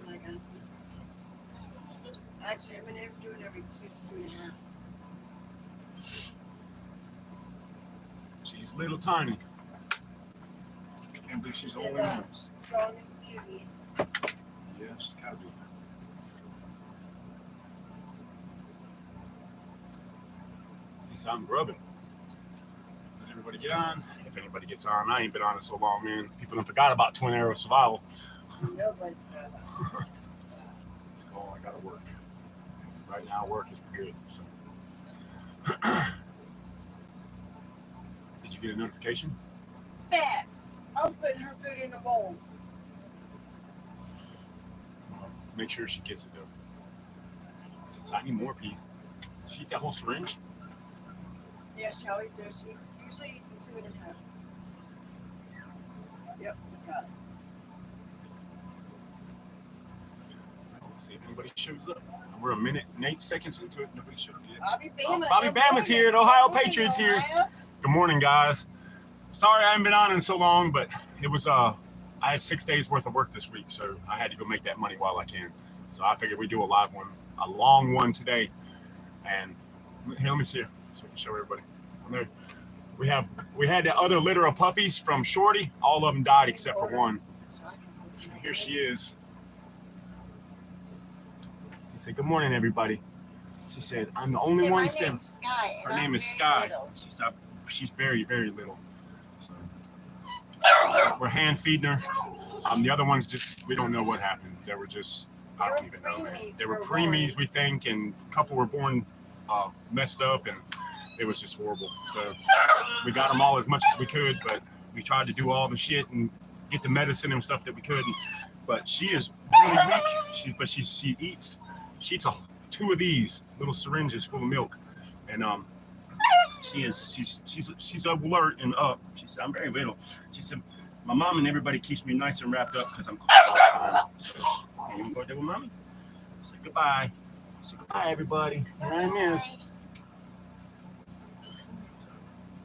my gun. Actually, I'm gonna do it every 2.5. She's little tiny. Can't believe she's only one. Strong and puny. Yes, gotta be. See, I'm grubbing. Let everybody get on. If anybody gets on, I ain't been on it so long, man. People done forgot about Twin Arrows Survival. Nobody forgot about it. Oh, I gotta work. Right now, work is good. So. Did you get a notification? Bad. I'll put her food in a bowl. Make sure she gets it though. Since I need more piece. She eat that whole syringe? Yeah, she always does. She's usually 2.5. Yep, just got it. Let's see if anybody shows up. We're a minute and 8 seconds into it. Nobody showed up yet. Bobby Bama's here. The Ohio Patriots here. Good morning, guys. Sorry I haven't been on in so long, but it was I had 6 days worth of work this week, so I had to go make that money while I can. So I figured we'd do a live one, a long one today. And here, let me see her so I can show everybody. There. We had the other litter of puppies from Shorty. All of them died except for one. Here she is. She said, "Good morning, everybody." She said, "I'm the only one still." Her name is Sky. She's very, very little. So we're hand feeding her. The other ones just, we don't know what happened. They were just, I don't even know, man. They were preemies, we think, and a couple were born messed up, and it was just horrible. So we got them all as much as we could, but we tried to do all the shit and get the medicine and stuff that we could. But she is really weak. She eats 2 of these little syringes full of milk, and she's alert and up. She said, "I'm very little." She said, "My mom and everybody keeps me nice and wrapped up because I'm cold all the time." So, "Hey, you want to go there with mommy?" I said, "Goodbye." I said, "Goodbye, everybody." Here I is.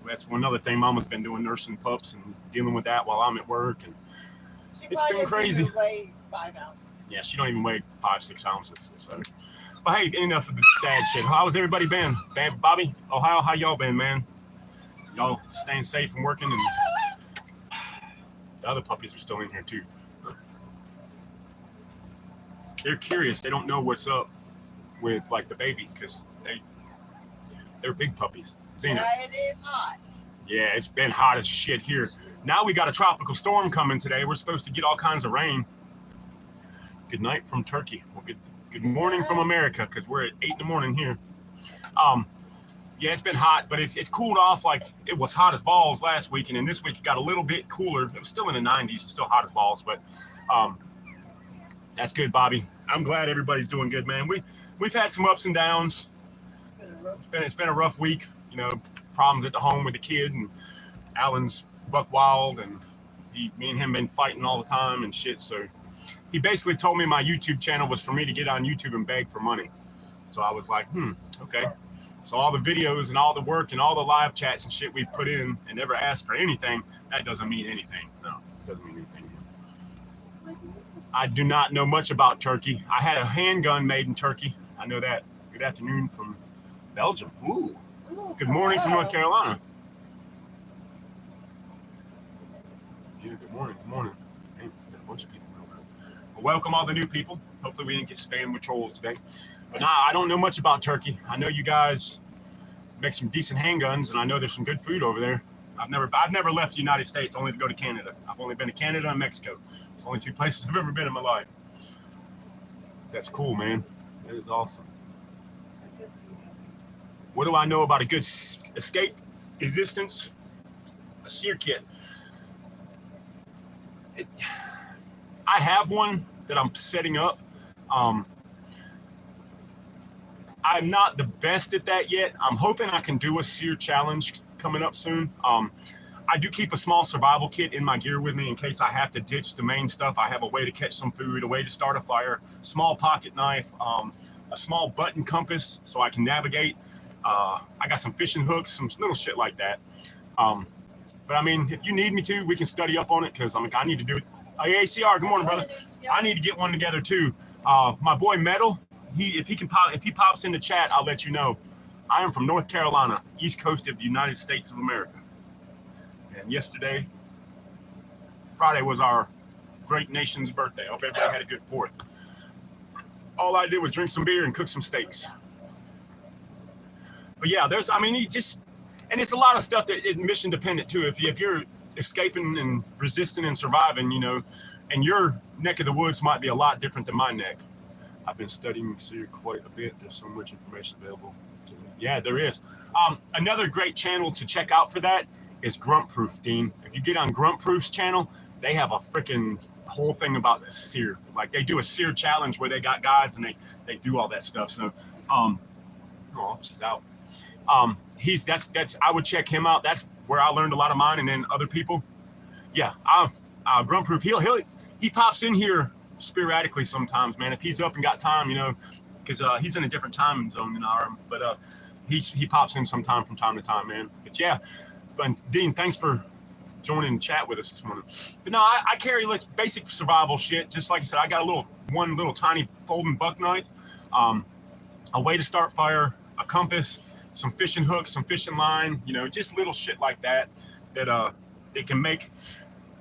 That's one other thing Mama's been doing, nursing pups and dealing with that while I'm at work, and it's been crazy. Weigh 5 ounces. Yeah, she don't even weigh 5-6 ounces. So, but hey, enough of the sad shit. How's everybody been? Bobby, Ohio, how y'all been, man? Y'all staying safe and working, and the other puppies are still in here too. They're curious. They don't know what's up with like the baby because they're big puppies. Zena. Yeah, it is hot. Yeah, it's been hot as shit here. Now we got a tropical storm coming today. We're supposed to get all kinds of rain. Good night from Turkey. Well, good morning from America, because we're at 8 in the morning here. Yeah, it's been hot, but it's cooled off. Like, it was hot as balls last week, and then this week it got a little bit cooler. It was still in the 90s. It's still hot as balls, but that's good, Bobby. I'm glad everybody's doing good, man. We've had some ups and downs. It's been a rough week. You know, problems at the home with the kid, and Alan's buck wild, and me and him been fighting all the time and shit. So he basically told me my YouTube channel was for me to get on YouTube and beg for money. So I was like, okay. So all the videos and all the work and all the live chats and shit we put in and never asked for anything, that doesn't mean anything. No, it doesn't mean anything. I do not know much about Turkey. I had a handgun made in Turkey. I know that. Good afternoon from Belgium. Ooh. Good morning from North Carolina. Yeah, good morning. Good morning. Hey, got a bunch of people. Well, welcome all the new people. Hopefully we didn't get spammed with trolls today. But nah, I don't know much about Turkey. I know you guys make some decent handguns, and I know there's some good food over there. I've never left the United States, only to go to Canada. I've only been to Canada and Mexico. It's only 2 places I've ever been in my life. That's cool, man. That is awesome. What do I know about a good escape resistance? A sear kit. I have one that I'm setting up. I'm not the best at that yet. I'm hoping I can do a sear challenge coming up soon. I do keep a small survival kit in my gear with me in case I have to ditch the main stuff. I have a way to catch some food, a way to start a fire, small pocket knife, a small button compass so I can navigate. I got some fishing hooks, some little shit like that. But I mean, if you need me to, we can study up on it, because I need to do it Hey, ACR, good morning, brother. ACR. I need to get one together too. My boy Metal, if he pops in the chat, I'll let you know. I am from North Carolina, East Coast of the United States of America. And yesterday, Friday, was our great nation's birthday. I hope everybody had a good 4th. All I did was drink some beer and cook some steaks. But yeah, and it's a lot of stuff that is mission dependent too. If you're escaping and resisting and surviving, and your neck of the woods might be a lot different than my neck. I've been studying SEER quite a bit. There's so much information available. Yeah, there is. Another great channel to check out for that is Grunt Proof, Dean. If you get on Grunt Proof's channel, they have a freaking whole thing about the SEER. Like they do a SEER challenge where they got guides and they do all that stuff. So, she's out. That's I would check him out. That's where I learned a lot of mine, and then other people. Yeah, Grunt Proof. He pops in here sporadically sometimes, man. If he's up and got time, because he's in a different time zone than I am. But he pops in sometime from time to time, man. But yeah, Dean, thanks for joining the chat with us this morning. But no, I carry basic survival shit. Just like I said, I got one little tiny folding buck knife, a way to start fire, a compass, some fishing hooks, some fishing line, just little shit like that it can make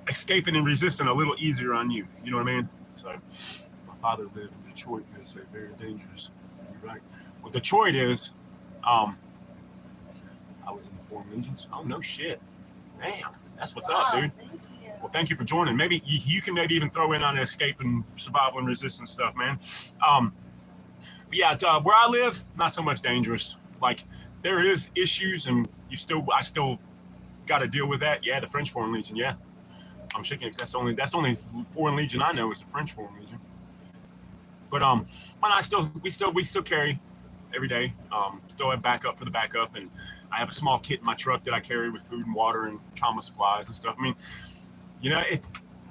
escaping and resisting a little easier on you. You know what I mean? So my father lived in Detroit. They say very dangerous. You're right. Well, Detroit is, I was in the Foreign Legions. Oh, no shit. Damn. That's what's up, dude. Thank you. Well, thank you for joining. Maybe you can even throw in on the escape and survival and resistance stuff, man. Where I live, not so much dangerous. Like there is issues, and I still got to deal with that. Yeah, the French Foreign Legion. Yeah, I'm shaking. That's the only Foreign Legion I know is the French Foreign Legion. But we still carry every day. Still have backup for the backup, and I have a small kit in my truck that I carry with food and water and trauma supplies and stuff. I mean,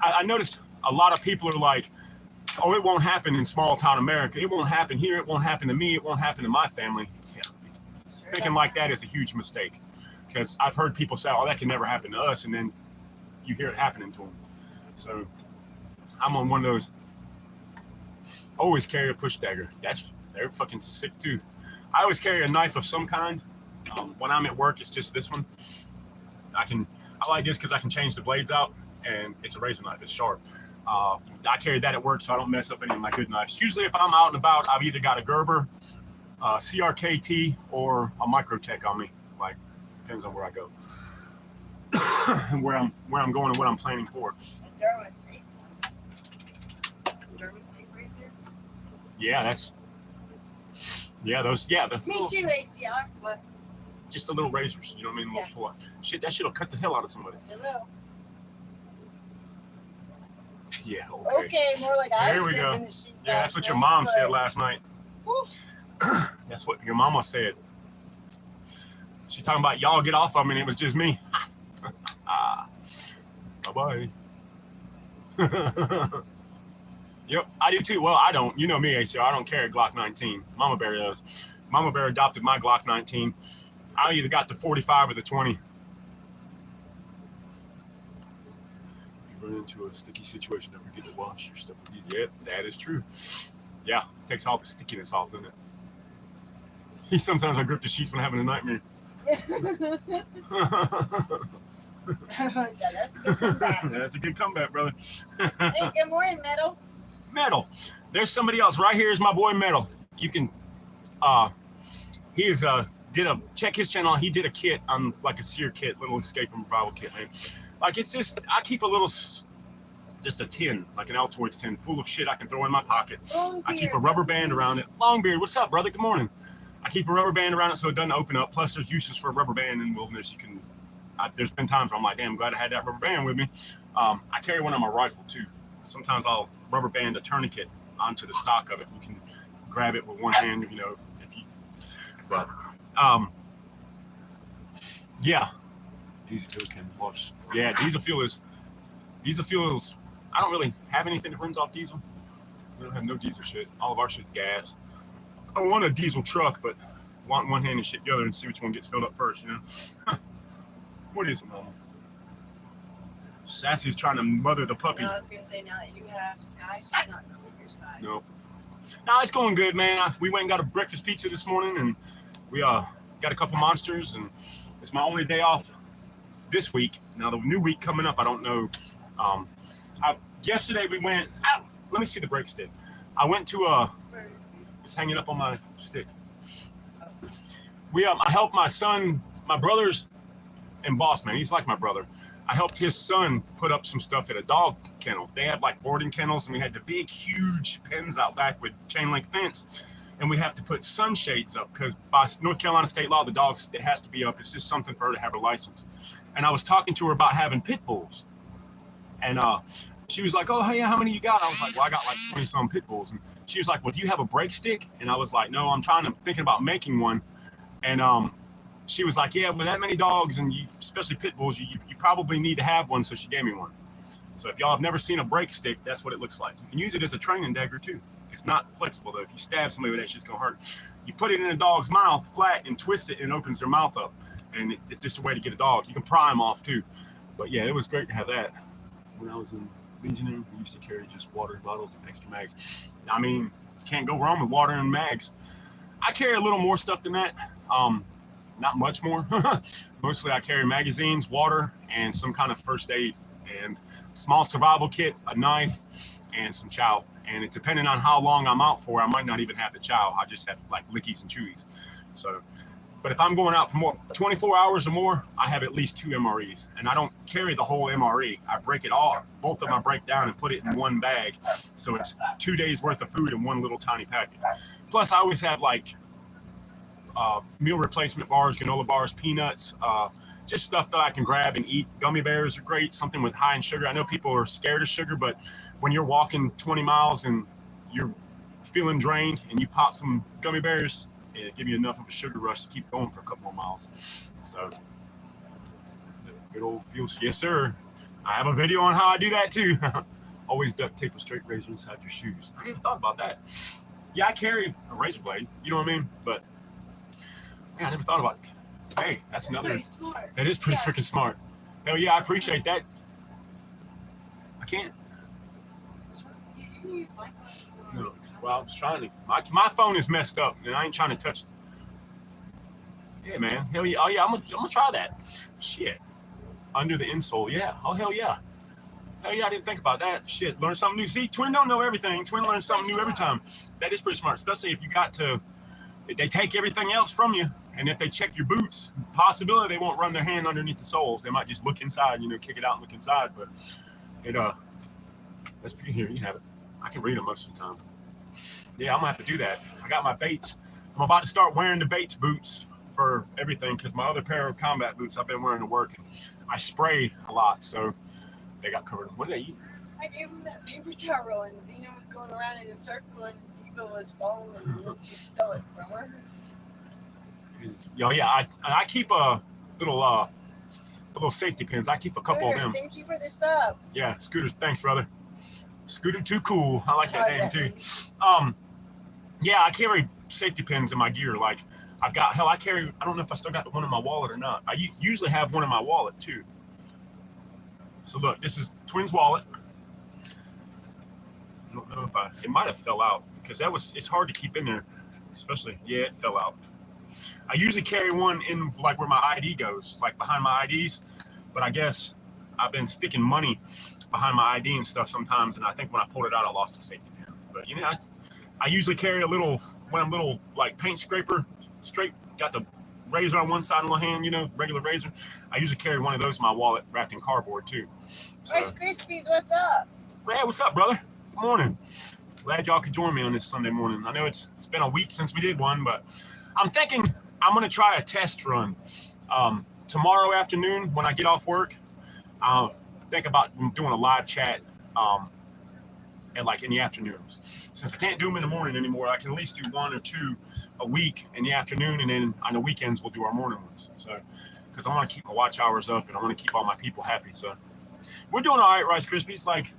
I noticed a lot of people are like, oh, it won't happen in small town America. It won't happen here. It won't happen to me. It won't happen to my family. Yeah. Thinking like that is a huge mistake, because I've heard people say, oh, that can never happen to us. And then you hear it happening to them. So I'm on one of those. Always carry a push dagger. They're fucking sick too. I always carry a knife of some kind. When I'm at work, it's just this one. I like this because I can change the blades out, and it's a razor knife. It's sharp. I carry that at work so I don't mess up any of my good knives. Usually if I'm out and about, I've either got a Gerber, CRKT, or a Microtech on me. Like, depends on where I go. and where I'm going and what I'm planning for. Derma safe. Derma safe razor. Yeah, those. Yeah, Me too, ACR. But just the little razors. You know what I mean? Yeah. Little, shit, that shit'll cut the hell out of somebody. yes, it will. Yeah. Okay. Okay, more like I There was we go. ripping the sheets Yeah, out, that's what your right? mom said But- last night. Whew. That's what your mama said. She's talking about y'all get off of me, and it was just me. Bye-bye. Yep, I do too. Well, I don't. You know me, ACR. I don't carry a Glock 19. Mama Bear does. Mama Bear adopted my Glock 19. I either got the 45 or the 20. If you run into a sticky situation, don't forget to wash your stuff. Yep, that is true. Yeah, takes all the stickiness off, doesn't it? Sometimes I grip the sheets when I'm having a nightmare. That's a good comeback, brother. Hey, good morning, Metal. Metal. There's somebody else. Right here is my boy Metal. You can check his channel. He did a kit on like a SEER kit, little escape and survival kit, man. Like it's just I keep just a tin, like an Altoids tin, full of shit I can throw in my pocket. I keep a rubber band around it. Longbeard, what's up, brother? Good morning. I keep a rubber band around it so it doesn't open up. Plus, there's uses for a rubber band in the wilderness. There's been times where I'm like, damn, I'm glad I had that rubber band with me. I carry one on my rifle too. Sometimes I'll rubber band a tourniquet onto the stock of it. You can grab it with one hand, yeah. Diesel fuel can wash. Yeah, diesel fuel is. I don't really have anything that runs off diesel. We don't have no diesel shit. All of our shit's gas. I want a diesel truck, but want one hand and shit the other and see which one gets filled up first, What is it, mama? Sassy's trying to mother the puppy. No, I was gonna say now that you have Sky, she's not gonna leave your side. No. No, it's going good, man. We went and got a breakfast pizza this morning, and we got a couple monsters, and it's my only day off this week. Now the new week coming up, I don't know. Yesterday we went. Ow, let me see the brake stick. I went to it's hanging up on my stick. I helped my son, my brother's, and boss man. He's like my brother. I helped his son put up some stuff at a dog kennel. They had like boarding kennels, and we had the big, huge pens out back with chain link fence. And we have to put sunshades up because by North Carolina state law, the dogs, it has to be up. It's just something for her to have her license. And I was talking to her about having pit bulls. And she was like, oh, hey, how many you got? I was like, well, I got like 20 some pit bulls. And she was like, well, do you have a brake stick? And I was like, no, I'm thinking about making one. And she was like, yeah, with that many dogs, and especially pit bulls, you probably need to have one. So she gave me one. So if y'all have never seen a brake stick, that's what it looks like. You can use it as a training dagger too. It's not flexible though. If you stab somebody with that, shit's gonna hurt. You put it in a dog's mouth flat and twist it, and it opens their mouth up. And it's just a way to get a dog. You can pry them off too. But yeah, it was great to have that. When I was in Legionnaire, we used to carry just water bottles and extra mags. I mean, you can't go wrong with water and mags. I carry a little more stuff than that. Not much more. Mostly I carry magazines, water, and some kind of first aid, and small survival kit, a knife, and some chow. And it's depending on how long I'm out for, I might not even have the chow. I just have like lickies and chewies. So, but if I'm going out for more 24 hours or more, I have at least 2 MREs, and I don't carry the whole MRE. I break it all. Both of them I break down and put it in one bag. So it's 2 days worth of food in one little tiny packet. Plus I always have like meal replacement bars, granola bars, peanuts, just stuff that I can grab and eat. Gummy bears are great, something with high in sugar. I know people are scared of sugar, but when you're walking 20 miles and you're feeling drained and you pop some gummy bears, it'll give you enough of a sugar rush to keep going for a couple more miles. So, good old fuels. Yes, sir. I have a video on how I do that too. Always duct tape a straight razor inside your shoes. I never thought about that. Yeah, I carry a razor blade, you know what I mean? But yeah, I never thought about it. Hey, that's another. That is pretty freaking smart. Hell yeah, I appreciate that. I can't. No. Well, I was trying to. My phone is messed up, and I ain't trying to touch it. Yeah, man. Hell yeah. Oh yeah, I'm gonna try that. Shit. Under the insole. Yeah. Oh hell yeah. Hell yeah, I didn't think about that. Shit. Learn something new. See, Twin don't know everything. Twin learns something new every time. That is pretty smart, especially if you got to. If they take everything else from you, and if they check your boots, possibility they won't run their hand underneath the soles. They might just look inside, kick it out and look inside. But it that's pretty. Here, you have it. I can read them most of the time. Yeah, I'm gonna have to do that. I got my Bates. I'm about to start wearing the Bates boots for everything because my other pair of combat boots I've been wearing to work. And I spray a lot, so they got covered. What did they eat? I gave him that paper towel, and Zena was going around in a circle, and Diva was following him, and she stole it from her. Oh yeah, I keep a little safety pins. I keep a couple of them. Thank you for the sub. Yeah, Scooter. Thanks, brother. Scooter Too Cool. I like that name too. Yeah, I carry safety pins in my gear. Like I've got, I carry, I don't know if I still got the one in my wallet or not. I usually have one in my wallet too. So look, this is Twin's wallet. I don't know if it might have fell out because it's hard to keep in there, especially, yeah, it fell out. I usually carry one in like where my ID goes, like behind my IDs, but I guess I've been sticking money behind my ID and stuff sometimes, and I think when I pulled it out, I lost a safety pin. But I usually carry a little like paint scraper, straight, got the razor on one side of my hand, regular razor. I usually carry one of those in my wallet wrapped in cardboard too. So, Rice Krispies, what's up? Hey, what's up, brother? Good morning. Glad y'all could join me on this Sunday morning. I know it's been a week since we did one, but I'm thinking I'm going to try a test run tomorrow afternoon when I get off work. I'll think about doing a live chat and like in the afternoons. Since I can't do them in the morning anymore, I can at least do 1 or 2 a week in the afternoon, and then on the weekends we'll do our morning ones. So, because I want to keep my watch hours up and I want to keep all my people happy. So, we're doing all right, Rice Krispies. Like,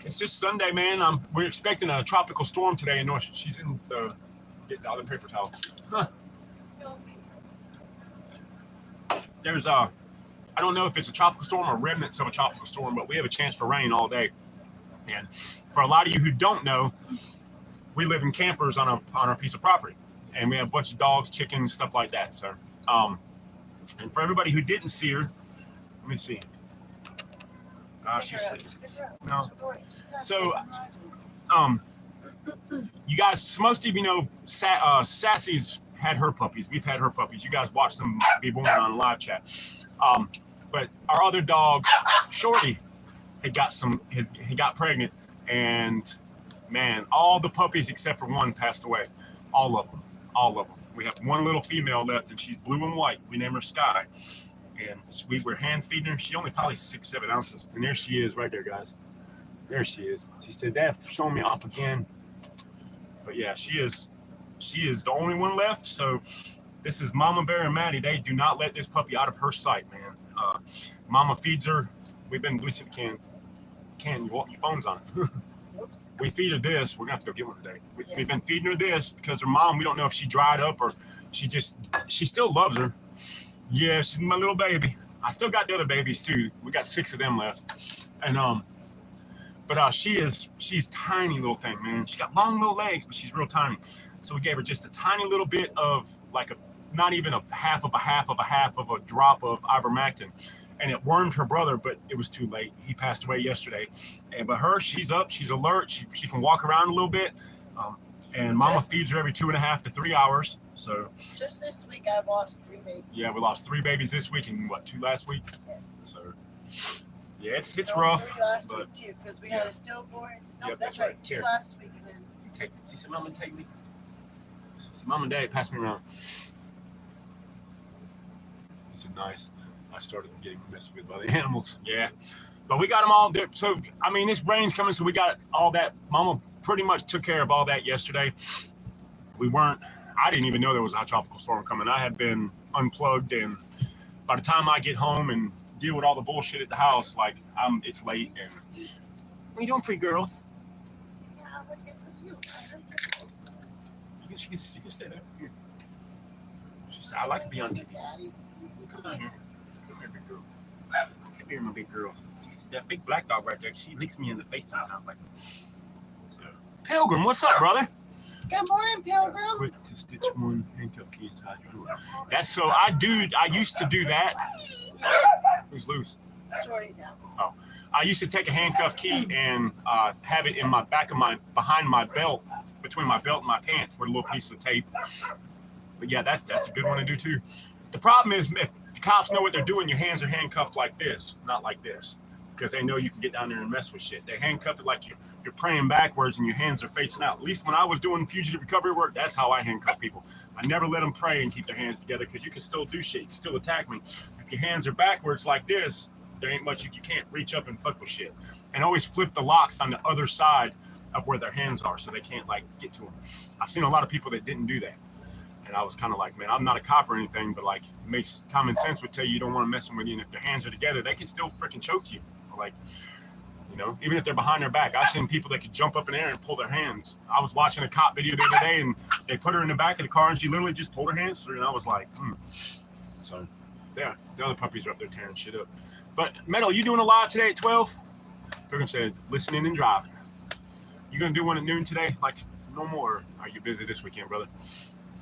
it's just Sunday, man. We're expecting a tropical storm today in North. She's in the getting out of the paper towel. Huh. There's I don't know if it's a tropical storm or remnants of a tropical storm, but we have a chance for rain all day. And for a lot of you who don't know, we live in campers on a piece of property, and we have a bunch of dogs, chickens, stuff like that. So, and for everybody who didn't see her, let me see. No. So, you guys, most of you know, Sassy's had her puppies. We've had her puppies. You guys watched them be born on live chat. But our other dog, Shorty, he got pregnant, and man, all the puppies except for one passed away. All of them. We have one little female left, and she's blue and white. We named her Sky. And we were hand feeding her. She only probably 6-7 ounces. And there she is right there, guys. There she is. She said, Dad, showing me off again. But yeah, she is the only one left. So this is Mama Bear and Maddie. They do not let this puppy out of her sight, man. Mama feeds her. Let me see if we can. Your phone's on it. Whoops. We feed her this. We're going to have to go get one today. We've been feeding her this because her mom, we don't know if she dried up or she still loves her. Yeah, she's my little baby. I still got the other babies too. We got 6 of them left. And but she's tiny little thing, man. She got long little legs, but she's real tiny. So we gave her just a tiny little bit of not even a half of a drop of ivermectin. And it wormed her brother, but it was too late. He passed away yesterday. But she's up, she's alert. She can walk around a little bit. And Mama feeds her every 2.5 to 3 hours. So just this week, I've lost 3 babies. Yeah, we lost 3 babies this week and 2 last week. Yeah. So yeah, it's rough. 3 last week too, because we had a stillborn. No, Yep, that's right. 2 last week, and then. She said, "Mama, take me." She said, "Mom and Dad, pass me around." He said, "Nice." I started getting messed with by the animals. Yeah, but we got them all there. So I mean, this rain's coming, so we got all that. Mama pretty much took care of all that yesterday. I didn't even know there was a tropical storm coming. I had been unplugged, and by the time I get home and deal with all the bullshit at the house, it's late. And what are you doing, pretty girls? You can stay there. Here. She said, "I like to be on TV." Come down here. Come here, big girl. Come here, my big girl. She said, that big black dog right there, she licks me in the face sometimes. So, Pilgrim, what's up, brother? Good morning, Pilgrim. Quick to stitch one handcuff key inside your door. That's so I used to do that. Who's loose? Jordy's out. Oh, I used to take a handcuff key and have it in my behind my belt, between my belt and my pants, with a little piece of tape. But yeah, that's a good one to do too. The problem is if the cops know what they're doing, your hands are handcuffed like this, not like this, because they know you can get down there and mess with shit. They handcuff it like you're praying backwards and your hands are facing out. At least when I was doing fugitive recovery work, that's how I handcuff people. I never let them pray and keep their hands together, because you can still do shit. You can still attack me. If your hands are backwards like this, there ain't much you can't reach up and fuck with shit. And always flip the locks on the other side of where their hands are, so they can't get to them. I've seen a lot of people that didn't do that. And I was kind of like, man, I'm not a cop or anything, but it makes common sense would tell you don't want to mess with you. And if their hands are together, they can still freaking choke you. Even if they're behind their back. I've seen people that could jump up in the air and pull their hands. I was watching a cop video the other day, and they put her in the back of the car, and she literally just pulled her hands through. And I was like, So, yeah, the other puppies are up there tearing shit up. But, Metal, you doing a live today at 12? Pilgrim said, listening and driving. You going to do one at noon today? No more. Are you busy this weekend, brother?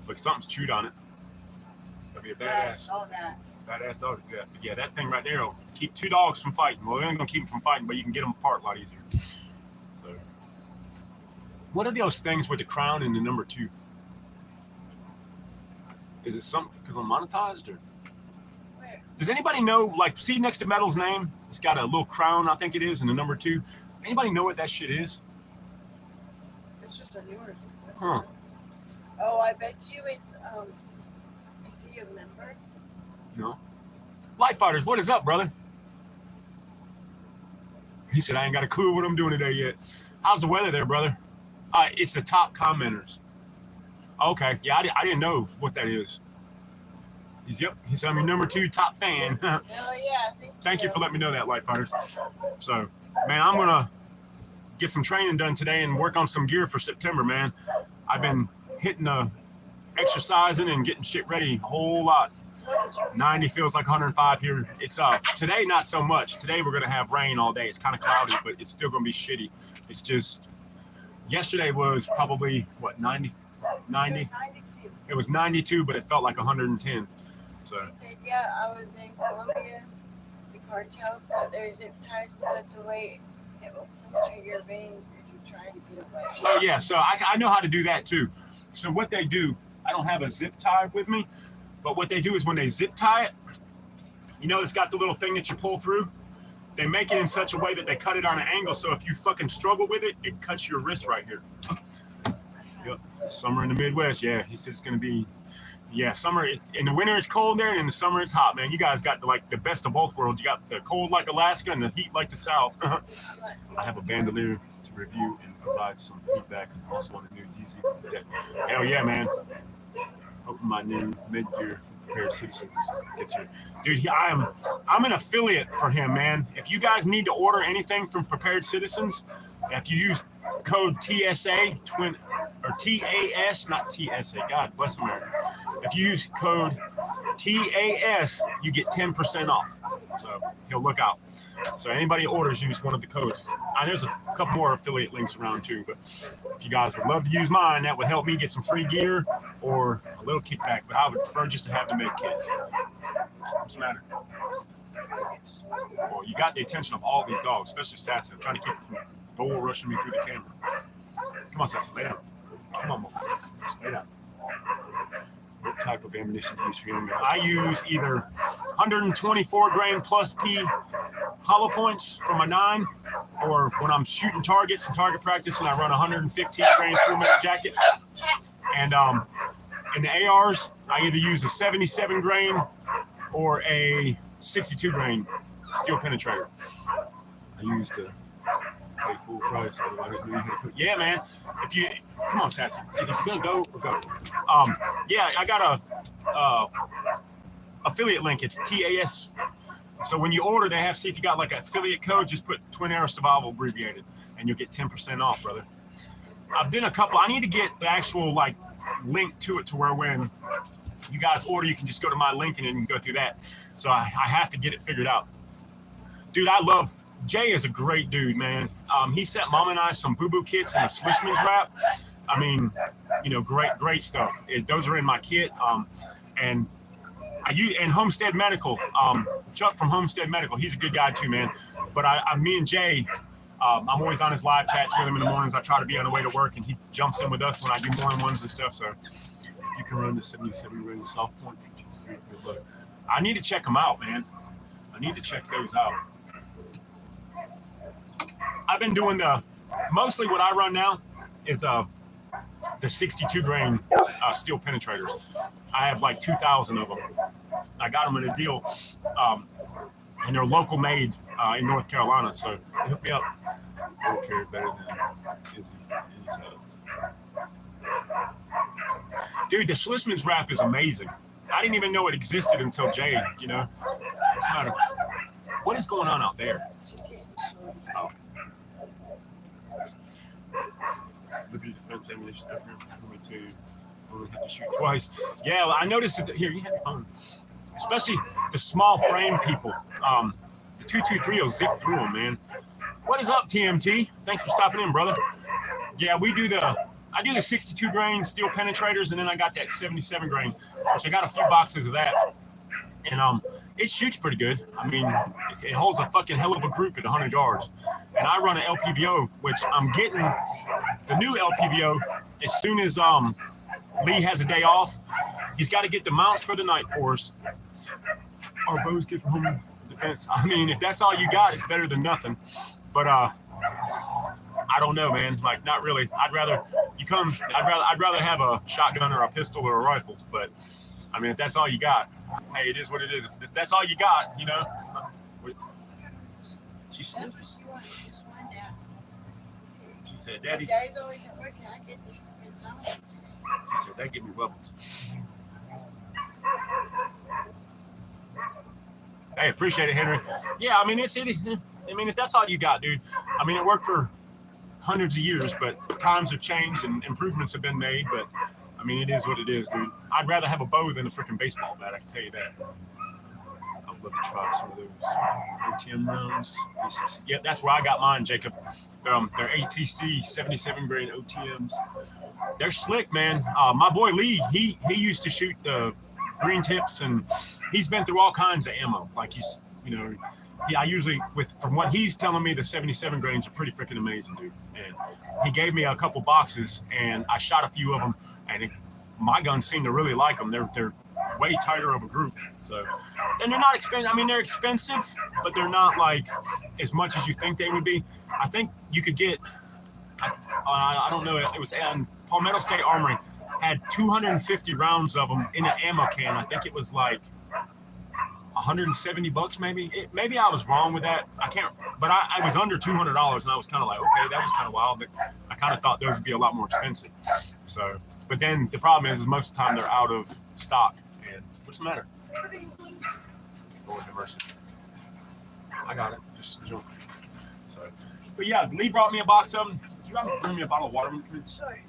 Look, something's chewed on it. That'll be a badass. All that. Badass dog. Yeah, that thing right there will keep 2 dogs from fighting. Well, we ain't going to keep them from fighting, but you can get them apart a lot easier. So, what are those things with the crown and the number 2? Is it something because I'm monetized, or? Where? Does anybody know, see next to Metal's name, it's got a little crown, I think it is, and the number 2. Anybody know what that shit is? It's just a newer thing. Huh. Oh, I bet you it's, is he a member? No. Light Fighters, what is up, brother? He said, I ain't got a clue what I'm doing today yet. How's the weather there, brother? It's the top commenters. Okay, yeah, I didn't know what that is. He said, I'm your number 2 top fan. Hell yeah, Thank you for letting me know that, Light Fighters. So, man, I'm going to get some training done today and work on some gear for September, man. I've been hitting exercising and getting shit ready a whole lot. 90 feels like 105 here. It's today not so much. Today we're gonna have rain all day. It's kind of cloudy, but it's still gonna be shitty. It's just yesterday was probably what 90. It was 92, but it felt like 110. So He said, yeah, I was in Colombia. The cartels cut their zip ties in such a way it will puncture your veins if you try to get away. oh yeah, so I know how to do that too. So what they do, I don't have a zip tie with me, but what they do is when they zip tie it, you know, it's got the little thing that you pull through. They make it in such a way that they cut it on an angle, so if you fucking struggle with it, it cuts your wrist right here. Yep, summer in the Midwest. Yeah, he said it's gonna be. Yeah, summer. In the winter it's cold there, and in the summer it's hot, man. You guys got the best of both worlds. You got the cold like Alaska and the heat like the South. I have a bandolier to review and provide some feedback. I also want a new DC deck. Hell yeah, man. Hoping my new mid-gear from Prepared Citizens gets here. Dude, I'm an affiliate for him, man. If you guys need to order anything from Prepared Citizens, if you use code TSA, TAS, not TSA, God bless America. If you use code TAS, you get 10% off. So he'll look out. So anybody orders, use one of the codes. There's a couple more affiliate links around too, but if you guys would love to use mine, that would help me get some free gear or a little kickback, but I would prefer just to have the med kit. What's the matter? Well, you got the attention of all these dogs, especially Sassy. I'm trying to keep it from bull rushing me through the camera. Come on, Sassy, lay down. Come on, Mom. Just lay down. What type of ammunition do you use for young men? I use either 124 grain plus P hollow points from a 9, or when I'm shooting targets in target practice, and I run 115 grain full metal jacket. And in the ARs, I either use a 77 grain or a 62 grain steel penetrator. I used to pay full price. Yeah, man. If you come on, Sassy. If you're gonna go, we'll go. Yeah, I got a affiliate link. It's TAS. So when you order, they have see if you got like an affiliate code. Just put Twin Arrows Survival abbreviated, and you'll get 10% off, brother. I've done a couple. I need to get the actual like link to it to where when you guys order, you can just go to my link and then go through that. So I have to get it figured out. Dude, I love. Jay is a great dude, man. He sent Mom and I some boo-boo kits and a Swishman's wrap. I mean, you know, great stuff. Those are in my kit. And Homestead Medical. Chuck from Homestead Medical. He's a good guy too, man. But me and Jay, I'm always on his live chats with him in the mornings. I try to be on the way to work, and he jumps in with us when I do morning ones and stuff. So you can run the 77 ring soft point. I need to check them out, man. I need to check those out. I've been doing mostly what I run now is the 62 grain steel penetrators. I have like 2,000 of them. I got them in a deal, and they're local made in North Carolina. So hook me up. I will carry better than Izzy in his house. Dude, the Schlissman's wrap is amazing. I didn't even know it existed until Jay. You know, what's the matter? What is going on out there? Oh. Liberty defense ammunition only have to shoot twice. Yeah, well, I noticed that here you have your phone, especially the small frame people. The 223 will zip through them, man. What is up, TMT? Thanks for stopping in, brother. Yeah, I do the 62 grain steel penetrators, and then I got that 77 grain, which I got a few boxes of that, and it shoots pretty good. I mean, it holds a fucking hell of a group at 100 yards. And I run an LPVO, which I'm getting the new LPVO as soon as Lee has a day off. He's got to get the mounts for the night for us. Our bows get from home defense. I mean, if that's all you got, it's better than nothing. But I don't know, man. Like, not really. I'd rather have a shotgun or a pistol or a rifle. But I mean, if that's all you got, hey, it is what it is. If that's all you got, you know. She said, Daddy. She said, that give me bubbles. Hey, appreciate it, Henry. Yeah, I mean, if that's all you got, dude. I mean, it worked for hundreds of years, but times have changed and improvements have been made. But I I mean, it is what it is, dude. I'd rather have a bow than a freaking baseball bat, I can tell you that. I'd love to try some of those OTM rounds. Yeah, that's where I got mine, Jacob. They're ATC 77 grain OTMs. They're slick, man. My boy Lee, he used to shoot the green tips, and he's been through all kinds of ammo. Like he's, you know, I usually, from what he's telling me, the 77 grains are pretty freaking amazing, dude. And he gave me a couple boxes, and I shot a few of them, and my guns seem to really like them. They're way tighter of a group. So, and they're not expensive. I mean, they're expensive, but they're not like as much as you think they would be. I think you could get, I don't know, it was on Palmetto State Armory, had 250 rounds of them in an ammo can. I think it was like $170 maybe. Maybe I was wrong with that. I can't, but I was under $200, and I was kind of like, okay, that was kind of wild, but I kind of thought those would be a lot more expensive. So, but then the problem is most of the time they're out of stock. And what's the matter? Lord have mercy. I got it. Just jump. So, but yeah, Lee brought me a box of them. You want to bring me a bottle of water? Sure.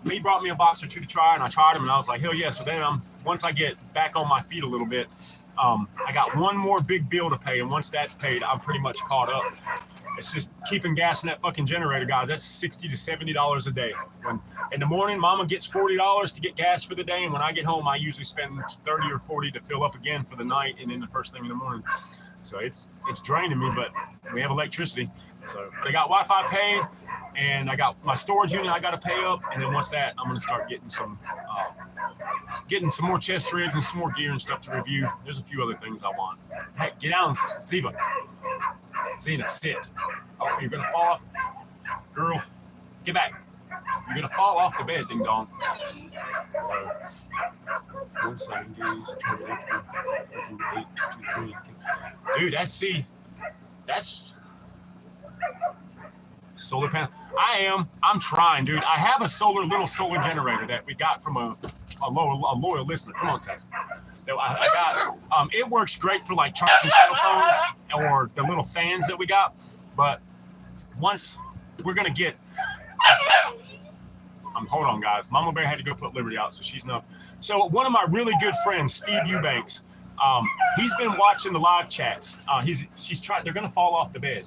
Lee brought me a box or two to try, and I tried them, and I was like, hell yeah. So then once I get back on my feet a little bit, I got one more big bill to pay, and once that's paid, I'm pretty much caught up. It's just keeping gas in that fucking generator, guys. That's $60 to $70 a day. When in the morning, Mama gets $40 to get gas for the day, and when I get home, I usually spend $30 or $40 to fill up again for the night, and then the first thing in the morning. So it's draining me, but we have electricity. So but I got Wi-Fi paid, and I got my storage unit I got to pay up, and then once that, I'm gonna start getting some more chest rigs and some more gear and stuff to review. There's a few other things I want. Hey, get down, Siva. Zena, sit. Oh, you're gonna fall off, girl. Get back. You're gonna fall off the bed, ding dong. So, one second, dude. That's solar panel. I'm trying, dude. I have a little solar generator that we got from a loyal listener. Come on, Saxon. I got. It works great for like charging cell phones or the little fans that we got. But once we're gonna get. Hold on, guys. Mama Bear had to go put Liberty out, so she's not. So one of my really good friends, Steve Eubanks, he's been watching the live chats. She's trying. They're gonna fall off the bed.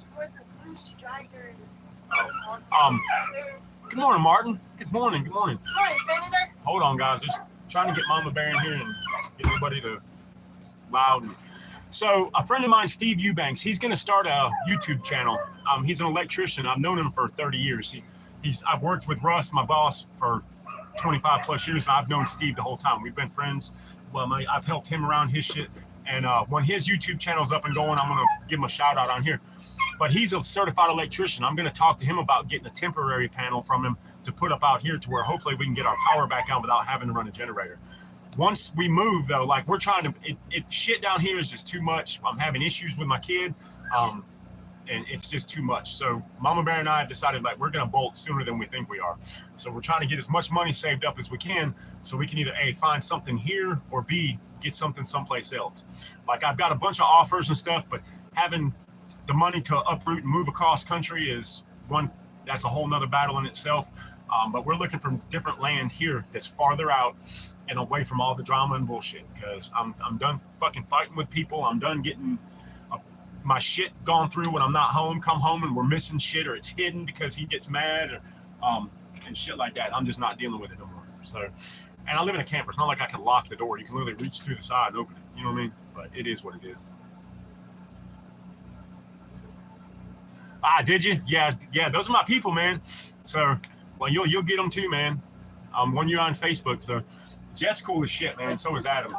Good morning, Martin. Good morning. Good morning. Good morning, Senator. Hold on, guys. Just trying to get Mama Bear in here and get everybody to loud. So a friend of mine, Steve Eubanks, he's going to start a YouTube channel. He's an electrician. I've known him for 30 years. I've worked with Russ, my boss, for 25 plus years, and I've known Steve the whole time. We've been friends. Well, I've helped him around his shit. And when his YouTube channel's up and going, I'm going to give him a shout out on here. But he's a certified electrician. I'm going to talk to him about getting a temporary panel from him to put up out here to where hopefully we can get our power back on without having to run a generator. Once we move, though, like we're trying to, shit down here is just too much. I'm having issues with my kid, and it's just too much. So Mama Bear and I have decided like we're going to bolt sooner than we think we are. So we're trying to get as much money saved up as we can so we can either A, find something here, or B, get something someplace else. Like I've got a bunch of offers and stuff, but having the money to uproot and move across country is one, that's a whole nother battle in itself. But we're looking for different land here that's farther out and away from all the drama and bullshit, because I'm done fucking fighting with people. I'm done getting my shit gone through when I'm not home, come home and we're missing shit, or it's hidden because he gets mad, or and shit like that. I'm just not dealing with it no more. So, and I live in a camper. It's not like I can lock the door. You can literally reach through the side and open it. You know what I mean? But it is what it is. Did you? Yeah. Those are my people, man. So, well, you'll get them too, man. When you're on Facebook. So, Jeff's cool as shit, man. So is Adam.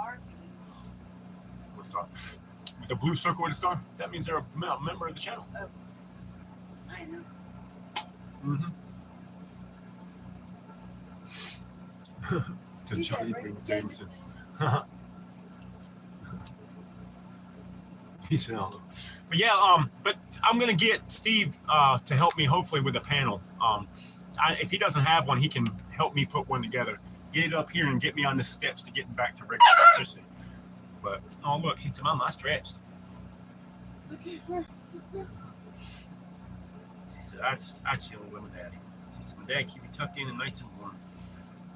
What star? The blue circle with a star? That means they're a member of the channel. I know. To Charlie Jameson. He said, but yeah, but I'm gonna get Steve to help me hopefully with a panel. If he doesn't have one, he can help me put one together, get it up here, and get me on the steps to getting back to regular electricity. But oh look, he said, "Mom, I stretched." Okay, where? She said, "I chill with my daddy." She said, "My dad keep me tucked in and nice and warm."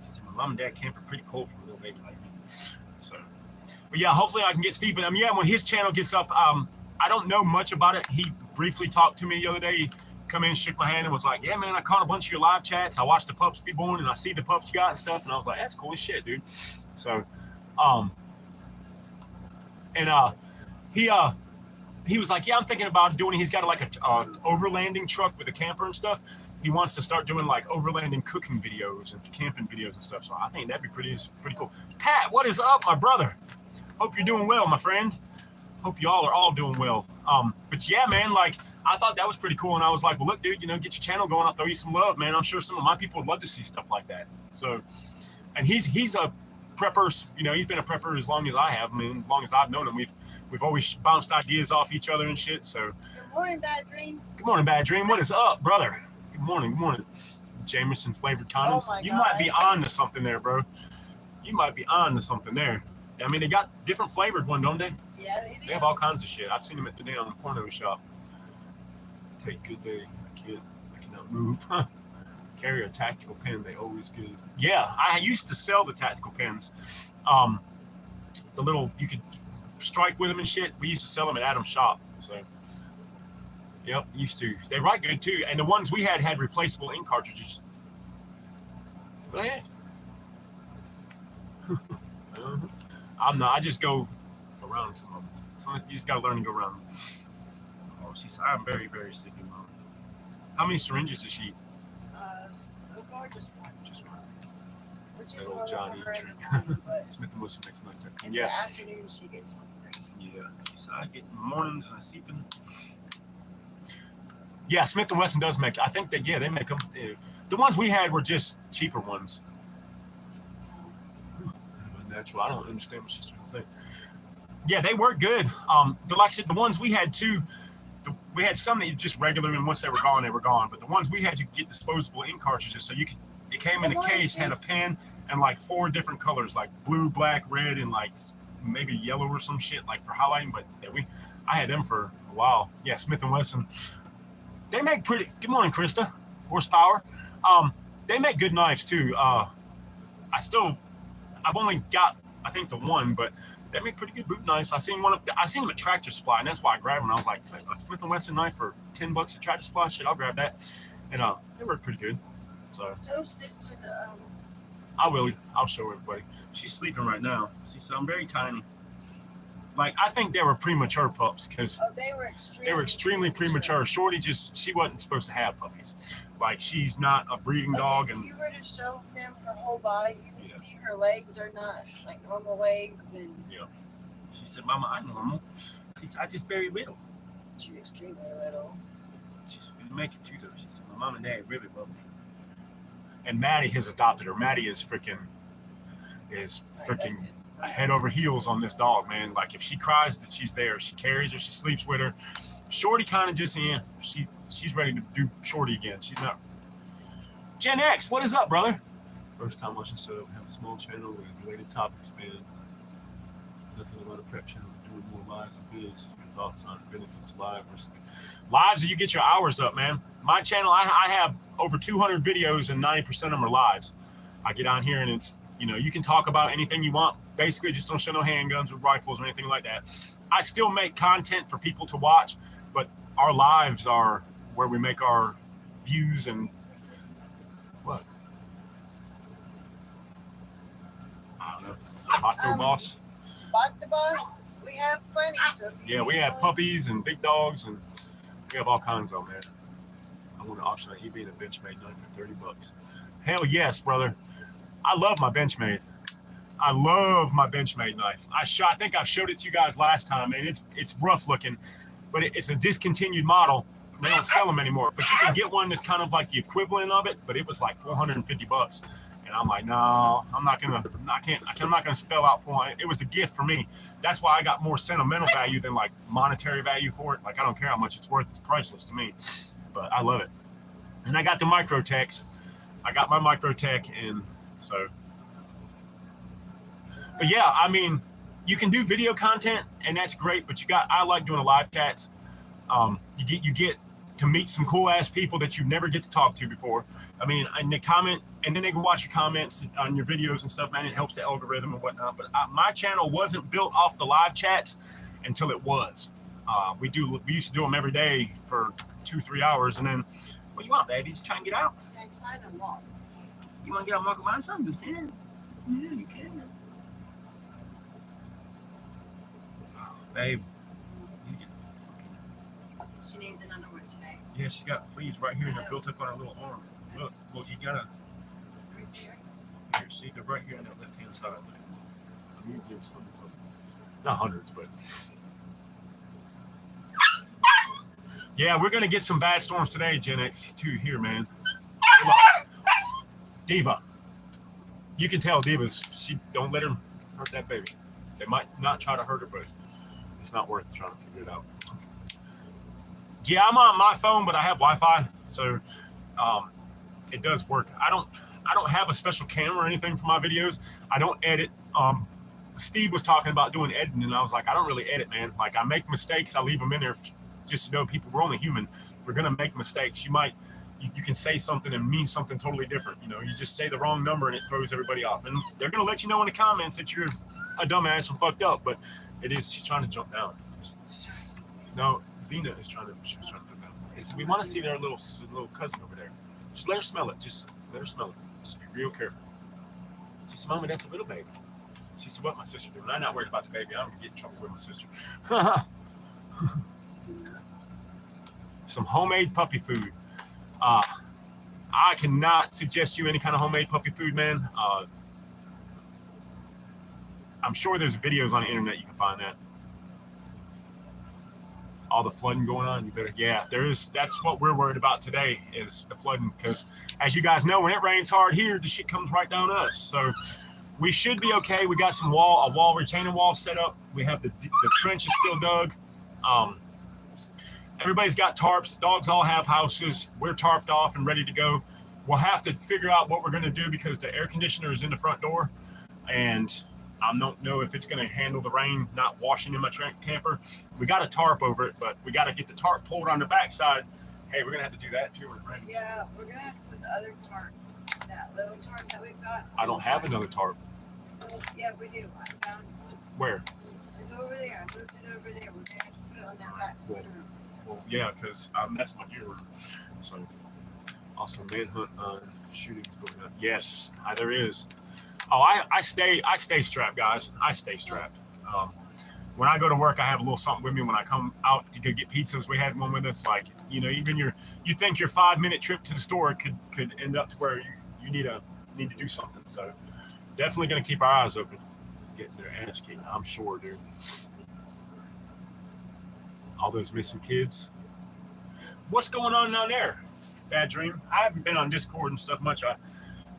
She said, my mom and dad camper pretty cool for a little baby like me. So, but yeah, hopefully I can get Steve. But yeah, when his channel gets up, I don't know much about it. He briefly talked to me the other day. He come in, shook my hand, and was like, "Yeah, man, I caught a bunch of your live chats. I watched the pups be born, and I see the pups you got and stuff." And I was like, "That's cool as shit, dude." So, he was like, "Yeah, I'm thinking about doing." He's got like a overlanding truck with a camper and stuff. He wants to start doing like overlanding cooking videos and camping videos and stuff. So I think that'd be pretty cool. Pat, what is up, my brother? Hope you're doing well, my friend. Hope y'all are all doing well. But yeah, man, like I thought that was pretty cool. And I was like, well, look, dude, get your channel going. I'll throw you some love, man. I'm sure some of my people would love to see stuff like that. So, and he's a prepper, he's been a prepper as long as I have. I mean, as long as I've known him, we've always bounced ideas off each other and shit. So good morning, Bad Dream. Good morning, Bad Dream. What is up, brother? Good morning. Jameson flavored condoms. Oh you might be on to something there, bro. You might be on to something there. I mean, they got different flavored one, don't they? Yeah, they do. They have all kinds of shit. I've seen them at the damn porno shop. Take good day. I cannot move. Carry a tactical pen. They always good. Yeah, I used to sell the tactical pens. The little, you could strike with them and shit. We used to sell them at Adam's shop. So, yep, used to. They write good too. And the ones we had replaceable ink cartridges. But hey. I'm not. I just go around some of them. Sometimes you just gotta learn to go around them. Oh, she said, I'm very, very sick, Mom. How many syringes does she eat? So far, just one. Just one. Which is That old normal Johnny for her in trick. the morning, but Smith and Wesson next night. it's Yeah. the afternoon she gets hungry. Yeah. She said, I get in the mornings and I sleep in. Yeah, Smith and Wesson does make. I think that they make them. The ones we had were just cheaper ones. Natural. I don't understand what she's trying to say. Yeah, they work good. But like I said, the ones we had too, we had some that you just regular, and once they were gone, they were gone. But the ones we had, you could get disposable ink cartridges, so you could. It came in a case, had a pen, and like 4 different colors, like blue, black, red, and like maybe yellow or some shit, like for highlighting. But I had them for a while. Yeah, Smith and Wesson. They make pretty. Good morning, Krista. Horsepower. They make good knives too. I've only got, I think, the one, but they make pretty good boot knives. I seen them at Tractor Supply, and that's why I grabbed them. I was like, a Smith & Wesson knife for $10 at Tractor Supply, shit, I'll grab that. And they work pretty good. So sister, I'll show everybody. She's sleeping right now. She said, I'm very tiny. Like, I think they were premature pups because they were extremely premature. Shorty she wasn't supposed to have puppies. Like, she's not a breeding dog. If And you were to show them her whole body, you would see her legs are not like normal legs. And yeah. She said, Mama, I'm normal. She said, I just very little. She's extremely little. She's going to make it too, though. She said, my mom and dad really love me. And Maddie has adopted her. Maddie is freaking head over heels on this dog, man. Like, if she cries, that she's there. She carries her. She sleeps with her. Shorty kind of just, she's ready to do Shorty again. She's not. Gen X, what is up, brother? First time watching, so have a small channel with related topics, man. Nothing about a prep channel, doing more lives and vids. Your thoughts on benefits of live versus lives? You get your hours up, man. My channel, I have over 200 videos and 90% of them are lives. I get on here and it's, you can talk about anything you want. Basically, just don't show no handguns or rifles or anything like that. I still make content for people to watch, but our lives are where we make our views and what? I don't know. Hot Dog Boss. Bought the boss. We have plenty. So Yeah, we have puppies and big dogs, and we have all kinds of them, man. I want to auction an eBay a Benchmade knife for $30. Hell yes, brother. I love my Benchmade. I love my Benchmade knife. I think I showed it to you guys last time, and it's rough looking, but it's a discontinued model. They don't sell them anymore, but you can get one that's kind of like the equivalent of it, but it was like $450. And I'm like, no, I'm not gonna spell out for it. It was a gift for me. That's why I got more sentimental value than like monetary value for it. Like, I don't care how much it's worth. It's priceless to me, but I love it. And I got the Microtechs. I got my Microtech, and so. But yeah, I mean, you can do video content, and that's great. But I like doing a live chats. You get to meet some cool ass people that you never get to talk to before. I mean, and they comment, and then they can watch your comments on your videos and stuff, man. It helps the algorithm and whatnot. But my channel wasn't built off the live chats until it was. We used to do them every day for 2-3 hours, and then, what do you want, baby? You trying to get out? I'm trying to walk. You want to get out and walk around something? You can. Yeah, you can. Oh, babe. She needs another one today. Yeah, she got fleas right here, and they're built up on her little arm. Look, well, you gotta. Let me see her. Here, see, they're right here on that left-hand side. Not hundreds, but. Yeah, we're gonna get some bad storms today, Gen X2 here, man. Diva. You can tell Diva's, don't let her hurt that baby. They might not try to hurt her, but it's not worth trying to figure it out. Yeah, I'm on my phone, but I have Wi-Fi, so it does work. I don't have a special camera or anything for my videos. I don't edit. Steve was talking about doing editing, and I was like, I don't really edit, man. Like, I make mistakes. I leave them in there just to know people, we're only human. We're going to make mistakes. You can say something and mean something totally different. You know, you just say the wrong number and it throws everybody off. And they're going to let you know in the comments that you're a dumbass and fucked up, but she's trying to jump down. No, Xena is trying to jump down. We want to see their little cousin over there. Just let her smell it. Just let her smell it. Just be real careful. She said, Mama, that's a little baby. She said, what my sister doing? I'm not worried about the baby. I'm going to get in trouble with my sister. Some homemade puppy food. I cannot suggest you any kind of homemade puppy food, man. I'm sure there's videos on the internet you can find that. All the flooding going on, you better, yeah, there is. That's what we're worried about today is the flooding, because as you guys know, when it rains hard here, the shit comes right down us. So we should be okay. We got some a retaining wall set up. We have the trench is still dug. Everybody's got tarps. Dogs all have houses. We're tarped off and ready to go. We'll have to figure out what we're going to do because the air conditioner is in the front door, and I don't know if it's going to handle the rain not washing in my camper. We got a tarp over it, but we got to get the tarp pulled on the backside. Hey, we're going to have to do that too when it rains. Yeah, we're going to have to put the other tarp, that little tarp that we've got. I don't have another tarp. Well, yeah, we do. I found one. Where? It's over there. I moved it over there. We're going to have to put it on that back corner. Well, yeah, because that's my gear. So, also manhunt shooting going on. Yes, there is. Oh, I stay strapped, guys. I stay strapped. When I go to work, I have a little something with me. When I come out to go get pizzas, we had one with us. Like, you know, even you think your 5-minute trip to the store could end up to where you need to do something. So, definitely going to keep our eyes open. It's getting their ass kicked, I'm sure, dude. All those missing kids. What's going on down there? Bad dream. I haven't been on Discord and stuff much. Like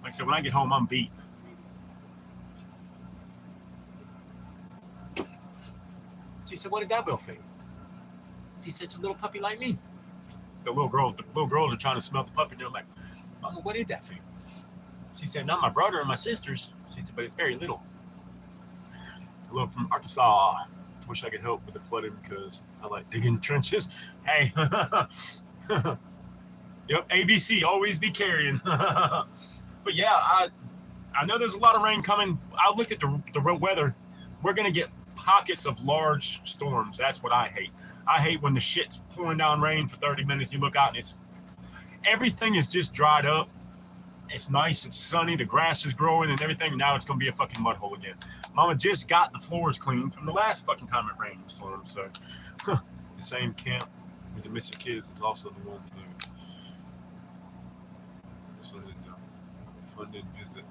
I said, when I get home, I'm beat. She said, what did that bill think? She said, it's a little puppy like me. The little girls are trying to smell the puppy. They're like, Mama, what is that thing? She said, not my brother and my sisters. She said, but it's very little. Hello from Arkansas. Wish I could help with the flooding because I like digging trenches. Hey. Yep, ABC, always be carrying. But yeah, I know there's a lot of rain coming. I looked at the weather. We're going to get pockets of large storms. That's what I hate. I hate when the shit's pouring down rain for 30 minutes. You look out and everything is just dried up. It's nice, it's sunny, the grass is growing and everything. Now it's going to be a fucking mud hole again. Mama just got the floors cleaned from the last fucking time it rained storm. So the same camp with the missing kids is also the one for the so it's a funded visit.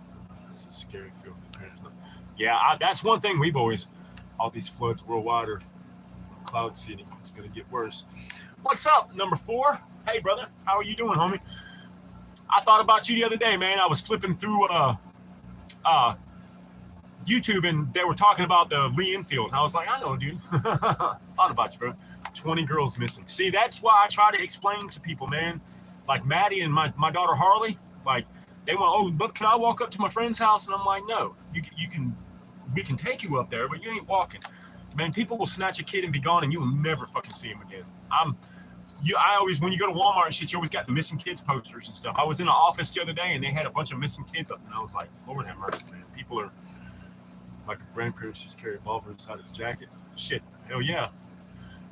It's a scary feel for the parents. Yeah, that's one thing we've always, all these floods worldwide are from cloud seeding. It's going to get worse. What's up, number 4? Hey, brother. How are you doing, homie? I thought about you the other day, man. I was flipping through YouTube, and they were talking about the Lee Enfield. I was like, I know, dude. Thought about you, bro. 20 girls missing. See, that's why I try to explain to people, man. Like Maddie and my daughter Harley, like they want, oh, but can I walk up to my friend's house? And I'm like, no, we can take you up there, but you ain't walking. Man, people will snatch a kid and be gone, and you will never fucking see him again. I always, when you go to Walmart and shit, you always got the missing kids posters and stuff. I was in the office the other day and they had a bunch of missing kids up, and I was like, Lord have mercy, man. People are like, grandparents just carry a revolver inside his jacket. Shit, hell yeah.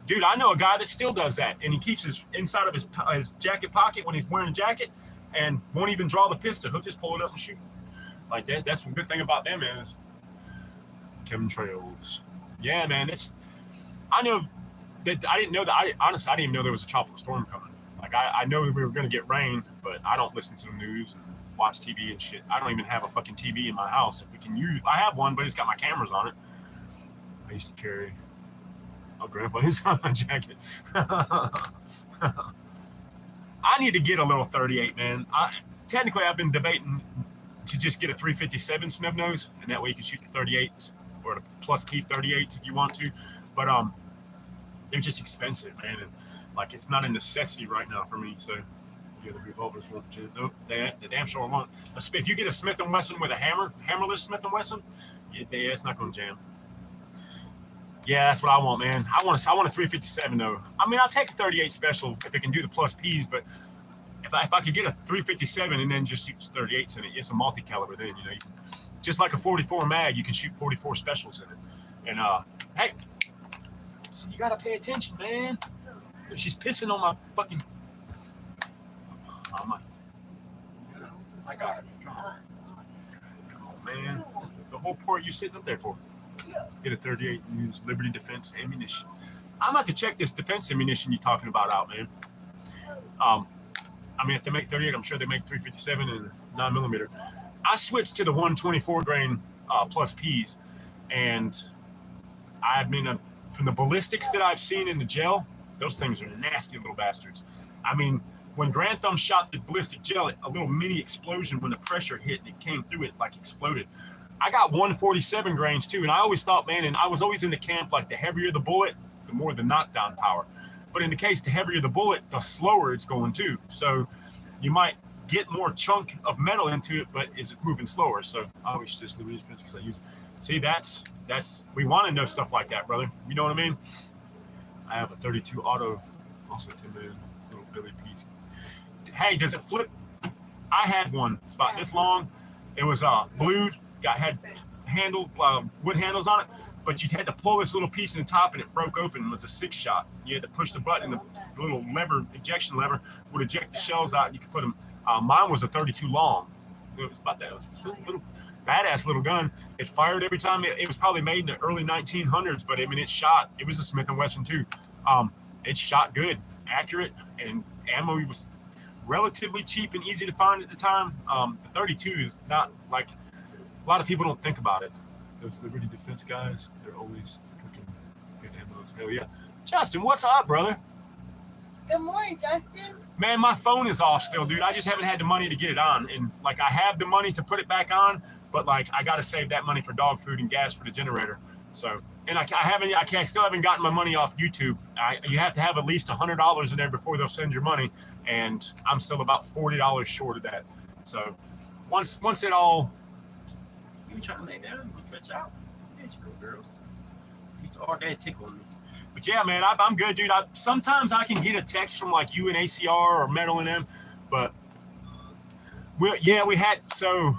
Dude, I know a guy that still does that, and he keeps his inside of his jacket pocket when he's wearing a jacket, and won't even draw the pistol. He'll just pull it up and shoot. Like that. That's the good thing about them is chemtrails. Yeah, man. I know that I didn't know that. Honestly, I didn't even know there was a tropical storm coming. Like I know we were going to get rain, but I don't listen to the news and watch TV and shit. I don't even have a fucking TV in my house. If we can use, I have one, but it's got my cameras on it. I used to carry a grandpa inside my jacket. I need to get a little 38, man. Technically, I've been debating to just get a 357 snub nose, and that way you can shoot the 38s or the plus P 38s if you want to. But they're just expensive, man. And like, it's not a necessity right now for me. So yeah, the revolvers won't just, they damn sure won't. If you get a Smith & Wesson with a hammerless Smith & Wesson, yeah, it's not going to jam. Yeah, that's what I want, man. I want a 357 though. I mean, I'll take a 38 special if it can do the plus Ps, but if I could get a 357 and then just shoot 38s in it, it's a multi-caliber then, you know. You can, just like a 44 mag, you can shoot 44 specials in it. And hey, so you gotta pay attention, man. She's pissing on my fucking. I got it. Come on, man. That's the whole port you sitting up there for. Get a 38 and use Liberty Defense ammunition. I'm about to check this defense ammunition you're talking about out, man. I mean, if they make 38, I'm sure they make 357 and 9mm. I switched to the 124 grain plus Ps, and I mean, from the ballistics that I've seen in the gel, those things are nasty little bastards. I mean, when Grand Thumb shot the ballistic gel, a little mini explosion when the pressure hit, it came through it like exploded. I got 147 grains too, and I always thought, man, and I was always in the camp, like the heavier the bullet, the more the knockdown power. But in the case, the heavier the bullet, the slower it's going too. So you might get more chunk of metal into it, but is it moving slower? So I always just Liberty Defense because I use it. See, that's we want to know stuff like that, brother. You know what I mean? I have a 32 auto, also 10mm little Billy piece. Hey, does it flip? I had one. It's about this long. It was blued. Had handle wood handles on it, but you had to pull this little piece in the top and it broke open. It was a 6-shot. You had to push the button, the little lever, ejection lever would eject the shells out. You could put them. Mine was a 32 long. It was about that. It was a little badass little gun. It fired every time. It was probably made in the early 1900s, but I mean, it shot. It was a Smith & Wesson too. It shot good, accurate, and ammo was relatively cheap and easy to find at the time. The 32 is not like. A lot of people don't think about it. Those Liberty Defense guys, they're always cooking good ammos. Hell yeah. Justin, what's up, brother? Good morning, Justin. Man, my phone is off still, dude. I just haven't had the money to get it on. And, like, I have the money to put it back on, but, like, I got to save that money for dog food and gas for the generator. So, and I still haven't gotten my money off YouTube. You have to have at least $100 in there before they'll send your money. And I'm still about $40 short of that. So, once it all... You trying to lay down and stretch out? There you go, girls. He's all day tickling me. But yeah, man, I'm good, dude. Sometimes I can get a text from like you and ACR or Metal and them, but we had, so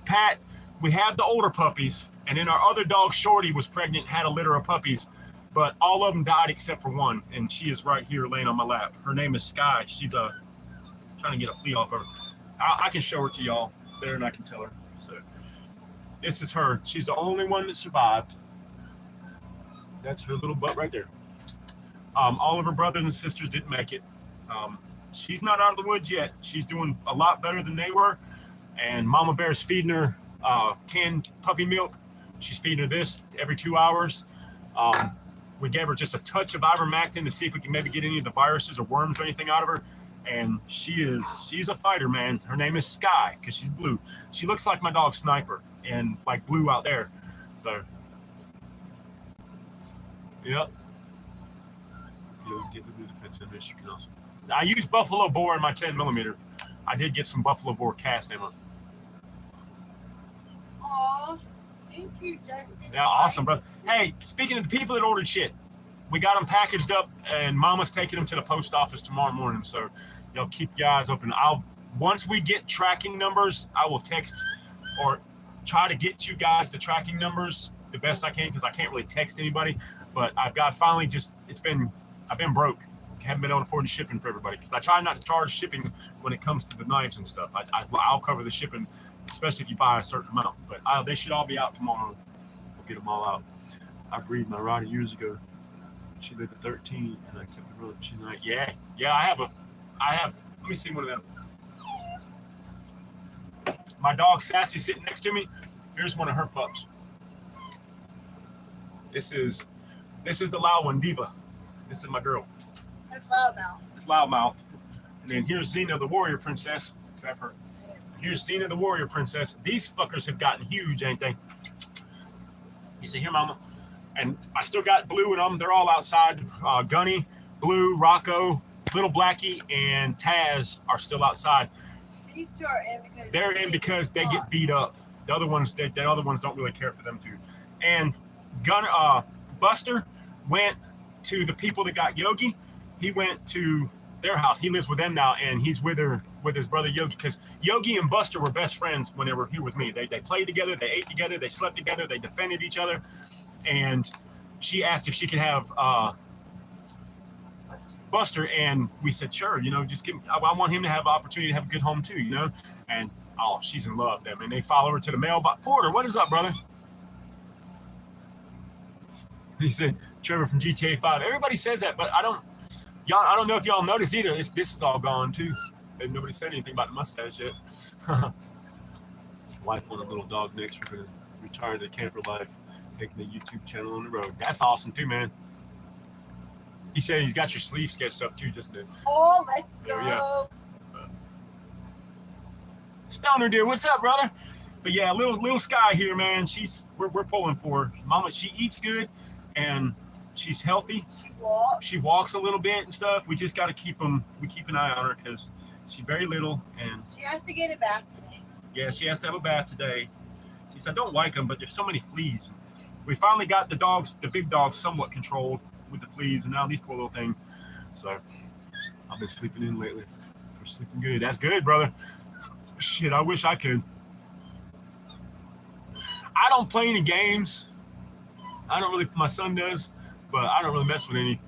Pat, we have the older puppies, and then our other dog, Shorty, was pregnant, had a litter of puppies, but all of them died except for one, and she is right here laying on my lap. Her name is Sky. She's trying to get a flea off her. I can show her to y'all there, and I can tell her. So. This is her. She's the only one that survived. That's her little butt right there. All of her brothers and sisters didn't make it. She's not out of the woods yet. She's doing a lot better than they were. And Mama Bear's feeding her canned puppy milk. She's feeding her this every 2 hours. We gave her just a touch of ivermectin to see if we can maybe get any of the viruses or worms or anything out of her. And she's a fighter, man. Her name is Sky because she's blue. She looks like my dog Sniper. And like blue out there. So, yep. You get the defense in this. You can also. I use buffalo boar in my 10mm. I did get some buffalo boar cast ammo. Aw, thank you, Justin. Yeah, awesome, brother. Hey, speaking of the people that ordered shit, we got them packaged up, and Mama's taking them to the post office tomorrow morning. So, y'all keep your eyes open. Once we get tracking numbers, I will text or try to get you guys the tracking numbers the best I can, because I can't really text anybody. But I've been broke. Haven't been able to afford the shipping for everybody, because I try not to charge shipping when it comes to the knives and stuff. I'll cover the shipping, especially if you buy a certain amount. But they should all be out tomorrow. We'll get them all out. I breed my rider years ago. She lived at 13, and I kept her running. She's like, yeah. I have. Let me see one of them. My dog Sassy sitting next to me. Here's one of her pups. This is the loud one, Diva. This is my girl. It's Loudmouth. It's Loudmouth. And then here's Xena, the warrior princess. Trap her. Here's Xena, the warrior princess. These fuckers have gotten huge, ain't they? You see here, Mama? And I still got Blue in them. They're all outside. Gunny, Blue, Rocco, Little Blackie, and Taz are still outside. These two are in because they're in because they get beat up. The other ones don't really care for them too. And Buster went to the people that got Yogi. He went to their house. He lives with them now, and he's with his brother Yogi, because Yogi and Buster were best friends when they were here with me. They played together, they ate together, they slept together, they defended each other. And she asked if she could have Buster, and we said, sure, just give him, I want him to have the opportunity to have a good home too, And she's in love with them, and they follow her to the mailbox. Porter, what is up, brother? He said, Trevor from GTA 5. Everybody says that, but I don't know if y'all noticed either. This is all gone too. And nobody said anything about the mustache yet. Wife wanted a little dog next. We're gonna retire to camper life, taking the YouTube channel on the road. That's awesome too, man. He said he's got your sleeve sketched up too, just then. Oh, let's go. Yeah. Stoner dear, what's up, brother? But yeah, little Sky here, man. We're pulling for her. Mama, she eats good, and she's healthy. She walks a little bit and stuff. We just got to keep an eye on her, because she's very little, and she has to get a bath today. Yeah, she has to have a bath today. She said, I don't like them, but there's so many fleas. We finally got the big dogs somewhat controlled with the fleas, and now these poor little things. So I've been sleeping in lately. For sleeping good. That's good, brother. Shit, I wish I could. I don't play any games. My son does, but I don't really mess with any.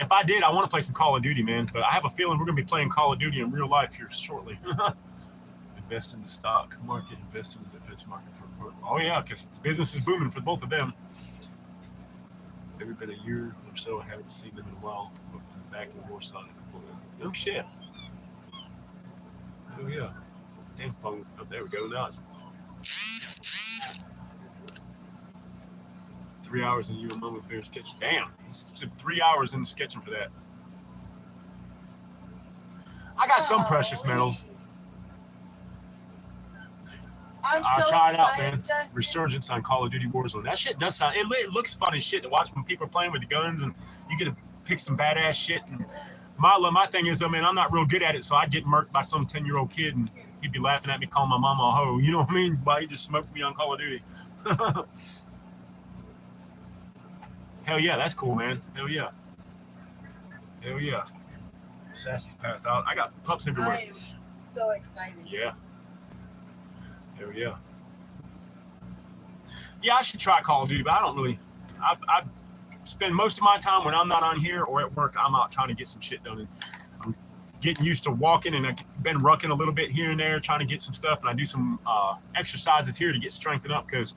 If I did, I want to play some Call of Duty, man. But I have a feeling we're going to be playing Call of Duty in real life here shortly. Invest in the stock market, invest in the defense market. Oh, yeah, because business is booming for both of them. Every been a year or so, I haven't seen them in a while. Back in Warsaw. Oh, shit. Oh, yeah. Damn phone. Oh, there we go. Now it's 3 hours and you and Mama Bear sketching. Damn, he's 3 hours in the sketching for that. I got some precious metals. I'll try it out, man. Justin. Resurgence on Call of Duty Warzone. That shit does sound. It looks fun as shit to watch when people are playing with the guns, and you get to pick some badass shit. And my thing is, man, I'm not real good at it, so I'd get murked by some 10-year-old kid, and he'd be laughing at me, calling my mama a hoe. You know what I mean? Why he just smoked me on Call of Duty. Hell yeah, that's cool, man. Hell yeah. Hell yeah. Sassy's passed out. I got pups everywhere. I am so excited. Yeah. Hell yeah. Yeah, I should try Call of Duty, but I don't really. I spend most of my time when I'm not on here or at work, I'm out trying to get some shit done. And I'm getting used to walking, and I've been rucking a little bit here and there, trying to get some stuff, and I do some exercises here to get strengthened up, because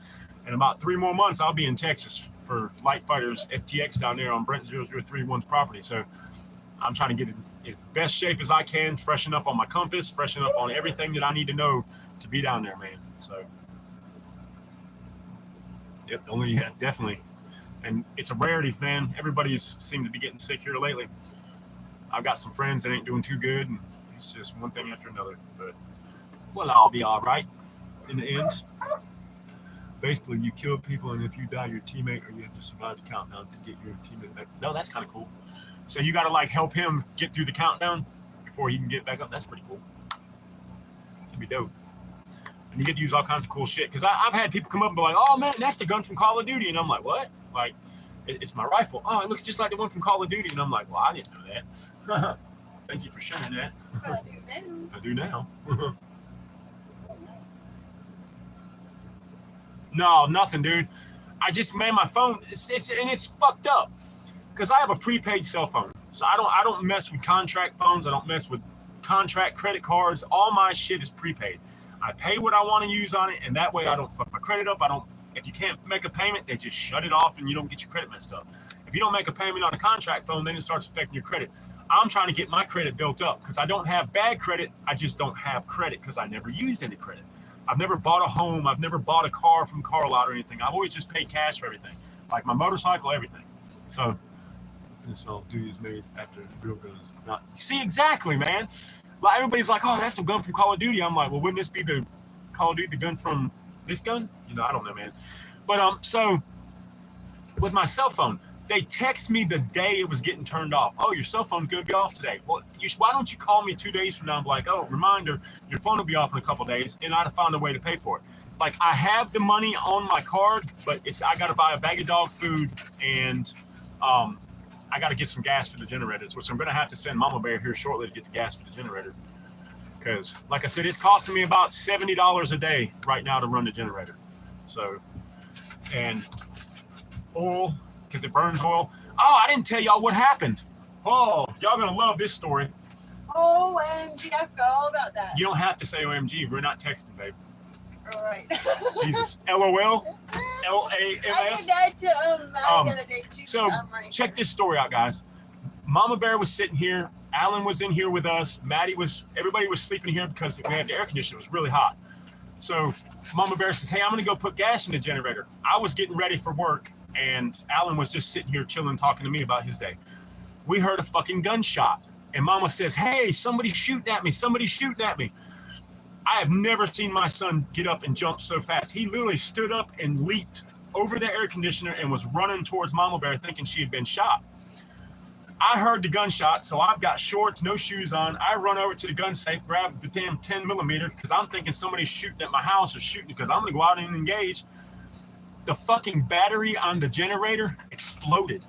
in about 3 more months, I'll be in Texas for Light Fighters FTX down there on Brent 0031's property. So I'm trying to get in best shape as I can, freshen up on my compass, freshen up on everything that I need to know to be down there, man. So, yep, definitely. And it's a rarity, man. Everybody's seemed to be getting sick here lately. I've got some friends that ain't doing too good, and it's just one thing after another. But, well, I'll be all right in the end. Basically, you kill people, and if you die, your teammate, or you have to survive the countdown to get your teammate back. No, that's kind of cool. So you got to, help him get through the countdown before he can get back up. That's pretty cool. It'd be dope. And you get to use all kinds of cool shit. Because I've had people come up and be like, oh, man, that's the gun from Call of Duty. And I'm like, what? It's my rifle. Oh, it looks just like the one from Call of Duty. And I'm like, well, I didn't know that. Thank you for sharing that. I do now. I do now. No, nothing, dude. I just, man, my phone, it's fucked up because I have a prepaid cell phone. So I don't mess with contract phones. I don't mess with contract credit cards. All my shit is prepaid. I pay what I want to use on it, and that way I don't fuck my credit up. If you can't make a payment, they just shut it off and you don't get your credit messed up. If you don't make a payment on a contract phone, then it starts affecting your credit. I'm trying to get my credit built up because I don't have bad credit. I just don't have credit because I never used any credit. I've never bought a home. I've never bought a car from car lot or anything. I've always just paid cash for everything, like my motorcycle, everything. So this all dude is made after real guns. Not see exactly, man. Like everybody's like, oh, that's the gun from Call of Duty. I'm like, well, wouldn't this be the Call of Duty, the gun from this gun? You know, I don't know, man. But so with my cell phone, they text me the day it was getting turned off. Oh, your cell phone's going to be off today. Well, why don't you call me 2 days from now and be like, oh, reminder, your phone will be off in a couple of days, and I'd have found a way to pay for it. Like, I have the money on my card, but I got to buy a bag of dog food, and I got to get some gas for the generators, which I'm going to have to send Mama Bear here shortly to get the gas for the generator. Because, like I said, it's costing me about $70 a day right now to run the generator. So, and oil, because it burns oil. Oh, I didn't tell y'all what happened. Oh, y'all going to love this story. OMG, I forgot all about that. You don't have to say OMG. We're not texting, babe. All right. Jesus. LOL. LAMS. I did that to the other day, too. So, check this story out, guys. Mama Bear was sitting here. Alan was in here with us. Everybody was sleeping here because we had the air conditioner. It was really hot. So, Mama Bear says, hey, I'm going to go put gas in the generator. I was getting ready for work, and Alan was just sitting here chilling, talking to me about his day. We heard a fucking gunshot, and Mama says, hey, somebody's shooting at me. Somebody's shooting at me. I have never seen my son get up and jump so fast. He literally stood up and leaped over the air conditioner and was running towards Mama Bear thinking she had been shot. I heard the gunshot, so I've got shorts, no shoes on. I run over to the gun safe, grab the damn 10 millimeter because I'm thinking somebody's shooting at my house or shooting because I'm going to go out and engage. The fucking battery on the generator exploded.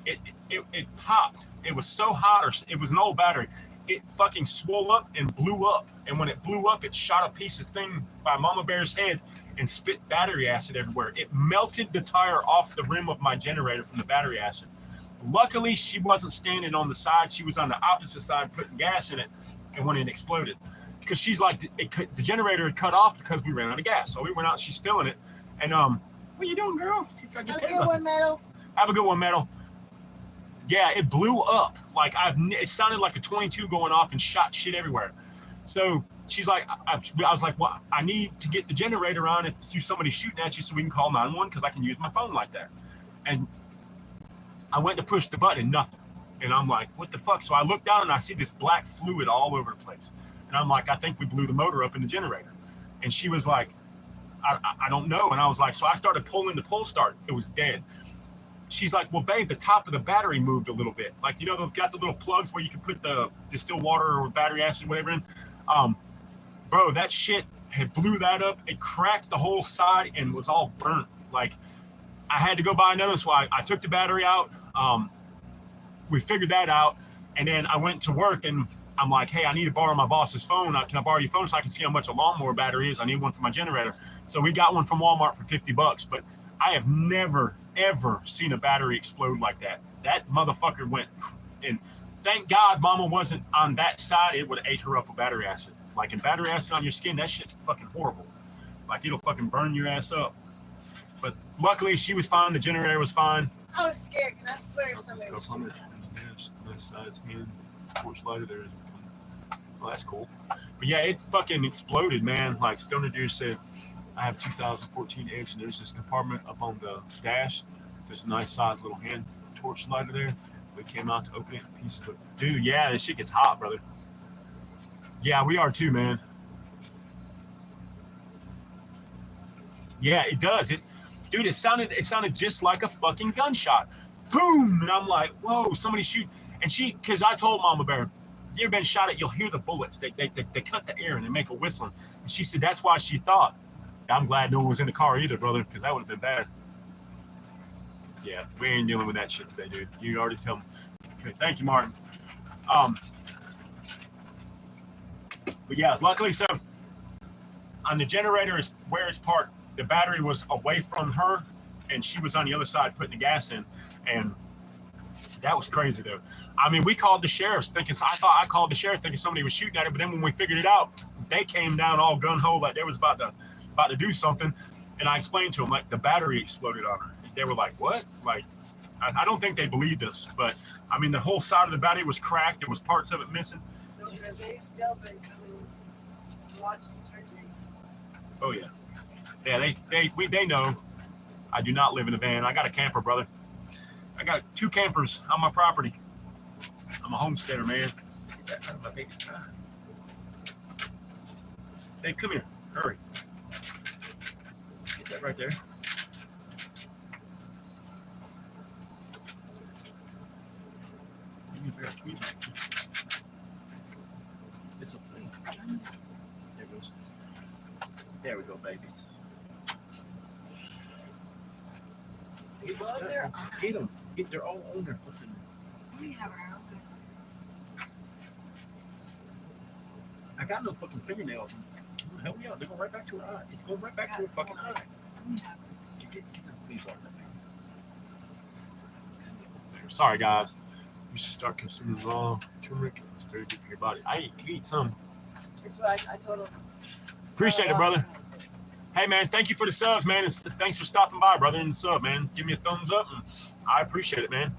It popped. It was so hot, or it was an old battery. It fucking swole up and blew up. And when it blew up, it shot a piece of thing by Mama Bear's head and spit battery acid everywhere. It melted the tire off the rim of my generator from the battery acid. Luckily, she wasn't standing on the side. She was on the opposite side putting gas in it, and when it exploded. Because she's like, the generator had cut off because we ran out of gas. So we went out, she's filling it. And, what you doing, girl? She's like, have a good one, Metal. Have a good one, Metal. Yeah, it blew up. Like, it sounded like a 22 going off and shot shit everywhere. So she's like, I was like, well, I need to get the generator on if somebody's shooting at you so we can call 911 because I can use my phone like that. And I went to push the button, nothing. And I'm like, what the fuck? So I look down and I see this black fluid all over the place. And I'm like, I think we blew the motor up in the generator. And she was like, I don't know. And I was like, so I started pulling the pull start. It was dead. She's like, well, babe, the top of the battery moved a little bit. Like, you know, they've got the little plugs where you can put the distilled water or battery acid, whatever in. Bro, that shit had blew that up. It cracked the whole side and was all burnt. Like, I had to go buy another. So I took the battery out. We figured that out. And then I went to work and I'm like, hey, I need to borrow my boss's phone. Can I borrow your phone so I can see how much a lawnmower battery is? I need one for my generator. So we got one from Walmart for $50. But I have never, ever seen a battery explode like that. That motherfucker went. And thank God Mama wasn't on that side. It would have ate her up with battery acid. Like, in battery acid on your skin, that shit's fucking horrible. Like, it'll fucking burn your ass up. But luckily, she was fine. The generator was fine. I was scared, and I swear somebody was shooting at me. Nice size hand torch lighter there. Well, that's cool. But yeah, it fucking exploded, man. Like Stoner Deer said, I have 2014 Edge, and there's this compartment up on the dash. There's a nice size little hand torch lighter there. We came out to open it. A piece of it. Dude, yeah, this shit gets hot, brother. Yeah, we are too, man. Yeah, it does. Dude, it sounded just like a fucking gunshot. Boom! And I'm like, whoa, somebody shoot. And because I told Mama Bear, you ever been shot at, you'll hear the bullets. They cut the air and they make a whistling. And she said that's why she thought. I'm glad no one was in the car either, brother, because that would have been bad. Yeah, we ain't dealing with that shit today, dude. You already tell me. Okay, thank you, Martin. But yeah, luckily, so on the generator is where it's parked. The battery was away from her, and she was on the other side putting the gas in, and that was crazy though. I mean, we called the sheriffs thinking. I thought I called the sheriff thinking somebody was shooting at it, but then when we figured it out, they came down all gun ho like they was about to do something, and I explained to them like the battery exploded on her. They were like, "What?" Like, I don't think they believed us, but I mean, the whole side of the battery was cracked. There was parts of it missing. No, because they've still been coming watching surgeries. Oh yeah, yeah. They know. I do not live in a van. I got a camper, brother. I got 2 campers on my property. I'm a homesteader, man. Get that out of my baby's time. Hey, come here. Hurry. Get that right there. It's a flea. There goes. There we go, babies. They love their Get them. They're all on their fucking. We have our own. I got no fucking fingernails. Hell yeah, they're going right back to her eye. It's going right back to her fucking eye. Get them fleas off that thing. Sorry, guys. You should start consuming raw turmeric. It's very good for your body. I eat some. That's what I told them. Appreciate it, brother. Hey, man, thank you for the subs, man. And thanks for stopping by, brother, and the sub, man. Give me a thumbs up. And I appreciate it, man.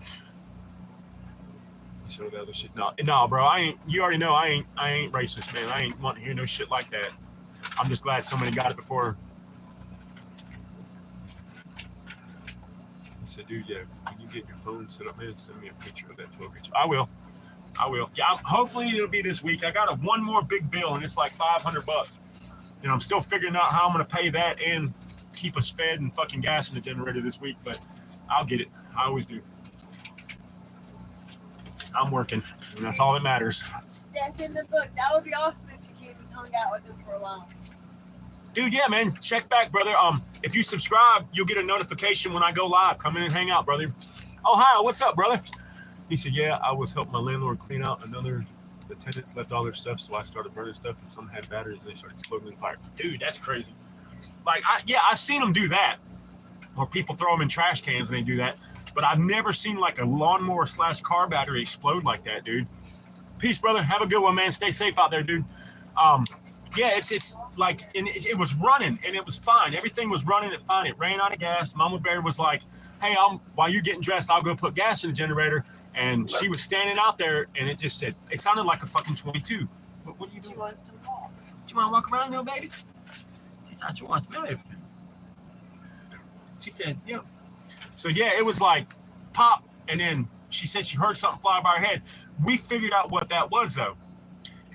So the other shit. No, bro. I ain't. You already know I ain't racist, man. I ain't wanting to hear no shit like that. I'm just glad somebody got it before. I said, dude, yeah, can you get your phone set up, man? Send me a picture of that 12-inch. I will. Yeah, hopefully it'll be this week. I got one more big bill, and it's like $500. And I'm still figuring out how I'm going to pay that and keep us fed and fucking gas in the generator this week, but I'll get it. I always do. I'm working, and that's all that matters. Death in the book. That would be awesome if you came and hung out with us for a while. Dude, yeah, man. Check back, brother. If you subscribe, you'll get a notification when I go live. Come in and hang out, brother. Ohio, what's up, brother? He said, yeah, I was helping my landlord clean out the tenants left all their stuff, so I started burning stuff, and some had batteries, and they started exploding in fire. Dude, that's crazy. Like, I've seen them do that, or people throw them in trash cans and they do that, but I've never seen like a lawnmower / car battery explode like that, dude. Peace, brother. Have a good one, man. Stay safe out there, dude. Yeah, it's like, and it was running, and it was fine. Everything was running it fine. It ran out of gas. Mama Bear was like, hey, while you're getting dressed, I'll go put gas in the generator. And she was standing out there, and it just said, it sounded like a fucking 22. What are you doing? She wants to walk. Do you want to walk around, little babies? She said, she wants to smell everything. She said, yeah. So, yeah, it was like pop, and then she said she heard something fly by her head. We figured out what that was, though.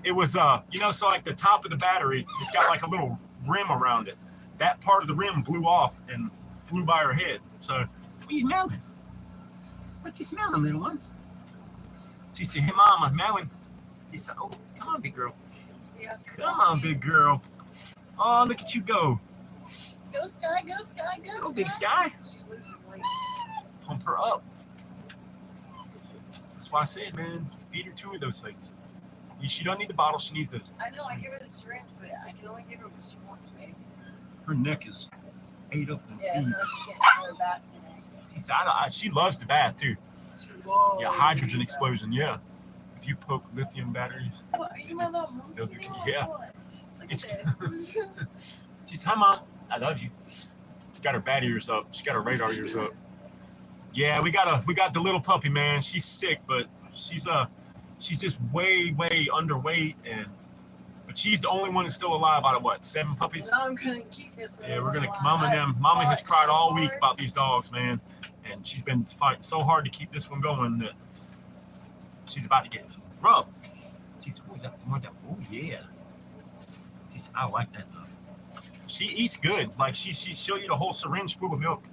It was, so like the top of the battery, it's got like a little rim around it. That part of the rim blew off and flew by her head. So, what are you smelling? What's you smelling, little one? She said, hey, Mom, I'm smelling. She said, oh, come on, big girl. Come on, big girl. Oh, look at you go. Go, Sky, go, Sky, go, Go, big Sky. She's losing weight. Pump her up. That's why I said, man, feed her 2 of those things. She don't need the bottle. She needs the. I know, I give her the syringe, but I can only give her what she wants, babe. Her neck is ate up in Yeah, food. that's why she's getting another bath today. She said, she loves the bath, too. She loves Yeah, hydrogen explosion, yeah. If you poke lithium batteries. What, are you my little monkey? They'll do- now, yeah. or what? Look It's at this. She said, hi, Mom. I love you. She got her bat ears up. She got her radar ears up. Yeah, we got the little puppy, man. She's sick, but she's just way underweight, but she's the only one that's still alive out of what, 7 puppies? Now I'm gonna keep this. Yeah, we're gonna. alive. Mama has cried so all week hard. about these dogs, man, and she's been fighting so hard to keep this one going that she's about to get rubbed. She said, "Oh, is that more that? Oh yeah." She said, "I like that stuff." She eats good. Like she'll eat a whole syringe full of milk.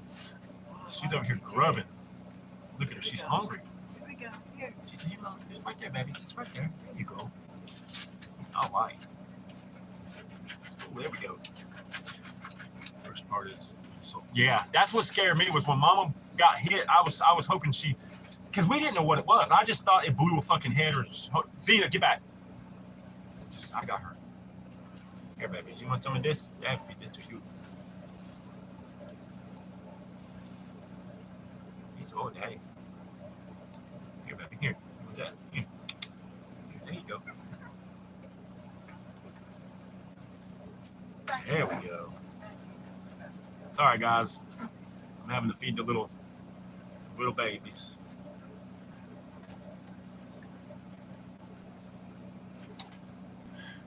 She's over here grubbing. Look at her. She's hungry. Here we go. Here. She said, "Hey, Mom, it's right there, baby. It's right there. There you go." It's all right. Oh, there we go. First part is so yeah. That's what scared me was when Mama got hit, I was hoping she, because we didn't know what it was. I just thought it blew a fucking head or. Zena, get back. I got her. Here, baby. You want some of this? Yeah, feed this to you. He's so daddy. Here, baby. Here. What's that? Here. There you go. There we go. Sorry, guys. I'm having to feed the little babies.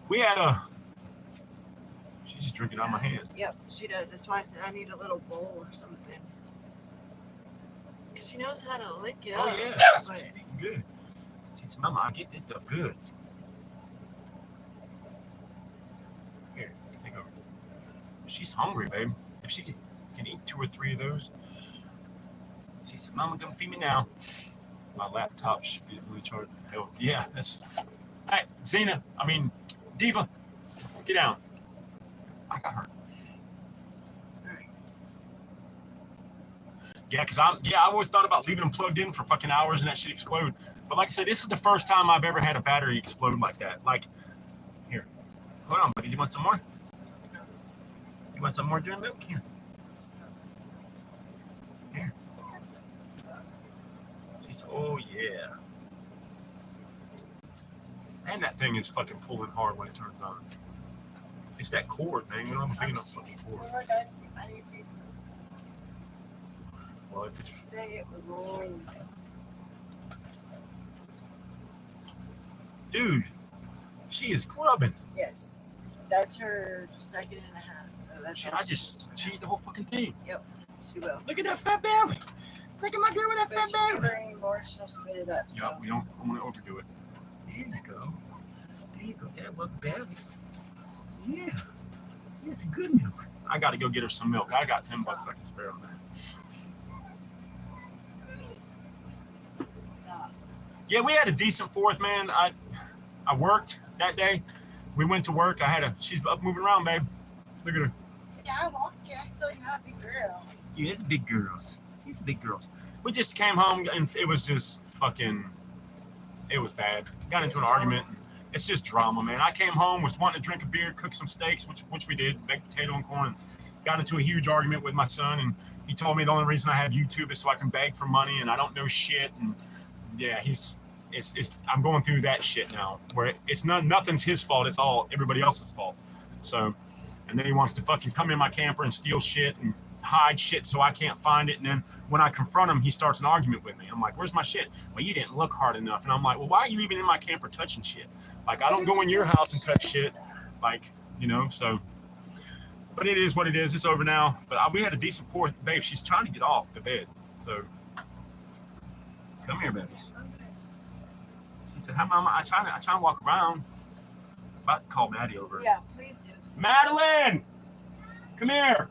We had a. She's just drinking out of my hand. Yep, she does. That's why I said I need a little bowl or something. Because she knows how to lick it up. Oh, yeah. She's eating good. She said, Mama, I get this stuff good. Here, take over. She's hungry, babe. If she can eat 2 or 3 of those. She said, Mama, come feed me now. My laptop should be really charged. Hell, yeah, that's. Hey, Zena, Diva, get down. I got her. Yeah, because I always thought about leaving them plugged in for fucking hours and that shit explode. But like I said, this is the first time I've ever had a battery explode like that. Like, here, hold on, buddy. You want some more? You want some more dry milk? Here. Here. She's, oh yeah. And that thing is fucking pulling hard when it turns on. It's that cord, man. You don't have a big enough fucking cord. I need to feed this. Well, if it's Today it was rolling. Dude, she is grubbing. Yes. That's her 2.5 seconds. So that's She ate the whole fucking thing. Yep, she will. Look at that fat belly. Look at my girl with that fat If you give belly. her any more, she'll spit it up. So. Yep, we don't want to overdo it. There you go. There you go. That was bellies. Yeah. It's good milk. I got to go get her some milk. I got $10 I can spare on that. Stop. Yeah, we had a decent 4th, man. I worked that day. We went to work. She's up moving around, babe. Look at her. Yeah, I walked. Yeah, I saw you happy girl. Yeah, it's big girls. It's big girls. We just came home and it was just fucking. It was bad. Got into an argument. It's just drama, man. I came home, was wanting to drink a beer, cook some steaks, which we did, baked potato and corn. Got into a huge argument with my son, and he told me the only reason I have YouTube is so I can beg for money, and I don't know shit. And yeah, I'm going through that shit now, where nothing's his fault. It's all everybody else's fault. So, and then he wants to fucking come in my camper and steal shit and hide shit so I can't find it. And then when I confront him, he starts an argument with me. I'm like, where's my shit? Well, you didn't look hard enough. And I'm like, well, why are you even in my camper touching shit? Like, I don't go in your house and touch shit. Like, so. But it is what it is. It's over now. But we had a decent 4th. Babe, she's trying to get off the bed. So, come here, babies. She said, hi, Mama. I try to walk around. About to call Maddie over. Yeah, please do. Madeline! Come here.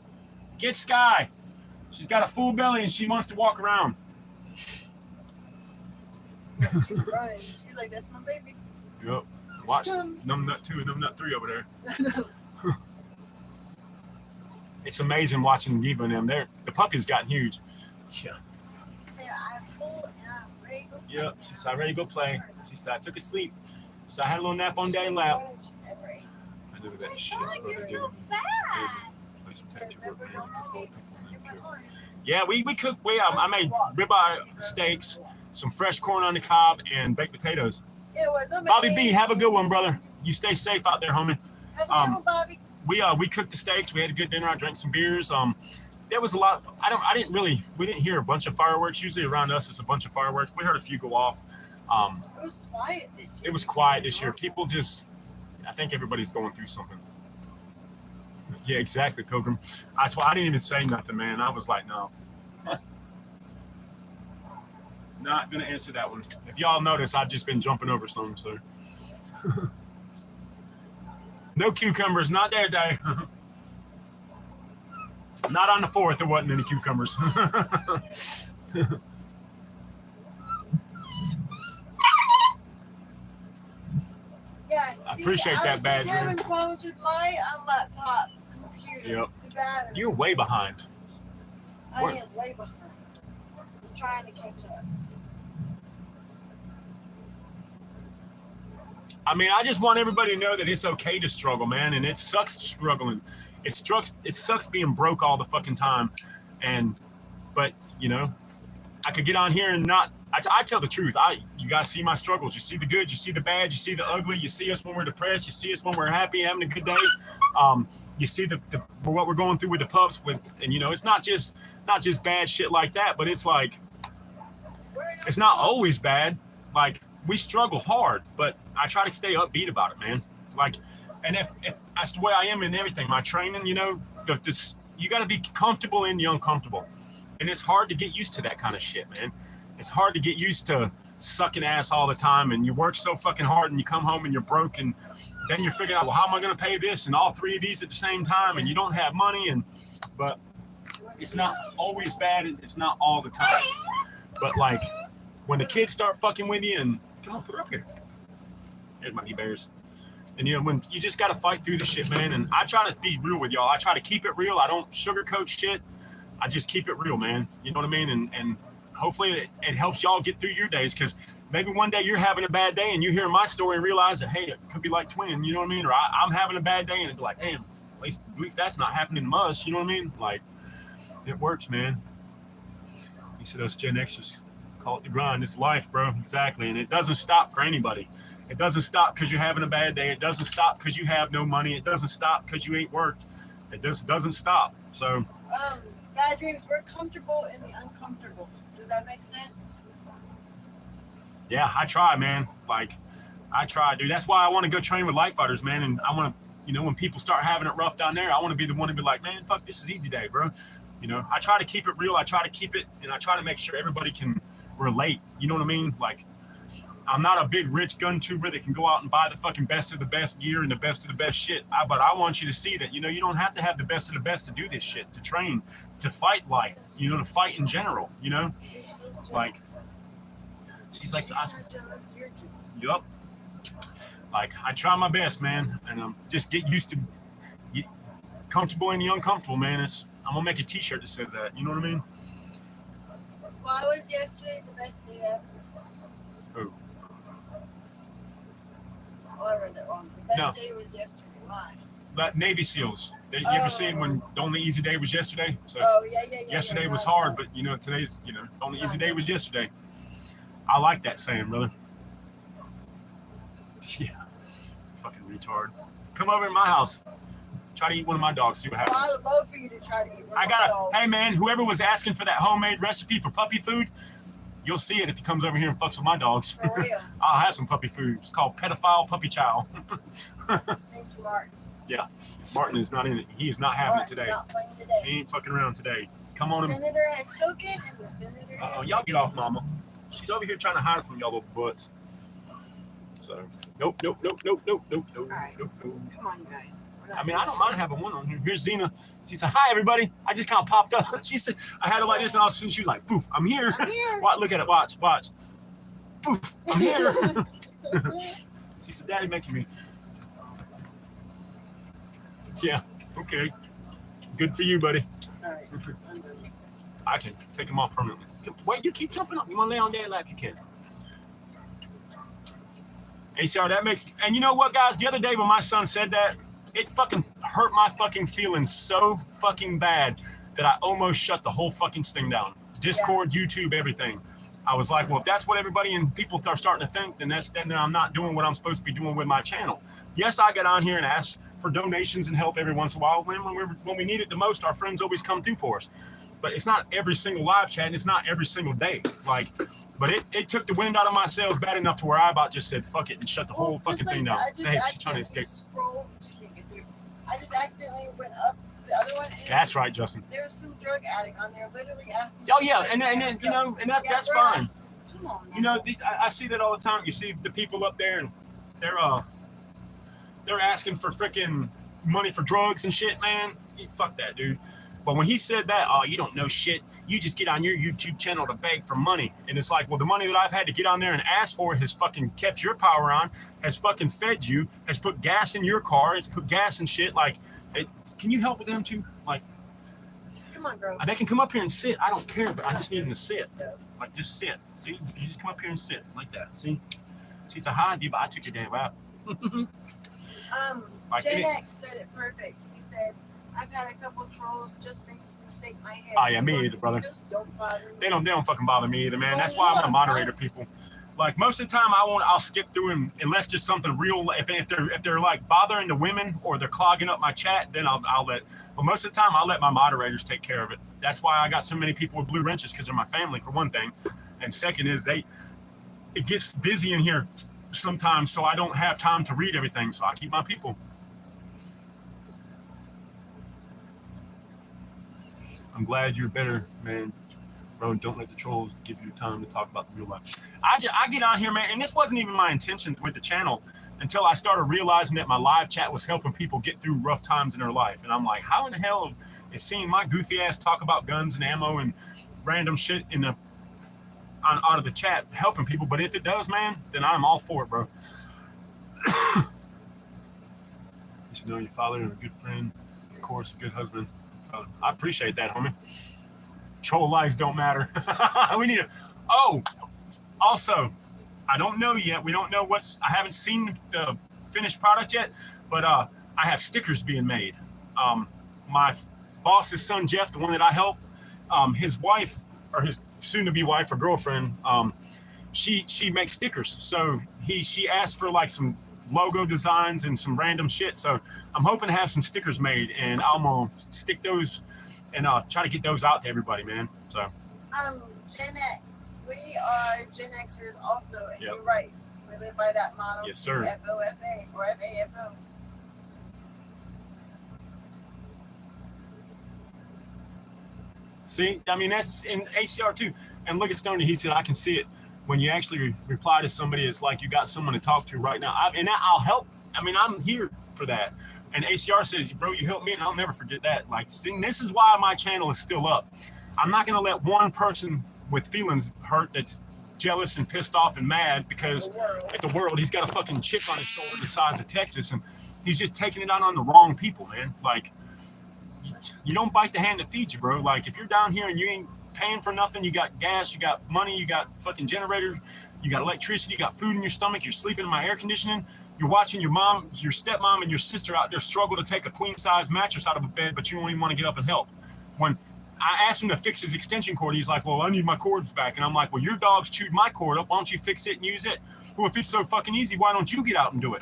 Get Sky. She's got a full belly and she wants to walk around. Yeah, she's running. She's like, that's my baby. Yep. Watch Numbnut 2 and Numbnut 3 over there. It's amazing watching Diva and them. The puppy's gotten huge. Yeah. I'm full and I'm ready to go play. Yep. She said, I'm ready to go play. She said, I took a sleep. She said, I had a little nap on daddy lap. I knew that shit. You're so fast. Yeah, we cooked. I made ribeye steaks, some fresh corn on the cob, and baked potatoes. It was amazing. Bobby B, have a good one, brother. You stay safe out there, homie. Have a good one, Bobby. We cooked the steaks. We had a good dinner. I drank some beers. There was a lot. We didn't hear a bunch of fireworks. Usually around us, it's a bunch of fireworks. We heard a few go off. It was quiet this year. It was quiet this year. People I think everybody's going through something. Yeah, exactly, Pilgrim. That's why I didn't even say nothing, man. I was like, no. Not going to answer that one. If y'all notice, I've just been jumping over some, so. No cucumbers, not there, Day. Not on the 4th, there wasn't any cucumbers. Yeah, see, I appreciate that badge. I was having problems with my laptop computer. Yep. The battery. You're way behind. I am way behind. trying to catch up. I mean, I just want everybody to know that it's okay to struggle, man, and it sucks struggling. It sucks being broke all the fucking time, but you know, I could get on here and not. I tell the truth. You guys see my struggles. You see the good. You see the bad. You see the ugly. You see us when we're depressed. You see us when we're happy, having a good day. You see the what we're going through with the pups. And you know, it's not just bad shit like that, but it's like it's not always bad. Like we struggle hard, but I try to stay upbeat about it, man. Like, and if that's the way I am in everything, my training, you know, you got to be comfortable in the uncomfortable, and it's hard to get used to that kind of shit, man. It's hard to get used to sucking ass all the time, and you work so fucking hard, and you come home and you're broke, and then you're figuring out, well, how am I going to pay this and all three of these at the same time, and you don't have money, but it's not always bad, and it's not all the time. But like when the kids start fucking with you, and come on, put her up here. Here's my bears. And you know, when you just got to fight through the shit, man. And I try to be real with y'all. I try to keep it real. I don't sugarcoat shit. I just keep it real, man. You know what I mean? And hopefully it helps y'all get through your days, because maybe one day you're having a bad day and you hear my story and realize that, hey, it could be like twin, you know what I mean? Or I'm having a bad day and it'd be like, damn, at least that's not happening to us, you know what I mean? Like, it works, man. You see those Gen Xers, call it the grind. It's life, bro. Exactly. And it doesn't stop for anybody. It doesn't stop because you're having a bad day. It doesn't stop because you have no money. It doesn't stop because you ain't worked. It just doesn't stop. So, Bad dreams, we're comfortable in the uncomfortable. Does that make sense? Yeah, I try, man. Like, I try, dude. That's why I want to go train with light fighters, man. And I want to, you know, when people start having it rough down there, I want to be the one to be like, man, fuck, this is easy day, bro. You know, I try to keep it real. I try to keep it, and I try to make sure everybody can relate. You know what I mean? Like, I'm not a big rich gun tuber that can go out and buy the fucking best of the best gear and the best of the best shit. But I want you to see that, you know, you don't have to have the best of the best to do this shit, to train, to fight life, you know, to fight in general, you know? Like, she's like, yup. Like, I try my best, man, and just get used to comfortable in the uncomfortable, man. I'm gonna make a t-shirt that says that, you know what I mean? Why was yesterday the best day ever? Who? Oh, I read that wrong. The best day was yesterday. Why? But Navy SEAls. You ever seen when the only easy day was yesterday? So yeah. yesterday was hard, but you know, today's, you know, the only easy day was yesterday. I like that saying, brother. Yeah. Fucking retard. Come over to my house. Try to eat one of my dogs, see what happens. Well, I would love for you to try to eat one of my dogs. Hey man, whoever was asking for that homemade recipe for puppy food, you'll see it if he comes over here and fucks with my dogs. For real. I'll have some puppy food. It's called pedophile puppy chow. Thank you, Martin. Yeah. Martin is not in it. He is not having it today. Not playing today. He ain't fucking around today. Come on. The senator has spoken, and the senator has y'all get off, mama. She's over here trying to hide from y'all little butts. So, nope. Right. Come on, guys. I mean, I don't mind having one on here. Here's Zena. She said, hi, everybody. I just kind of popped up. She said, I had it like this, and all of a sudden she was like, poof, I'm here. I'm here. Watch, look at it. Watch. Poof, I'm here. She said, Daddy making me. Yeah, okay. Good for you, buddy. All right. I can take them off permanently. Wait, you keep jumping up. You want to lay on Dad's lap? You can. ACR, that makes me. And you know what, guys? The other day when my son said that, it fucking hurt my fucking feelings so fucking bad that I almost shut the whole fucking thing down. Discord, YouTube, everything. I was like, well, if that's what everybody and people are starting to think, then I'm not doing what I'm supposed to be doing with my channel. Yes, I get on here and ask for donations and help every once in a while. When we need it the most, our friends always come through for us. But it's not every single live chat, and it's not every single day. Like, but it took the wind out of my sails bad enough to where I about just said fuck it and shut the whole fucking thing down. Hey, she's trying to escape. I just accidentally went up to the other one. And that's right, Justin. There was some drug addict on there, literally asking. Oh yeah, and then you know, and that's fine. Come on, man. You know, I see that all the time. You see the people up there, and they're asking for freaking money for drugs and shit, man. Fuck that, dude. But when he said that, oh, you don't know shit. You just get on your YouTube channel to beg for money. And it's like, well, the money that I've had to get on there and ask for has fucking kept your power on, has fucking fed you, has put gas in your car, it's put gas and shit. Like, can you help with them too? Like, Come on, girl. They can come up here and sit. I don't care, but I just need them to sit. Like, just sit. See? You just come up here and sit like that. See? She said, hi, Diva. I took your damn out. Like Gen X said it perfect. He said, I've had a couple trolls just mistake my head. Oh, yeah, me either, brother. Don't bother me. They don't fucking bother me either, man. That's why I'm a moderator, people. Like, most of the time, I'll skip through them unless there's something real. If they're like bothering the women or they're clogging up my chat, then I'll let. But most of the time, I'll let my moderators take care of it. That's why I got so many people with blue wrenches, because they're my family, for one thing, and second is it gets busy in here sometimes, so I don't have time to read everything. So I keep my people. I'm glad you're better, man. Bro, don't let the trolls give you time to talk about the real life. I get on here, man, and this wasn't even my intention with the channel until I started realizing that my live chat was helping people get through rough times in their life. And I'm like, how in the hell is seeing my goofy ass talk about guns and ammo and random shit out of the chat helping people? But if it does, man, then I'm all for it, bro. You should know your father and a good friend, of course, a good husband. I appreciate that, homie. Troll lies don't matter. We need also, I don't know yet. We don't know I haven't seen the finished product yet, but I have stickers being made. My boss's son, Jeff, the one that I help, his wife, or his soon-to-be wife or girlfriend, she makes stickers. So she asked for like some logo designs and some random shit. So I'm hoping to have some stickers made, and I'm gonna stick those and try to get those out to everybody, man. So Gen X, we are Gen Xers also, and you're right. We live by that motto. Yes, sir. FOFA or FAFO. See, I mean, that's in ACR too. And look at Stoney. He said, I can see it. When you actually reply to somebody, it's like you got someone to talk to right now. I'll help. I mean, I'm here for that. And ACR says, bro, you helped me, and I'll never forget that. Like, see, this is why my channel is still up. I'm not going to let one person with feelings hurt that's jealous and pissed off and mad because at the world, he's got a fucking chip on his shoulder the size of Texas, and he's just taking it out on the wrong people, man. Like, you don't bite the hand that feeds you, bro. Like, if you're down here and you ain't paying for nothing, you got gas, you got money, you got fucking generator, you got electricity, you got food in your stomach, you're sleeping in my air conditioning, you're watching your mom, your stepmom, and your sister out there struggle to take a queen-size mattress out of a bed, but you don't even want to get up and help. When I asked him to fix his extension cord, he's like, well, I need my cords back. And I'm like, well, your dog's chewed my cord up. Why don't you fix it and use it? Well, if it's so fucking easy, why don't you get out and do it?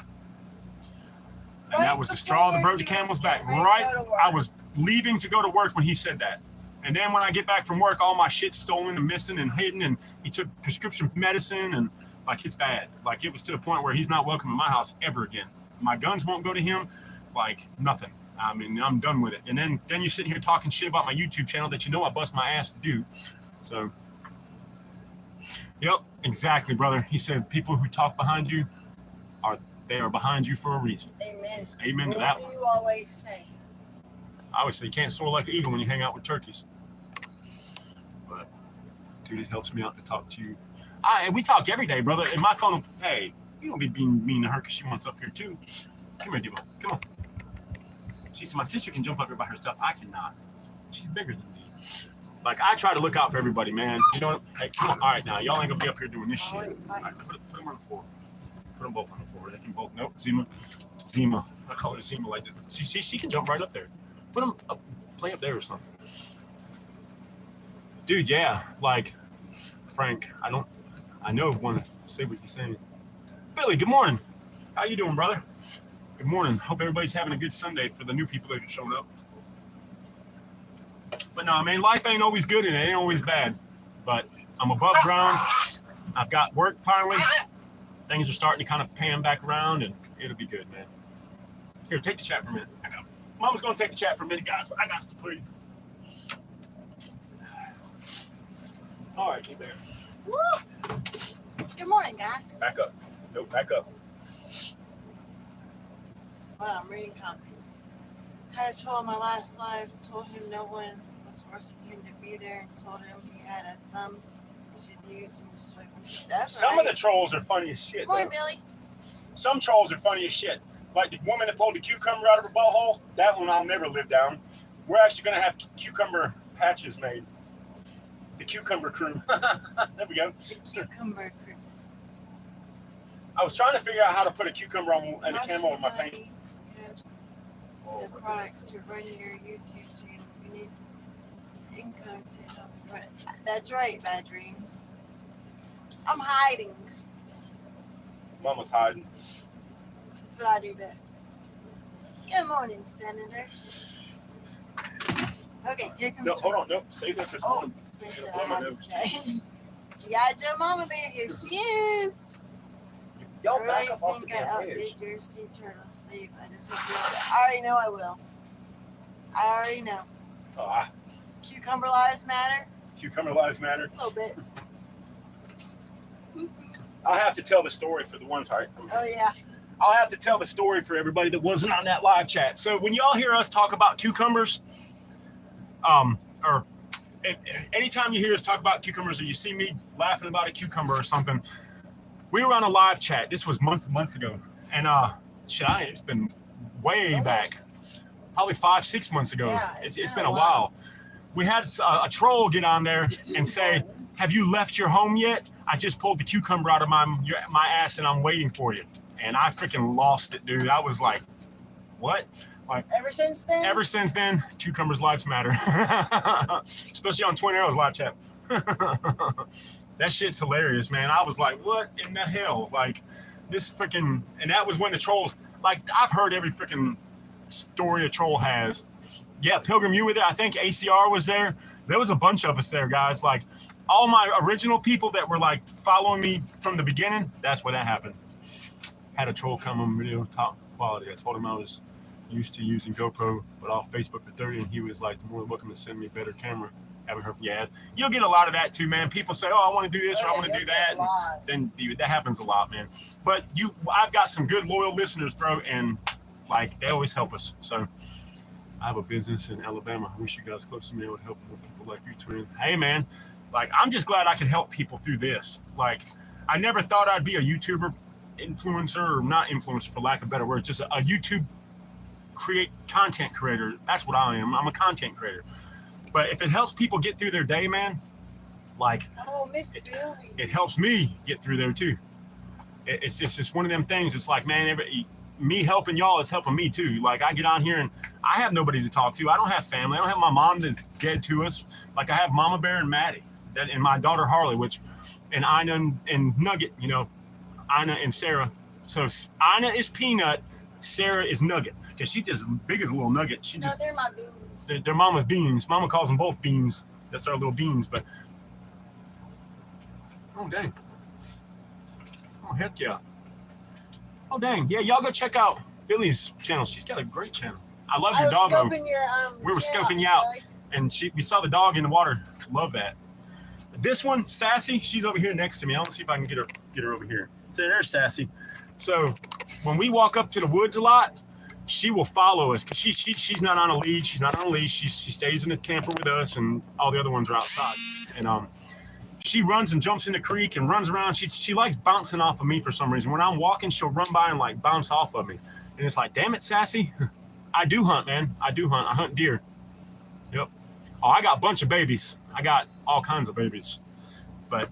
And that was the straw that broke the camel's back. Right? I was leaving to go to work when he said that. And then when I get back from work, all my shit's stolen and missing and hidden, and he took prescription medicine, and like, it's bad. Like, it was to the point where he's not welcome in my house ever again. My guns won't go to him, like nothing. I mean, I'm done with it. And then you're sitting here talking shit about my YouTube channel that you know I bust my ass to do. So, yep, exactly, brother. He said people who talk behind you are behind you for a reason. Amen. Amen to that one. What do you always say? I always say you can't soar like an eagle when you hang out with turkeys. But, dude, it helps me out to talk to you. And we talk every day, brother. And my phone, hey, you don't be being mean to her because she wants up here too. Come here, Diva. Come on. She said, my sister can jump up here by herself. I cannot. She's bigger than me. Like, I try to look out for everybody, man. You know what? Hey, come on. All right, now. Y'all ain't going to be up here doing this shit. All right, put them on the floor. Put them both on the floor. They can both. Nope. Zima. I call her Zima like that. See, she can jump right up there. Put them up. Play up there or something. Dude, yeah. Like, Frank, I know want to say what you're saying. Billy, good morning. How you doing, brother? Good morning. Hope everybody's having a good Sunday for the new people that are showing up. But no, man, life ain't always good and it ain't always bad. But I'm above ground. I've got work finally. Things are starting to kind of pan back around, and it'll be good, man. Here, take the chat for a minute. Mama's going to take the chat for a minute, guys. I got to please. All right, get there. Woo! Good morning, guys. Back up. No, back up. Hold on, I'm reading comment. Had a troll in my last life, told him no one was forcing him to be there, and told him he had a thumb he should use and swipe. That's Some right. of the trolls are funny as shit. Morning, though. Billy. Some trolls are funny as shit. Like the woman that pulled the cucumber out of her butthole, that one I'll never live down. We're actually going to have cucumber patches made. The cucumber crew. There we go. The cucumber crew. I was trying to figure out how to put a cucumber on and a camel on my paint. The products to run your YouTube channel. You need income to help run it. That's right, Bad Dreams. I'm hiding. Mama's hiding. That's what I do best. Good morning, Senator. Okay, here comes. No, hold on. Nope. Save that for someone. Twin said I have to stay. G.I. Joe Mama Bear, here she is. Y'all I back really up off the think I damn outdid edge. your sea turtle sleep. I just hope you. I already know I will. I already know. Cucumber lives matter. Cucumber lives matter. A little bit. I'll have to tell the story for the one part. Oh yeah. I'll have to tell the story for everybody that wasn't on that live chat. So when y'all hear us talk about cucumbers, or anytime you hear us talk about cucumbers or you see me laughing about a cucumber or something, we were on a live chat. This was months ago. And it's been way back. Probably 5-6 months ago. Yeah, it's been a while. We had a troll get on there and say, "Have you left your home yet? I just pulled the cucumber out of my ass and I'm waiting for you." And I freaking lost it, dude. I was like, what? Like, Ever since then? ever since then, cucumbers' lives matter. Especially on Twin Arrows live chat. That shit's hilarious, man. I was like, what in the hell? Like, this freaking... And that was when the trolls... Like, I've heard every freaking story a troll has. Yeah, Pilgrim, you were there. I think ACR was there. There was a bunch of us there, guys. Like, all my original people that were, like, following me from the beginning, that's where that happened. Had a troll come on video top quality. I told him I was used to using GoPro, but off Facebook for 30, and he was like, more than welcome to send me a better camera. Haven't heard from you. You'll get a lot of that too, man. People say, oh, I want to do this or I want to do that. And then, dude, that happens a lot, man. But I've got some good, loyal listeners, bro, and like they always help us. So I have a business in Alabama. I wish you guys close to me. I would help people like you, Twin. Hey, man, like I'm just glad I could help people through this. Like I never thought I'd be a YouTuber, influencer, or not influencer for lack of better words, just a YouTube content creator. That's what I am. I'm a content creator. But if it helps people get through their day, man, like it helps me get through there too. It's just one of them things. It's like, man, me helping y'all is helping me too. Like I get on here and I have nobody to talk to. I don't have family. I don't have my mom that's dead to us. Like I have Mama Bear and Maddie, and my daughter Harley, and Ina and Nugget. You know, Ina and Sarah. So Ina is Peanut, Sarah is Nugget because she's just as big as a little nugget. They're my beans. They're Mama's beans. Mama calls them both beans. That's our little beans. But oh dang. Oh heck yeah. Oh dang. Yeah, y'all go check out Billy's channel. She's got a great channel. I love your doggo. We were scoping you out, and we saw the dog in the water. Love that. This one, Sassy, she's over here next to me. I'll see if I can get her over here. There's Sassy. So when we walk up to the woods a lot, she will follow us because she's not on a lead. She's not on a leash. She stays in the camper with us, and all the other ones are outside. And she runs and jumps in the creek and runs around. She likes bouncing off of me for some reason. When I'm walking, she'll run by and like bounce off of me. And it's like, damn it, Sassy. I do hunt, man. I do hunt. I hunt deer. Yep. Oh, I got a bunch of babies. I got all kinds of babies. But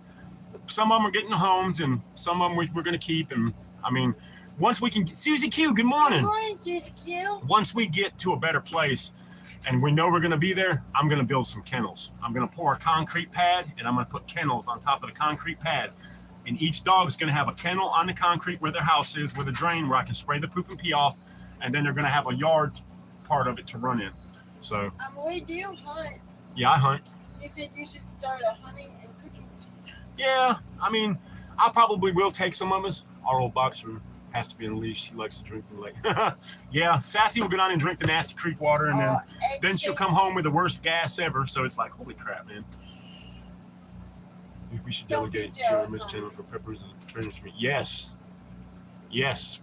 some of them are getting homes, and some of them we're going to keep. And I mean, once we can, Susie Q, good morning. Good morning, Susie Q. Once we get to a better place and we know we're going to be there, I'm going to build some kennels. I'm going to pour a concrete pad, and I'm going to put kennels on top of the concrete pad. And each dog is going to have a kennel on the concrete where their house is, with a drain where I can spray the poop and pee off. And then they're going to have a yard part of it to run in. So we do hunt. Yeah, I hunt. You said you should start a hunting and cooking. Yeah, I mean, I probably will take some of us. Our old boxer has to be on a leash. She likes to drink the lake. Yeah, Sassy will go down and drink the nasty creek water, and then she'll come home with the worst gas ever. So it's like, holy crap, man. We should delegate to Miss Channel for peppers and trainers for me. Yes,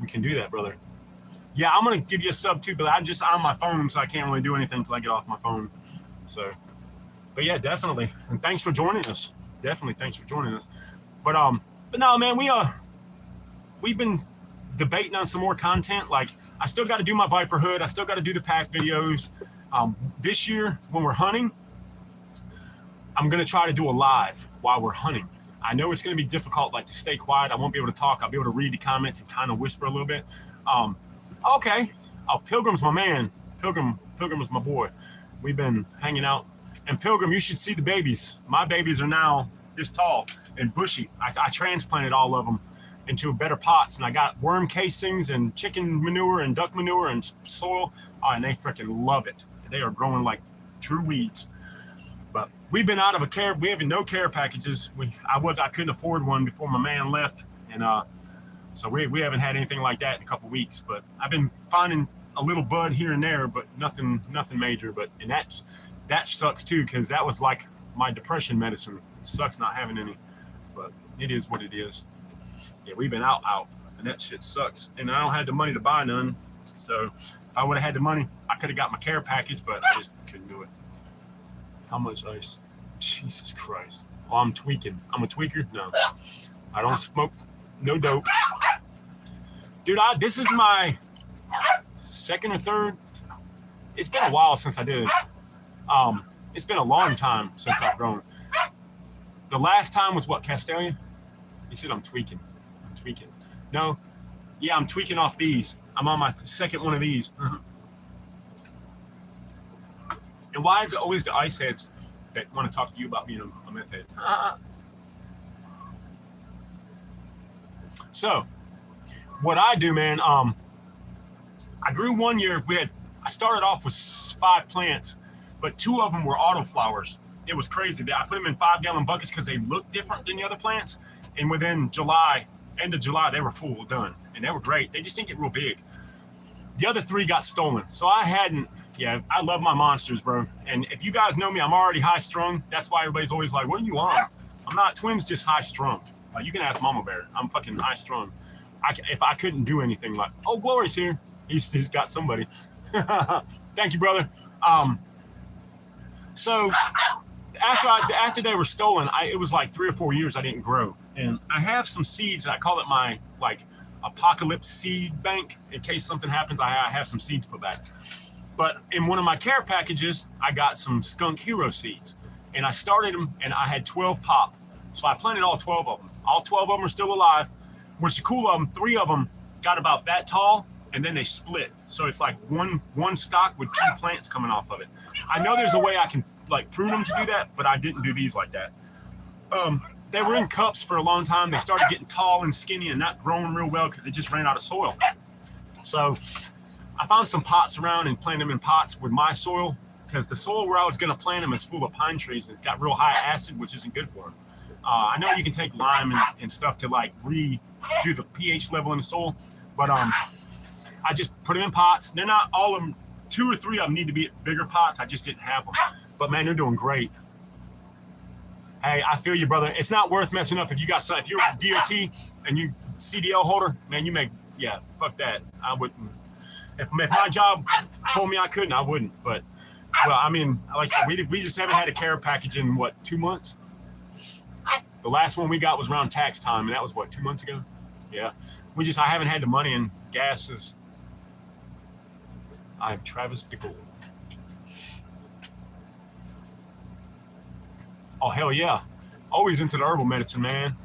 we can do that, brother. Yeah, I'm gonna give you a sub too, but I'm just on my phone, so I can't really do anything until I get off my phone. So, but yeah, definitely. And thanks for joining us. Definitely, thanks for joining us. But no, man, we've been debating on some more content. Like, I still got to do my Viper hood. I still got to do the pack videos. This year, when we're hunting, I'm going to try to do a live while we're hunting. I know it's going to be difficult, like to stay quiet. I won't be able to talk. I'll be able to read the comments and kind of whisper a little bit. Okay. Oh, Pilgrim's my man. Pilgrim is my boy. We've been hanging out. And Pilgrim, you should see the babies. My babies are now this tall and bushy. I transplanted all of them into better pots, and I got worm casings and chicken manure and duck manure and soil. Oh, and they freaking love it. They are growing like true weeds. But we've been out of a care. We have no care packages. I couldn't afford one before my man left, and so we haven't had anything like that in a couple weeks. But I've been finding a little bud here and there, but nothing major. But and that sucks too, because that was like my depression medicine. It sucks not having any, but it is what it is. Yeah, we've been out, and that shit sucks. And I don't have the money to buy none. So if I would have had the money, I could have got my care package, but I just couldn't do it. How much ice? Jesus Christ. Oh, I'm tweaking. I'm a tweaker? No. I don't smoke. No dope. Dude, this is my second or third. It's been a while since I did it. It's been a long time since I've grown. The last time was what, Castelia? He said I'm tweaking. No. Yeah, I'm tweaking off these. I'm on my second one of these. And why is it always the ice heads that want to talk to you about being a meth head? So, what I do, man, I grew one year. I started off with 5 plants, but 2 of them were autoflowers. It was crazy. I put them in 5-gallon buckets because they looked different than the other plants. And within end of July, they were full done. And they were great. They just didn't get real big. The other 3 got stolen. So I love my monsters, bro. And if you guys know me, I'm already high strung. That's why everybody's always like, what are you on? I'm not. Twins just high strung. Like, you can ask Mama Bear. I'm fucking high strung. If I couldn't do anything, like, oh, Glory's here. He's got somebody. Thank you, brother. So after they were stolen, it was like 3 or 4 years I didn't grow. And I have some seeds. I call it my like apocalypse seed bank. In case something happens, I have some seeds put back. But in one of my care packages, I got some skunk hero seeds. And I started them, and I had 12 pop. So I planted all 12 of them. All 12 of them are still alive. What's cool of them, 3 of them got about that tall, and then they split. So it's like one stock with 2 plants coming off of it. I know there's a way I can like prune them to do that, but I didn't do these like that. They were in cups for a long time. They started getting tall and skinny and not growing real well because they just ran out of soil. So I found some pots around and planted them in pots with my soil, because the soil where I was going to plant them is full of pine trees and it's got real high acid, which isn't good for them. I know you can take lime and stuff to like redo the pH level in the soil, but I just put them in pots. They're not all of them. 2 or 3 of them need to be at bigger pots. I just didn't have them. But man, they're doing great. Hey, I feel you, brother. It's not worth messing up if you're a DOT and you CDL holder, man, fuck that. I wouldn't. If my job told me I couldn't, I wouldn't. But, well, I mean, like I said, we just haven't had a care package in, 2 months? The last one we got was around tax time, and that was, 2 months ago? Yeah. I haven't had the money, and gas is... I'm Travis Bickle. Oh, hell yeah. Always into the herbal medicine, man.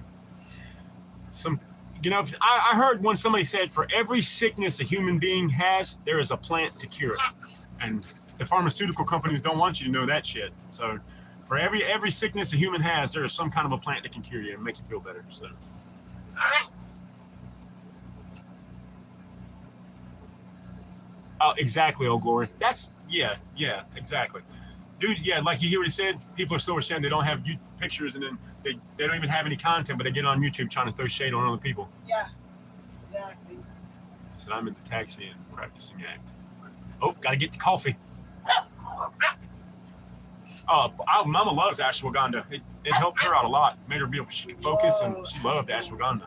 I heard when somebody said for every sickness a human being has, there is a plant to cure it. And the pharmaceutical companies don't want you to know that shit. So for every sickness a human has, there is some kind of a plant that can cure you and make you feel better. So. Oh, exactly, oh glory. Yeah, exactly. Dude, yeah, like you hear what he said, people are so ashamed they don't have pictures, and then they don't even have any content, but they get on YouTube trying to throw shade on other people. Yeah, exactly. I said, I'm in the taxi and practicing act. Oh, got to get the coffee. Mama loves ashwagandha. It helped her out a lot. Made her be able to focus, and she loved ashwagandha.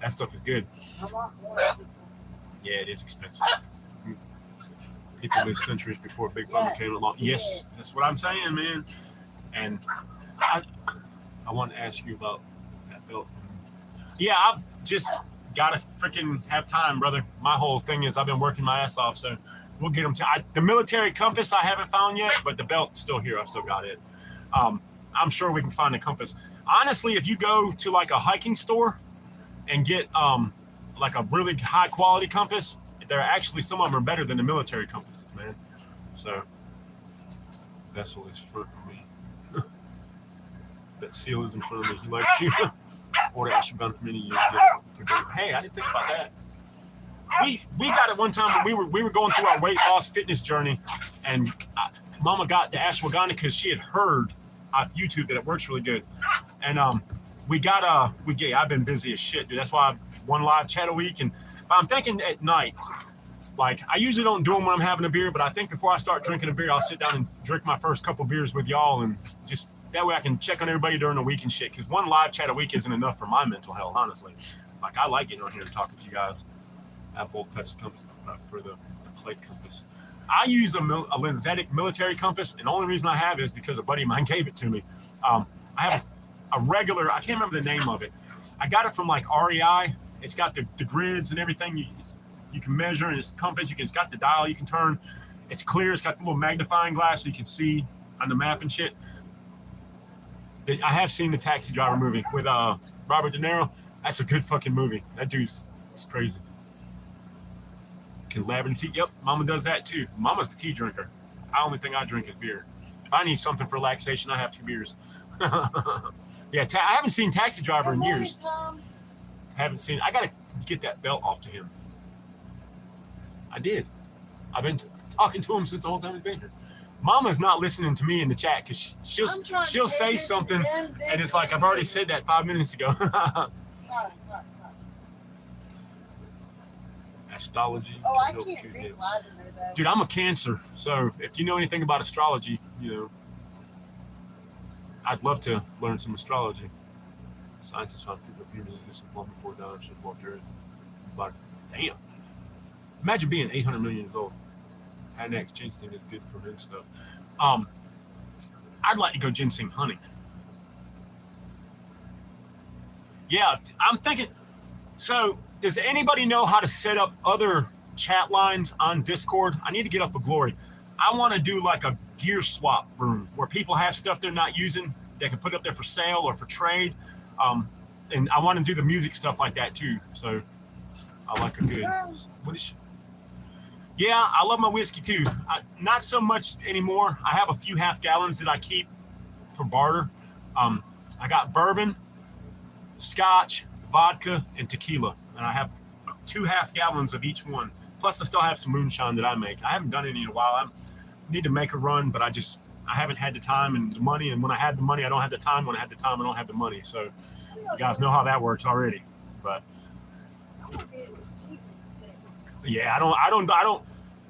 That stuff is good. A lot more. Yeah, it is expensive. People lived centuries before Big Pharma came along. Yes, that's what I'm saying, man. And I want to ask you about that belt. Yeah, I've just got to freaking have time, brother. My whole thing is I've been working my ass off, so we'll get them the military compass I haven't found yet, but the belt's still here. I still got it. I'm sure we can find a compass. Honestly, if you go to like a hiking store and get like a really high quality compass, they're actually, some of them are better than the military compasses, man. So vessel is in front of me. That seal is in front of me. He likes you. Order extra bound for many years. Hey, I didn't think about that. We got it one time when we were going through our weight loss fitness journey, and Mama got the ashwagandha because she had heard off YouTube that it works really good. And I've been busy as shit, dude. That's why I've one live chat a week. And but I'm thinking at night, like I usually don't do them when I'm having a beer, but I think before I start drinking a beer, I'll sit down and drink my first couple beers with y'all, and just that way I can check on everybody during the week and shit. Because one live chat a week isn't enough for my mental health, honestly. Like I like getting on here and talking to you guys. I have both types of compass for the plate compass. I use a lensatic military compass, and the only reason I have it is because a buddy of mine gave it to me. I have a regular, I can't remember the name of it. I got it from like REI. It's got the grids and everything. You can measure, and it's compass. It's got the dial you can turn. It's clear. It's got the little magnifying glass so you can see on the map and shit. I have seen the Taxi Driver movie with Robert De Niro. That's a good fucking movie. That dude's crazy. Can lavender tea. Yep, Mama does that too. Mama's the tea drinker. The only thing I drink is beer. If I need something for relaxation, I have 2 beers. Yeah, I haven't seen Taxi Driver in years. Tom. Haven't seen. I gotta get that belt off to him. I did. I've been talking to him since the whole time he's been here. Mama's not listening to me in the chat because she'll say something, and it's like I've already said that 5 minutes ago. Sorry. Astrology. Oh, I can't drink lavender though. Dude, I'm a Cancer, so if you know anything about astrology, I'd love to learn some astrology. Scientists found proof of human existence long before Don should walk Earth. But damn, imagine being 800 million years old. Hanex ginseng is good for men stuff. I'd like to go ginseng hunting. Yeah, I'm thinking. So, does anybody know how to set up other chat lines on Discord? I need to get up a glory. I want to do like a gear swap room where people have stuff they're not using. They can put up there for sale or for trade. And I want to do the music stuff like that too. So I like a good. What is she? Yeah, I love my whiskey too. Not so much anymore. I have a few half gallons that I keep for barter. I got bourbon, scotch, vodka, and tequila. And I have 2 half gallons of each one. Plus, I still have some moonshine that I make. I haven't done any in a while. I need to make a run, but I haven't had the time and the money. And when I have the money, I don't have the time. When I have the time, I don't have the money. So you guys know how that works already. But yeah, I don't.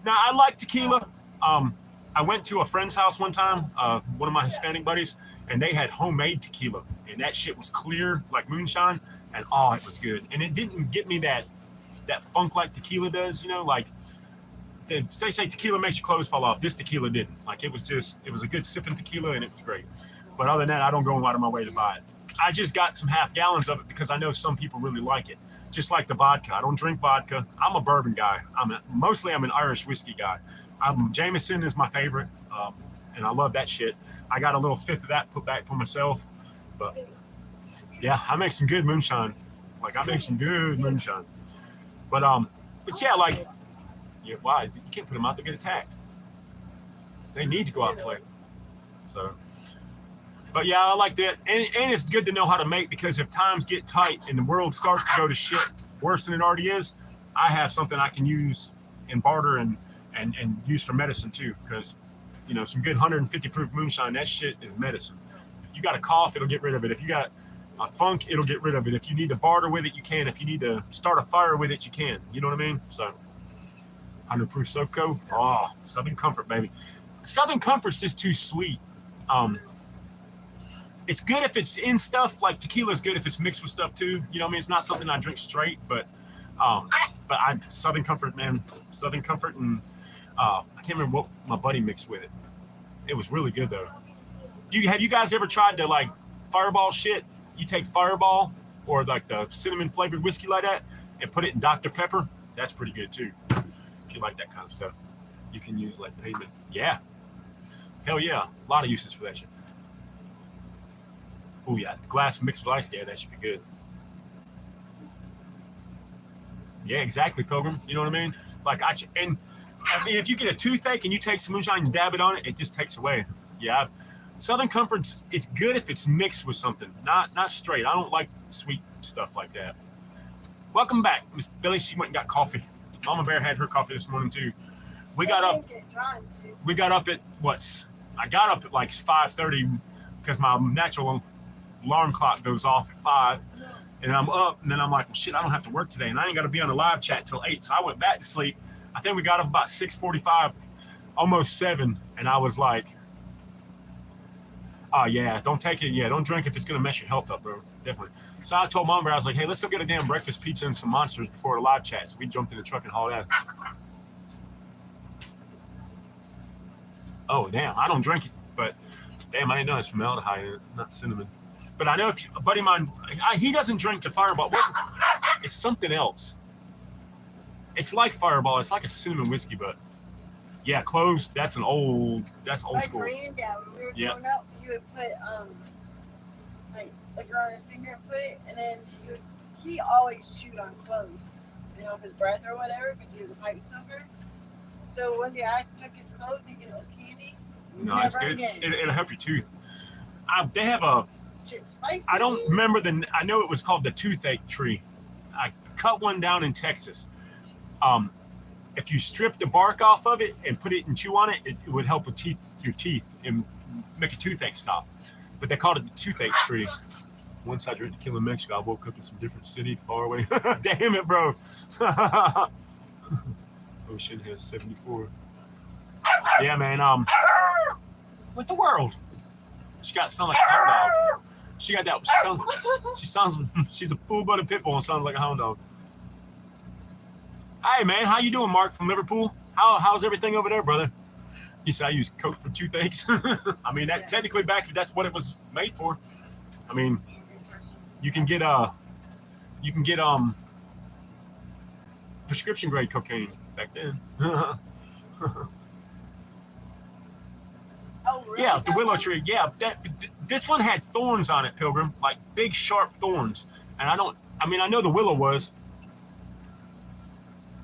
Now, I like tequila. I went to a friend's house one time, one of my Hispanic buddies, and they had homemade tequila. And that shit was clear like moonshine. And oh, it was good. And it didn't get me that funk like tequila does, like they say tequila makes your clothes fall off. This tequila didn't. Like it was a good sipping tequila and it was great. But other than that, I don't go out of my way to buy it. I just got some half gallons of it because I know some people really like it. Just like the vodka. I don't drink vodka. I'm a bourbon guy. I'm an Irish whiskey guy. Jameson is my favorite. And I love that shit. I got a little 5th of that put back for myself. But yeah, I make some good moonshine. Like I make some good moonshine. But yeah, like, yeah, why? You can't put them out, they get attacked. They need to go out and play. So, but yeah, I like that. And it's good to know how to make, because if times get tight and the world starts to go to shit worse than it already is, I have something I can use and barter and use for medicine too. Because, some good 150 proof moonshine, that shit is medicine. If you got a cough, it'll get rid of it. If you got a funk, it'll get rid of it. If you need to barter with it, you can. If you need to start a fire with it, you can. You know what I mean? So, 100 proof SoCo. Oh, Southern Comfort, baby. Southern Comfort's just too sweet. It's good if it's in stuff. Like tequila's good if it's mixed with stuff too. You know what I mean? It's not something I drink straight, but Southern Comfort, man. Southern Comfort, and I can't remember what my buddy mixed with it. It was really good though. Have you guys ever tried to like Fireball shit? You take Fireball or like the cinnamon flavored whiskey like that and put it in Dr. Pepper. That's pretty good too. If you like that kind of stuff, you can use like payment. Yeah. Hell yeah. A lot of uses for that shit. Oh yeah, glass mixed with ice. Yeah, that should be good. Yeah, exactly, Pilgrim. You know what I mean? Like I mean, if you get a toothache and you take some moonshine and dab it on it, it just takes away. Yeah, Southern Comfort's it's good if it's mixed with something, not straight. I don't like sweet stuff like that. Welcome back, Miss Billy. She went and got coffee. Mama Bear had her coffee this morning too. We got up at what? I got up at like 5:30 because my natural alarm clock goes off at 5. And I'm up, and then I'm like, well, shit, I don't have to work today, and I ain't got to be on the live chat till 8. So I went back to sleep. I think we got up about 6:45, almost 7, and I was like, oh, yeah, don't take it. Yeah, don't drink if it's going to mess your health up, bro. Definitely. So I told Mom Bear, I was like, hey, let's go get a damn breakfast pizza and some monsters before the live chat. So we jumped in the truck and hauled out. Oh, damn, I don't drink it, but damn, I didn't know it's formaldehyde in it, not cinnamon. But I know if a buddy of mine, he doesn't drink the Fireball. It's something else. It's like Fireball. It's like a cinnamon whiskey, but yeah, cloves. That's old school. My granddad, when we were growing up, he would put like liquor on his finger and put it, and then he always chewed on cloves to help his breath or whatever because he was a pipe smoker. So one day I took his clove thinking it was candy. No, it's good. It'll help your tooth. They have a. Spicy. I don't remember I know it was called the toothache tree. I cut one down in Texas. If you strip the bark off of it and put it and chew on it, it would help with your teeth and make a toothache stop. But they called it the toothache tree. Once I drink tequila in Mexico, I woke up in some different city far away. Damn it, bro. Ocean has 74. Yeah, man. What the world? She got sound like a hound dog. She got that sound. She's a full-blooded pit bull and sounds like a hound dog. Hey man, how you doing, Mark from Liverpool? How's everything over there, brother? He said I use Coke for toothaches. I mean, that technically back that's what it was made for. I mean, you can get prescription grade cocaine back then. Oh, really? Yeah, the willow tree. Yeah, this one had thorns on it, Pilgrim, like big sharp thorns. And I know the willow was.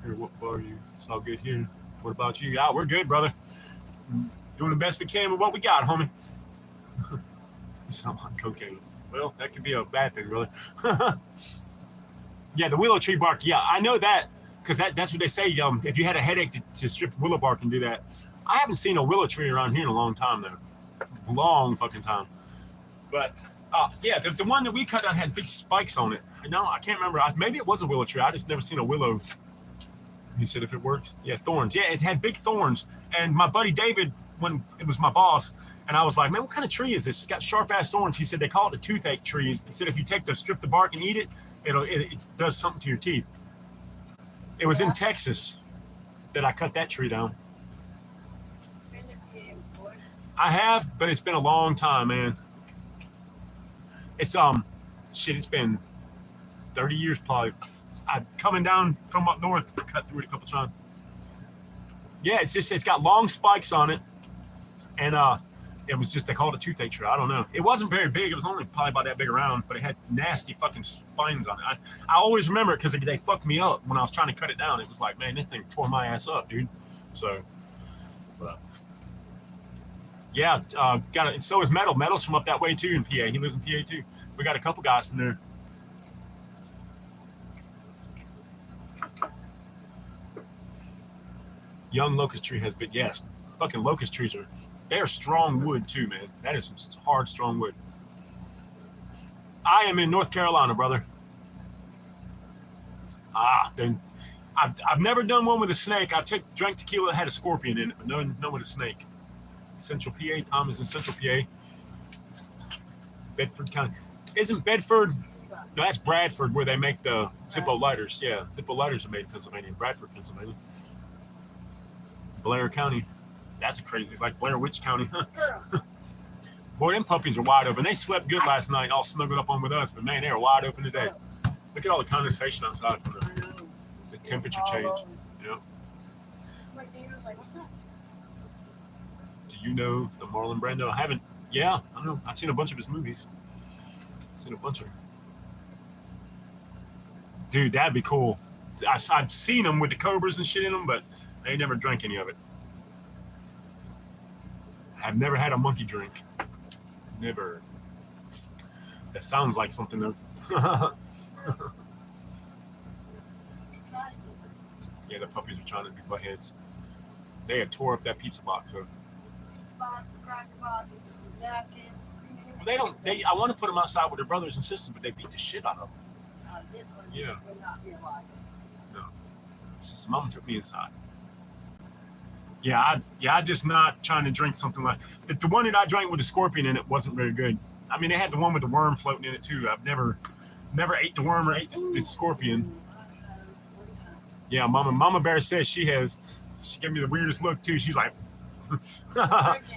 Here, what are you? It's all good here. What about you? Yeah, we're good, brother. Doing the best we can with what we got, homie. It's not like cocaine. Well, that could be a bad thing, brother. Yeah, the willow tree bark. Yeah, I know that because that's what they say. If you had a headache to strip willow bark and do that. I haven't seen a willow tree around here in a long time, though. Long fucking time. But, yeah, the one that we cut down had big spikes on it. No, I can't remember. Maybe it was a willow tree. I just never seen a willow. He said if it works. Yeah, thorns. Yeah, it had big thorns. And my buddy David, when it was my boss, and I was like, man, what kind of tree is this? It's got sharp-ass thorns. He said they call it a toothache tree. He said if you strip the bark and eat it, it does something to your teeth. It was in Texas that I cut that tree down. I have, but it's been a long time, man. It's it's been 30 years probably. I'm coming down from up north, cut through it a couple times. Yeah, it's got long spikes on it, and it was just they called it a toothache tree. I don't know. It wasn't very big. It was only probably about that big around, but it had nasty fucking spines on it. I always remember it because they fucked me up when I was trying to cut it down. It was like, man, this thing tore my ass up, dude. So, but. Yeah, got it. So is Metal. Metal's from up that way too in PA. He lives in PA too. We got a couple guys from there. Young locust tree has big. Yes, fucking locust trees they're strong wood too, man. That is some hard, strong wood. I am in North Carolina, brother. Then I've never done one with a snake. I drank tequila that had a scorpion in it, but no with a snake. Central PA. Tom is in Central PA. Bedford County. Isn't Bedford? No, that's Bradford, where they make the Zippo lighters. Yeah, Zippo lighters are made in Pennsylvania. Bradford, Pennsylvania. Blair County. That's a crazy, like Blair Witch County. Boy, them puppies are wide open. They slept good last night, all snuggled up on with us, but man, they are wide open today. Look at all the condensation outside from the temperature change. You know? Like David was like, what's that? Do you know the Marlon Brando? I haven't. Yeah, I know. I've seen a bunch of his movies. Seen a bunch of. Dude, that'd be cool. I've seen them with the cobras and shit in them, but I ain't never drank any of it. I've never had a monkey drink. Never. That sounds like something though. Yeah, the puppies are trying to be butt heads. They have tore up that pizza box. So. Pizza box, the cracker box, the napkin. They don't. I want to put them outside with their brothers and sisters, but they beat the shit out of them. This one Yeah. would not be alive. No. Since mom took me inside. Yeah, I just not trying to drink something like the one that I drank with the scorpion in it wasn't very good. I mean, they had the one with the worm floating in it too. I've never ate the worm or ate the scorpion. Yeah, Mama Bear says she has. She gave me the weirdest look too. She's like,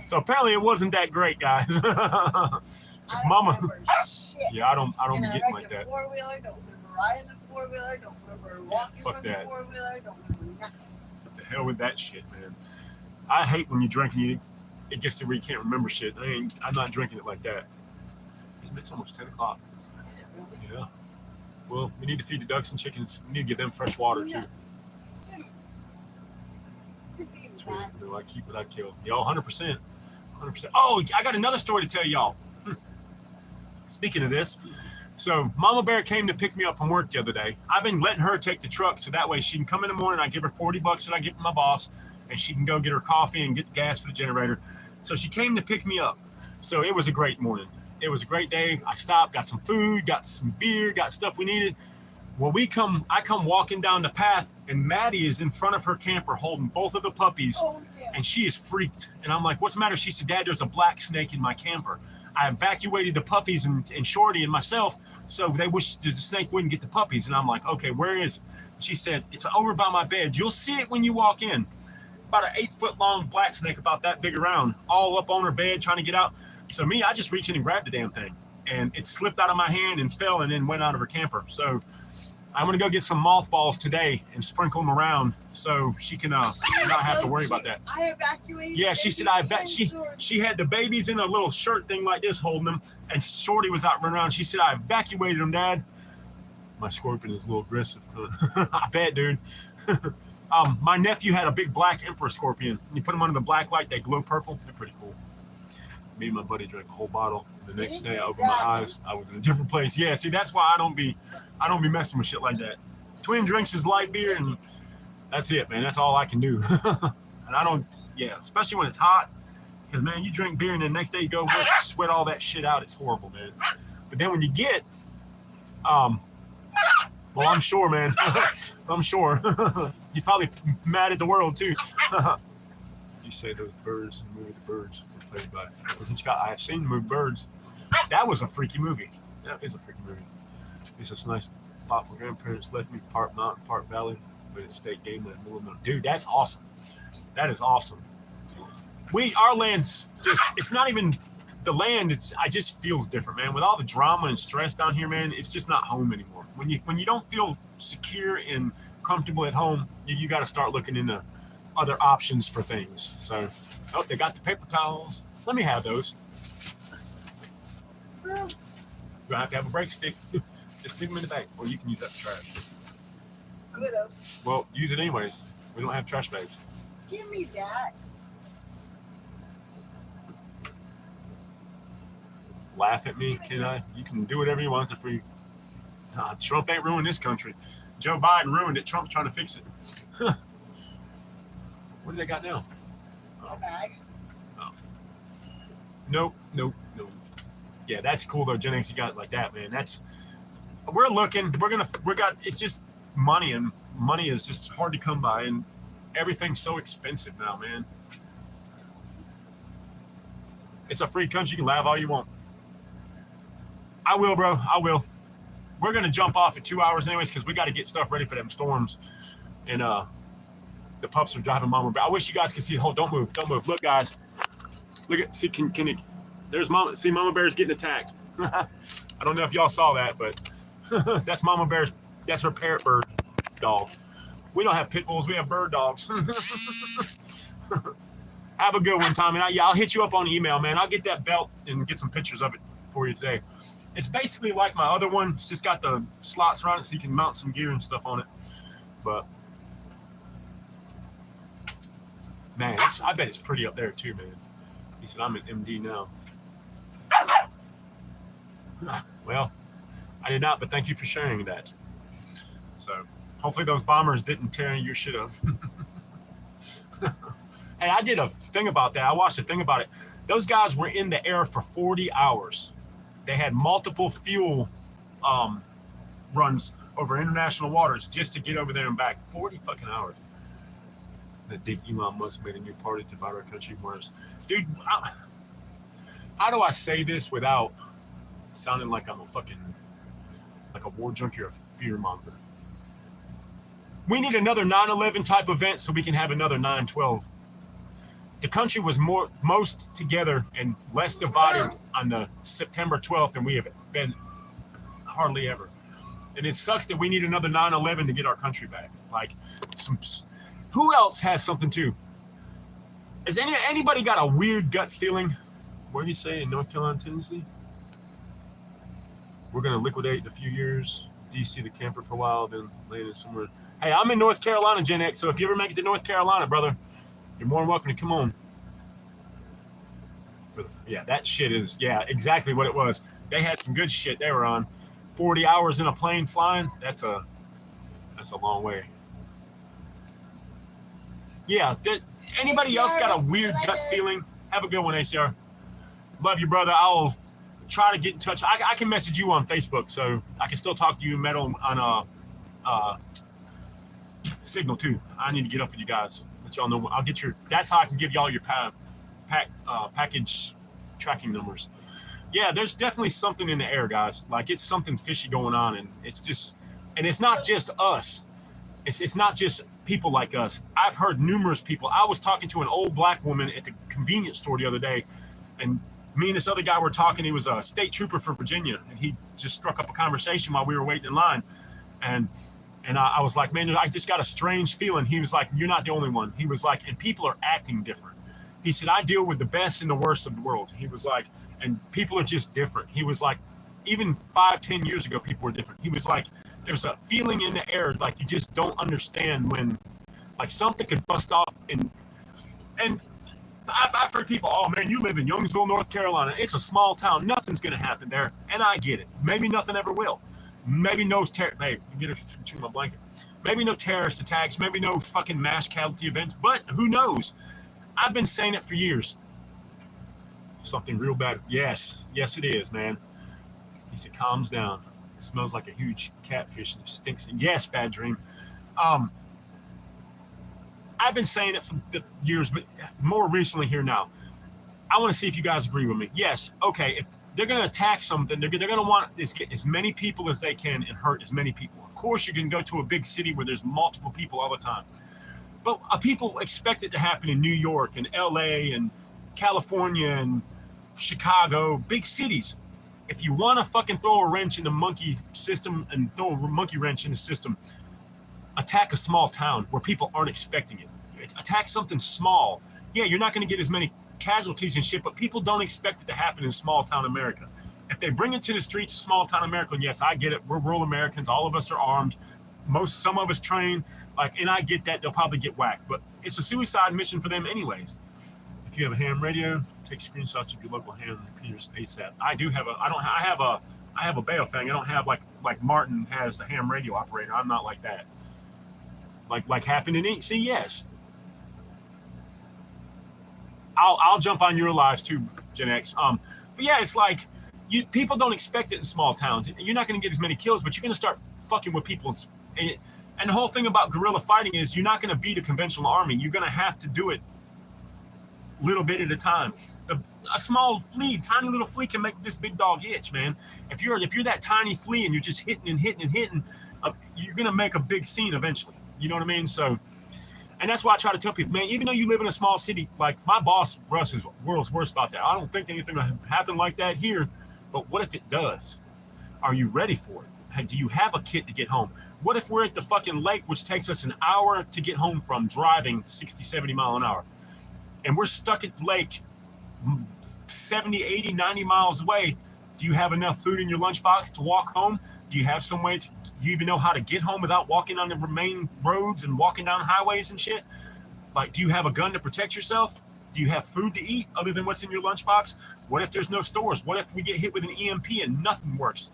so apparently it wasn't that great, guys. Mama, shit. yeah, I don't And be I getting wrecked like a that. Four-wheeler, don't remember riding the four-wheeler, don't remember walking fuck from that. the four-wheeler, don't remember nothing. What the hell with that shit, man? I hate when you drink and it gets to where you can't remember shit. I'm not drinking it like that. It's almost 10 o'clock. Is it really? Yeah. Well, we need to feed the ducks and chickens. We need to give them fresh water too. No, I keep what I kill. Y'all, 100%. 100%. Oh, I got another story to tell y'all. Speaking of this, so Mama Bear came to pick me up from work the other day. I've been letting her take the truck so that way she can come in the morning. I give her $40 that I get from my boss, and she can go get her coffee and get gas for the generator. So she came to pick me up. So it was a great morning. It was a great day. I stopped, got some food, got some beer, got stuff we needed. Well, I come walking down the path, and Maddie is in front of her camper holding both of the puppies, Oh, yeah. and she is freaked. And I'm like, what's the matter? She said, Dad, there's a black snake in my camper. I evacuated the puppies and Shorty and myself, so they wish the snake wouldn't get the puppies. And I'm like, okay, where is it? She said, it's over by my bed. You'll see it when you walk in. About an 8-foot-long black snake, about that big around, all up on her bed trying to get out. So me, I just reached in and grabbed the damn thing, and it slipped out of my hand and fell and then went out of her camper. So I'm going to go get some mothballs today and sprinkle them around so she can not have to worry about that. I evacuated. Yeah, she said she had the babies in a little shirt thing like this holding them, and Shorty was out running around. She said, I evacuated them, Dad. My scorpion is a little aggressive. I bet, dude. My nephew had a big black emperor scorpion. You put them under the black light, they glow purple. They're pretty cool. Me and my buddy drank a whole bottle. The next day, I opened my eyes. I was in a different place. Yeah, see, that's why I don't be messing with shit like that. Twin drinks is light beer, and that's it, man. That's all I can do. And I don't, yeah, especially when it's hot. Because, man, you drink beer, and the next day you go work, sweat all that shit out. It's horrible, man. But then when you get, well, I'm sure, man. I'm sure. He's probably mad at the world, too. You say those birds, the movie The Birds. Played by Scott. I have seen the movie Birds. That was a freaky movie. That is a freaky movie. It's just nice. My grandparents left me part mountain, part valley, but it's state game land. Dude, that's awesome. That is awesome. Our land's just, it's not even the land. I just feels different, man. With all the drama and stress down here, man, it's just not home anymore. When you don't feel secure and comfortable at home, you got to start looking into other options for things. So, oh, they got the paper towels. Let me have those. You're gonna have to have a break stick. Just leave them in the bag, or you can use that for trash. Good. Well, use it anyways. We don't have trash bags. Give me that. Laugh at me, can I? You can do whatever you want for free. Trump ain't ruined this country. Joe Biden ruined it. Trump's trying to fix it. What do they got now? A bag. Oh. Nope. Yeah, that's cool though, Gen X. You got it like that, man. We're looking. It's just money, and money is just hard to come by, and everything's so expensive now, man. It's a free country. You can laugh all you want. I will, bro. I will. We're gonna jump off at 2 hours anyways because we got to get stuff ready for them storms, and the pups are driving Mama Bear. I wish you guys could see. Hold, don't move. Look, guys. Look at. See, can it? There's Mama. See, Mama Bear's getting attacked. I don't know if y'all saw that, but that's Mama Bear's. That's her parrot bird dog. We don't have pit bulls. We have bird dogs. Have a good one, Tommy. I'll hit you up on email, man. I'll get that belt and get some pictures of it for you today. It's basically like my other one. It's just got the slots around it so you can mount some gear and stuff on it. But man, I bet it's pretty up there too, man. He said, I'm at MD now. Well, I did not, but thank you for sharing that. So hopefully those bombers didn't tear your shit up. Hey, I did a thing about that. I watched a thing about it. Those guys were in the air for 40 hours. They had multiple fuel runs over international waters just to get over there and back. 40 fucking hours. That big Elon Musk made a new party to buy our country Mars. Dude, how do I say this without sounding like I'm like a war junkie or a fear monger? We need another 9/11 type event so we can have another 9/12. The country was most together and less divided on the September 12th than we have been hardly ever. And it sucks that we need another 9/11 to get our country back. Like, who else has something too? Has anybody got a weird gut feeling? What do you say in North Carolina, Tennessee? We're going to liquidate in a few years. DC the camper for a while, then land somewhere. Hey, I'm in North Carolina, Gen X, so if you ever make it to North Carolina, brother, you're more than welcome to come on. Yeah, that shit is, yeah, exactly what it was. They had some good shit they were on. 40 hours in a plane flying, that's a long way. Yeah, anybody else got a weird gut feeling? Have a good one, ACR. Love you, brother. I'll try to get in touch. I can message you on Facebook, so I can still talk to you metal on Signal too. I need to get up with you guys. Let y'all know. I'll get that's how I can give y'all your package tracking numbers. Yeah, there's definitely something in the air, guys. Like, it's something fishy going on, and it's not just us. It's not just people like us. I've heard numerous people. I was talking to an old black woman at the convenience store the other day, and me and this other guy were talking. He was a state trooper for Virginia, and he just struck up a conversation while we were waiting in line. And I was like, man, I just got a strange feeling. He was like, you're not the only one. He was like, and people are acting different. He said, I deal with the best and the worst of the world. He was like, and people are just different. He was like, even 5-10 years ago, people were different. He was like, there's a feeling in the air, like you just don't understand when, like, something could bust off. And I've heard people, oh man, you live in Youngsville, North Carolina. It's a small town. Nothing's going to happen there. And I get it. Maybe nothing ever will. Maybe no hey, get her chew my blanket. Maybe no terrorist attacks. Maybe no fucking mass casualty events. But who knows? I've been saying it for years. Something real bad. Yes, it is, man. He said, calms down. It smells like a huge catfish and it stinks. Yes, bad dream. I've been saying it for years, but more recently here now. I want to see if you guys agree with me. Yes, okay, if they're going to attack something, they're going to want to get as many people as they can and hurt as many people. Of course, you can go to a big city where there's multiple people all the time. But people expect it to happen in New York and LA and California and Chicago, big cities. If you want to fucking throw a wrench in the monkey system and throw a monkey wrench in the system, attack a small town where people aren't expecting it. Attack something small. Yeah, you're not going to get as many casualties and shit, but people don't expect it to happen in small town America. If they bring it to the streets of small town America, yes, I get it. We're rural Americans. All of us are armed. Some of us train. And I get that they'll probably get whacked, but it's a suicide mission for them anyways. If you have a ham radio, take screenshots of your local ham repeaters ASAP. I have a Baofeng. I don't have like Martin has the ham radio operator. I'm not like that. Like happened in see, yes. I'll jump on your lives too, Gen X. But yeah, it's like people don't expect it in small towns. You're not going to get as many kills, but you're going to start fucking with people's. And the whole thing about guerrilla fighting is you're not going to beat a conventional army. You're going to have to do it little bit at a time. A small flea, tiny little flea can make this big dog itch, man. If you're that tiny flea and you're just hitting, you're going to make a big scene eventually. You know what I mean? So, and that's why I try to tell people, man, even though you live in a small city, like my boss, Russ, is world's worst about that. I don't think anything will happen like that here, but what if it does? Are you ready for it? Do you have a kit to get home? What if we're at the fucking lake, which takes us an hour to get home from driving 60, 70 mile an hour, and we're stuck at the lake 70, 80, 90 miles away? Do you have enough food in your lunchbox to walk home? Do you have some way to, do you even know how to get home without walking on the main roads and walking down highways and shit? Like, do you have a gun to protect yourself? Do you have food to eat other than what's in your lunchbox? What if there's no stores? What if we get hit with an EMP and nothing works?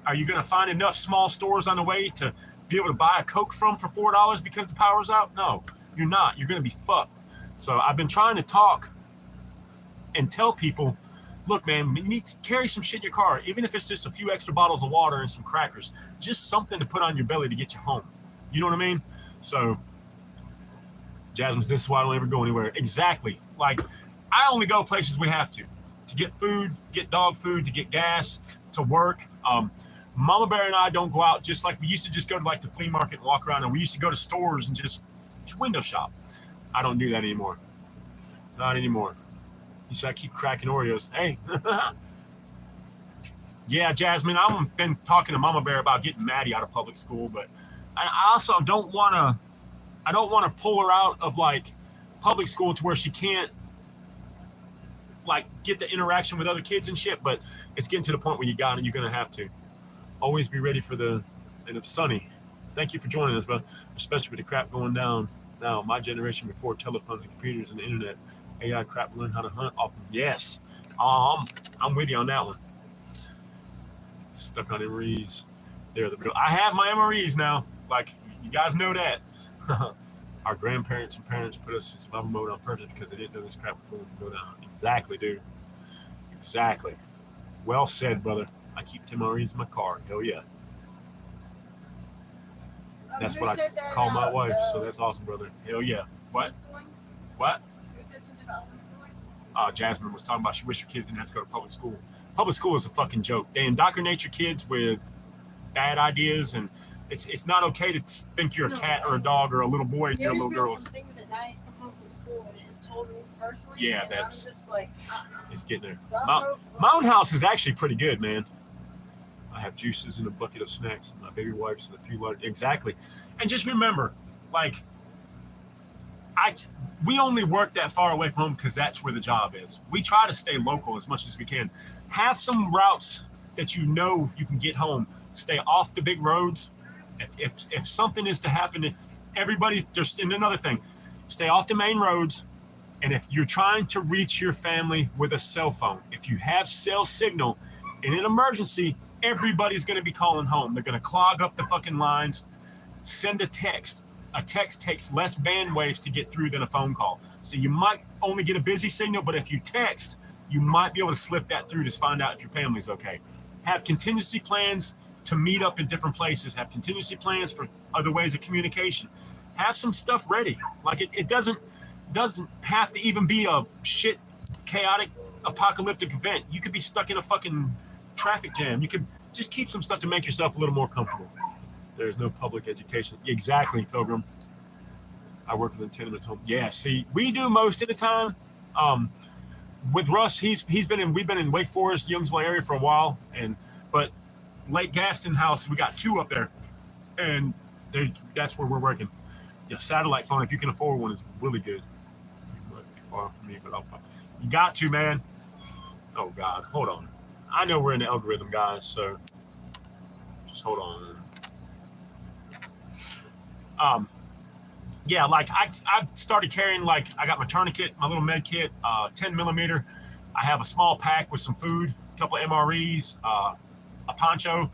Are you going to find enough small stores on the way to be able to buy a Coke from for $4 because the power's out? No, you're not. You're going to be fucked. So I've been trying to talk and tell people, look, man, you need to carry some shit in your car, even if it's just a few extra bottles of water and some crackers, just something to put on your belly to get you home. You know what I mean? So, Jasmine, this is why I don't ever go anywhere. Exactly. Like, I only go places we have to get food, get dog food, to get gas, to work. Mama Bear and I don't go out just like we used to just go to like the flea market and walk around, and we used to go to stores and just window shop. I don't do that anymore. Not anymore. You said I keep cracking Oreos. Hey. Yeah, Jasmine, I've been talking to Mama Bear about getting Maddie out of public school, but I also don't want to pull her out of like public school to where she can't like get the interaction with other kids and shit, but it's getting to the point where you got it, you're going to have to. Always be ready for and it's sunny. Thank you for joining us, bro. Especially with the crap going down now. My generation before telephones and computers and the internet, AI crap, learn how to hunt off. Yes. I'm with you on that one. Stuck on MREs. They're the real. I have my MREs now. Like, you guys know that. Our grandparents and parents put us in survival mode on purpose because they didn't know this crap was going to go down. Exactly, dude. Exactly. Well said, brother. I keep 10 MREs in my car. Hell yeah. That's what I call my wife, so that's awesome, brother. Hell yeah. What? What? Who said something about homeschooling? Jasmine was talking about she wished her kids didn't have to go to public school. Public school is a fucking joke. They indoctrinate your kids with bad ideas, and it's not okay to think you're a cat or a dog or a little boy and you're a little girl. There's been some things that nice come home from school and it's told me personally. Yeah, and that's I'm just like, it's getting there. So my own house is actually pretty good, man. I have juices and a bucket of snacks, and my baby wipes and a few large. Exactly. And just remember, like, we only work that far away from home because that's where the job is. We try to stay local as much as we can. Have some routes that you know you can get home. Stay off the big roads. If something is to happen, everybody, and another thing, stay off the main roads. And if you're trying to reach your family with a cell phone, if you have cell signal in an emergency, everybody's going to be calling home. They're going to clog up the fucking lines. Send a text. A text takes less bandwidth to get through than a phone call. So you might only get a busy signal, but if you text, you might be able to slip that through to find out if your family's okay. Have contingency plans to meet up in different places. Have contingency plans for other ways of communication. Have some stuff ready. Like it doesn't have to even be a shit, chaotic, apocalyptic event. You could be stuck in a fucking traffic jam. You could just keep some stuff to make yourself a little more comfortable. There's no public education. Exactly, Pilgrim. I work with a tenement home. Yeah, see, we do most of the time. With Russ, we've been in Wake Forest, Youngsville area for a while, but Lake Gaston House, we got 2 up there, and that's where we're working. Yeah, satellite phone, if you can afford one, is really good. It might be far from me, but you got to, man. Oh God, hold on. I know we're in the algorithm, guys, so just hold on. Yeah, like I started carrying, like, I got my tourniquet, my little med kit, 10 millimeter. I have a small pack with some food, a couple of MREs, a poncho,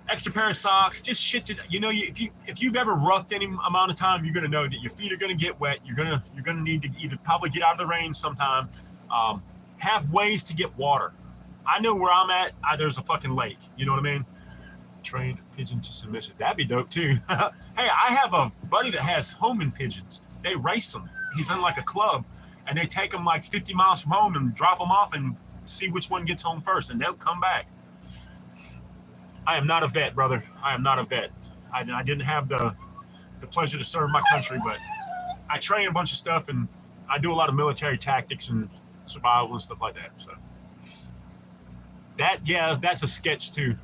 extra pair of socks, just shit to, if you've ever roughed any amount of time, you're gonna know that your feet are gonna get wet. You're gonna need to either probably get out of the rain sometime. Have ways to get water. I know where I'm at. There's a fucking lake. You know what I mean? Trained pigeon to submission. That'd be dope too. Hey, I have a buddy that has homing pigeons. They race them. He's in like a club, and they take them like 50 miles from home and drop them off and see which one gets home first, and they'll come back. I am not a vet, brother. I am not a vet. I didn't have the pleasure to serve my country, but I train a bunch of stuff, and I do a lot of military tactics and survival and stuff like that. So that's a sketch too.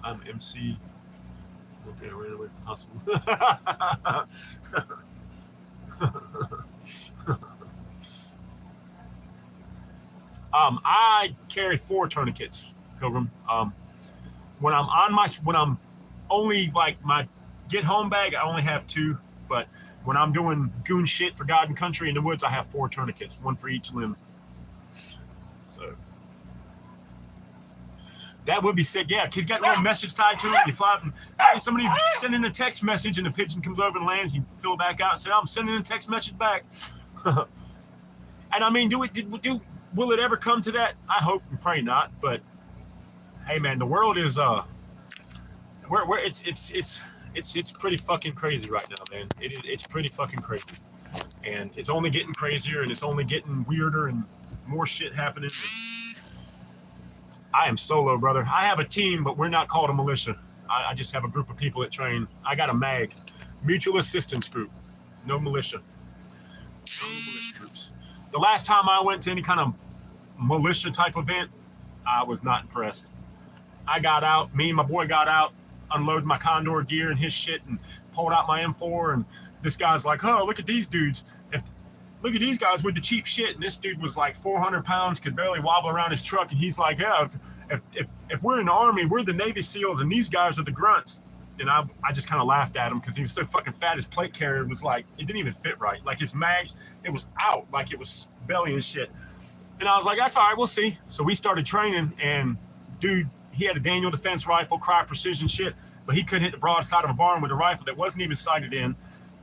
I'm MC. Okay, right away from hospital. I carry 4 tourniquets, Pilgrim. When I'm only like my get home bag, I only have 2. But when I'm doing goon shit for God and country in the woods, I have 4 tourniquets, 1 for each limb. So that would be sick. Yeah, kid's got a little message tied to it. You fly up and hey, somebody's sending a text message, and the pigeon comes over and lands. You fill it back out and say, "I'm sending a text message back." And I mean, will it ever come to that? I hope and pray not. But hey, man, the world is it's pretty fucking crazy right now, man. It's pretty fucking crazy, and it's only getting crazier, and it's only getting weirder, and more shit happening. I am solo, brother. I have a team, but we're not called a militia. I just have a group of people that train. I got a MAG, mutual assistance group. No militia. No militia groups. The last time I went to any kind of militia type event, I was not impressed. I got out, me and my boy got out, unloaded my Condor gear and his shit, and pulled out my M4, and this guy's like, "Oh, look at these dudes. Look at these guys with the cheap shit." And this dude was like 400 pounds, could barely wobble around his truck. And he's like, "Yeah, if we're in the Army, we're the Navy SEALs, and these guys are the grunts." And I just kind of laughed at him because he was so fucking fat. His plate carrier was like, it didn't even fit right. Like his mags, it was out, like it was belly and shit. And I was like, "That's all right, we'll see." So we started training, and dude, he had a Daniel Defense rifle, Cry Precision shit, but he couldn't hit the broadside of a barn with a rifle that wasn't even sighted in.